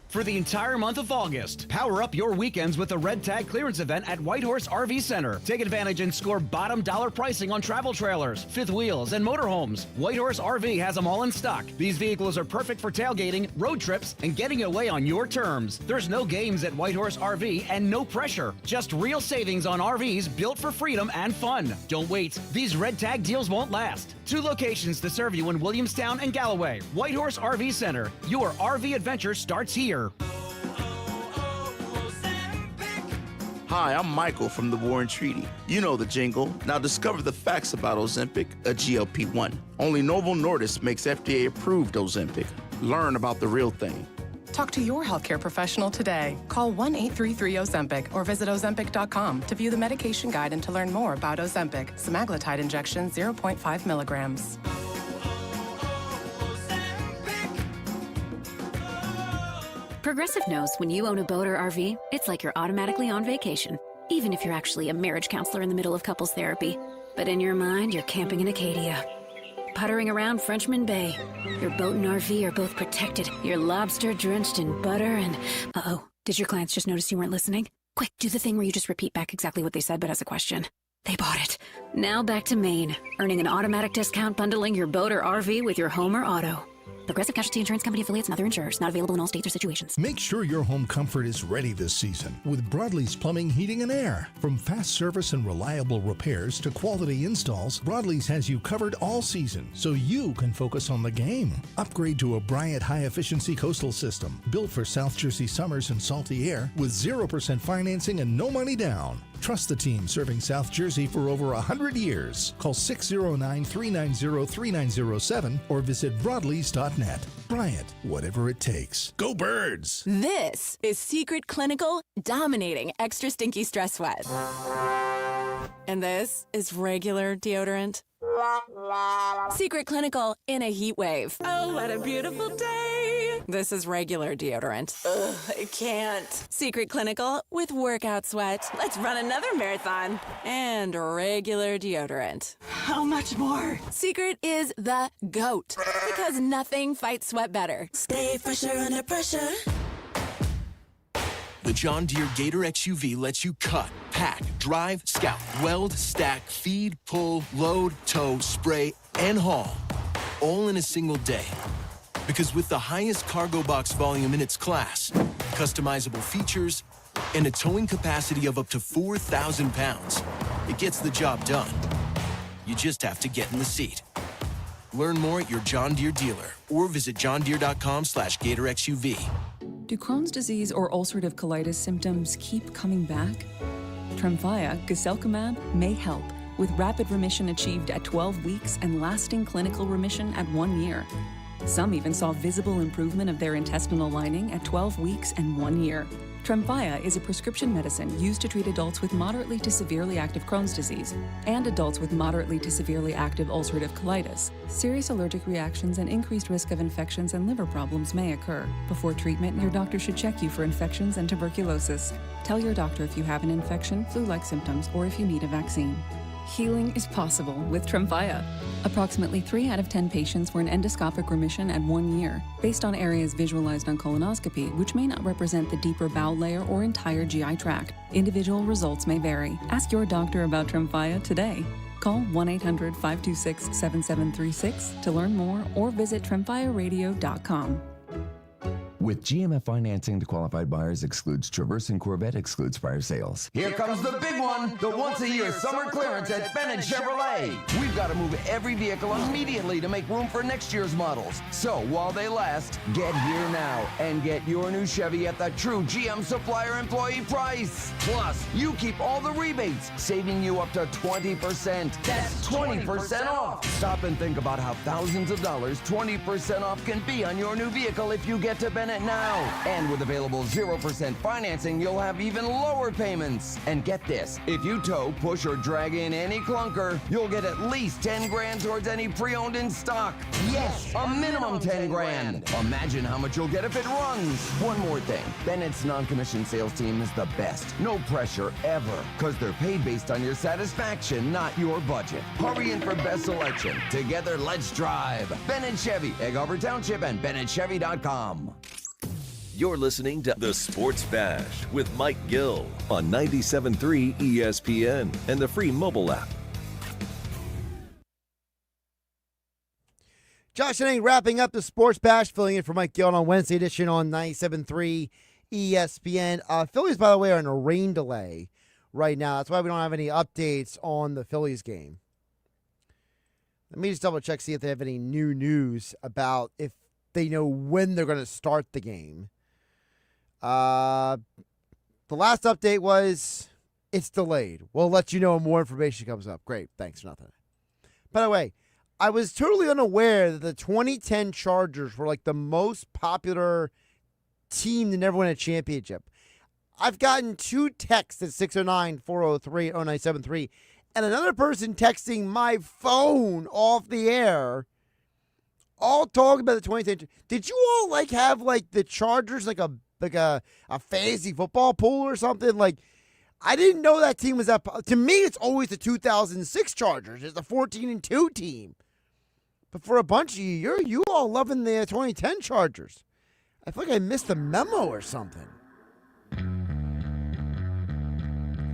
For the entire month of August, power up your weekends with the Red Tag Clearance Event at Whitehorse RV Center. Take advantage and score bottom dollar pricing on travel trailers, fifth wheels, and motorhomes. Whitehorse RV has them all in stock. These vehicles are perfect for tailgating, road trips, and getting away on your terms. There's no games at Whitehorse RV and no pressure. Just real savings on RVs built for freedom and fun. Don't wait. These Red Tag deals won't last. 2 locations to serve you in Williamstown and Galloway. Whitehorse RV Center. Your RV adventure starts here. Hi, I'm Michael from the Warren Treaty. You know the jingle. Now discover the facts about Ozempic, a GLP-1. Only Novo Nordisk makes FDA-approved Ozempic. Learn about the real thing. Talk to your healthcare professional today. Call 1-833-OZEMPIC or visit Ozempic.com to view the medication guide and to learn more about Ozempic, semaglutide injection 0.5 milligrams. Progressive knows when you own a boat or RV, it's like you're automatically on vacation, even if you're actually a marriage counselor in the middle of couples therapy. But in your mind, you're camping in Acadia. Puttering around Frenchman Bay. Your boat and RV are both protected. You're lobster drenched in butter and... Uh-oh, did your clients just notice you weren't listening? Quick, do the thing where you just repeat back exactly what they said but as a question. They bought it. Now back to Maine, earning an automatic discount bundling your boat or RV with your home or auto. Progressive Casualty Insurance Company affiliates and other insurers. Not available in all states or situations. Make sure your home comfort is ready this season with Broadlee's Plumbing, Heating, and Air. From fast service and reliable repairs to quality installs, Broadlee's has you covered all season so you can focus on the game. Upgrade to a Bryant high-efficiency coastal system built for South Jersey summers and salty air with 0% financing and no money down. Trust the team serving South Jersey for over 100 years. Call 609-390-3907 or visit broadleys.net. Bryant, whatever it takes. Go Birds! This is Secret Clinical dominating extra stinky stress sweat. And this is regular deodorant. Secret Clinical in a heat wave. Oh, what a beautiful day. This is regular deodorant. Ugh, I can't. Secret Clinical with workout sweat. Let's run another marathon. And regular deodorant. How much more? Secret is the GOAT. Because nothing fights sweat better. Stay fresher under pressure. The John Deere Gator XUV lets you cut, pack, drive, scout, weld, stack, feed, pull, load, tow, spray, and haul, all in a single day. Because with the highest cargo box volume in its class, customizable features, and a towing capacity of up to 4,000 pounds, it gets the job done. You just have to get in the seat. Learn more at your John Deere dealer or visit johndeere.com/Gator XUV. Do Crohn's disease or ulcerative colitis symptoms keep coming back? Tremfya, guselkumab, may help, with rapid remission achieved at 12 weeks and lasting clinical remission at 1 year. Some even saw visible improvement of their intestinal lining at 12 weeks and 1 year. Tremfya is a prescription medicine used to treat adults with moderately to severely active Crohn's disease and adults with moderately to severely active ulcerative colitis. Serious allergic reactions and increased risk of infections and liver problems may occur. Before treatment, your doctor should check you for infections and tuberculosis. Tell your doctor if you have an infection, flu-like symptoms, or if you need a vaccine. Healing is possible with Tremfya. Approximately 3 out of 10 patients were in endoscopic remission at 1 year, based on areas visualized on colonoscopy, which may not represent the deeper bowel layer or entire GI tract. Individual results may vary. Ask your doctor about Tremfya today. Call 1-800-526-7736 to learn more or visit tremfyaradio.com. With GMF financing to qualified buyers excludes Traverse and Corvette excludes prior sales. Here comes the big one, the once-a-year summer clearance at Bennett Chevrolet. We've got to move every vehicle immediately to make room for next year's models. So while they last, get here now and get your new Chevy at the true GM supplier employee price. Plus, you keep all the rebates, saving you up to 20%. That's 20% off. Stop and think about how thousands of dollars 20% off can be on your new vehicle if you get to Bennett now. And with available 0% financing, you'll have even lower payments. And get this, if you tow, push, or drag in any clunker, you'll get at least 10 grand towards any pre-owned in stock. Yes, a minimum 10 grand. Imagine how much you'll get if it runs. One more thing, Bennett's non-commissioned sales team is the best. No pressure ever, because they're paid based on your satisfaction, not your budget. Hurry in for best selection. Together, let's drive. Bennett Chevy, Egg Harbor Township, and BennettChevy.com. You're listening to The Sports Bash with Mike Gill on 97.3 ESPN and the free mobile app. Josh Hennig wrapping up the Sports Bash, filling in for Mike Gill on Wednesday edition on 97.3 ESPN. Phillies, by the way, are in a rain delay right now. That's why we don't have any updates on the Phillies game. Let me just double check, see if they have any new news about if they know when they're going to start the game. The last update was it's delayed. We'll let you know when more information comes up. Great. Thanks for nothing. By the way, I was totally unaware that the 2010 Chargers were like the most popular team to never win a championship. I've gotten 2 texts at 609-403-0973 and another person texting my phone off the air all talking about the 2010. Did you all have the Chargers like a fantasy football pool or something? I didn't know that team was that. To me, it's always the 2006 Chargers. It's the 14-2 team. But for a bunch of you all loving the 2010 Chargers. I feel like I missed the memo or something.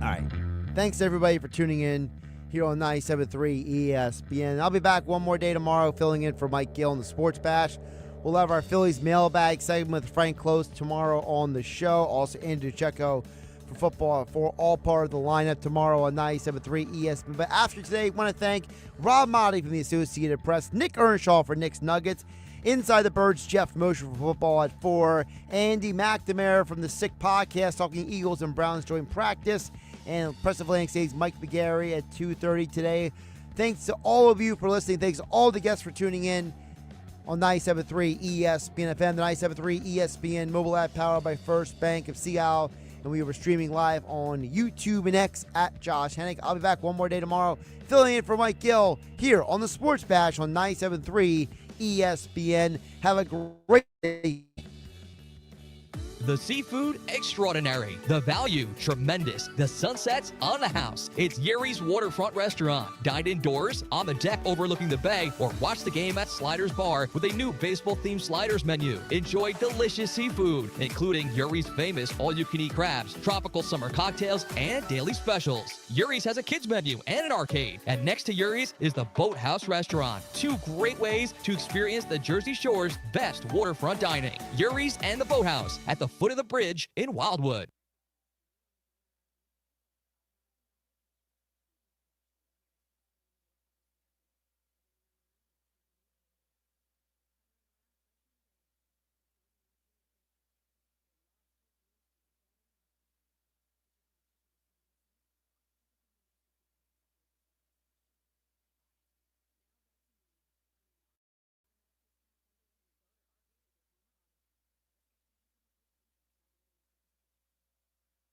All right. Thanks, everybody, for tuning in here on 97.3 ESPN. I'll be back one more day tomorrow filling in for Mike Gill in the Sports Bash. We'll have our Phillies mailbag segment with Frank Close tomorrow on the show. Also, Andrew Checo for football for all part of the lineup tomorrow on 97.3 ESPN. But after today, I want to thank Rob Maaddi from the Associated Press, Nick Earnshaw for Nick's Nuggets, Inside the Birds, Geoff Mosher for football at 4, Andy McNamara from the Sick Podcast talking Eagles and Browns during practice, and Press of Atlantic City's Mike McGarry at 2:30 today. Thanks to all of you for listening. Thanks to all the guests for tuning in on 97.3 ESPN FM, the 97.3 ESPN mobile app powered by First Bank of Seattle. And we were streaming live on YouTube and X at Josh Hennig. I'll be back one more day tomorrow, filling in for Mike Gill here on the Sports Bash on 97.3 ESPN. Have a great day. The seafood, extraordinary. The value, tremendous. The sunsets, on the house. It's Yuri's Waterfront Restaurant. Dine indoors, on the deck overlooking the bay, or watch the game at Sliders Bar with a new baseball-themed sliders menu. Enjoy delicious seafood, including Yuri's famous all-you-can-eat crabs, tropical summer cocktails, and daily specials. Yuri's has a kids menu and an arcade. And next to Yuri's is the Boathouse Restaurant. 2 great ways to experience the Jersey Shore's best waterfront dining. Yuri's and the Boathouse at the foot of the bridge in Wildwood.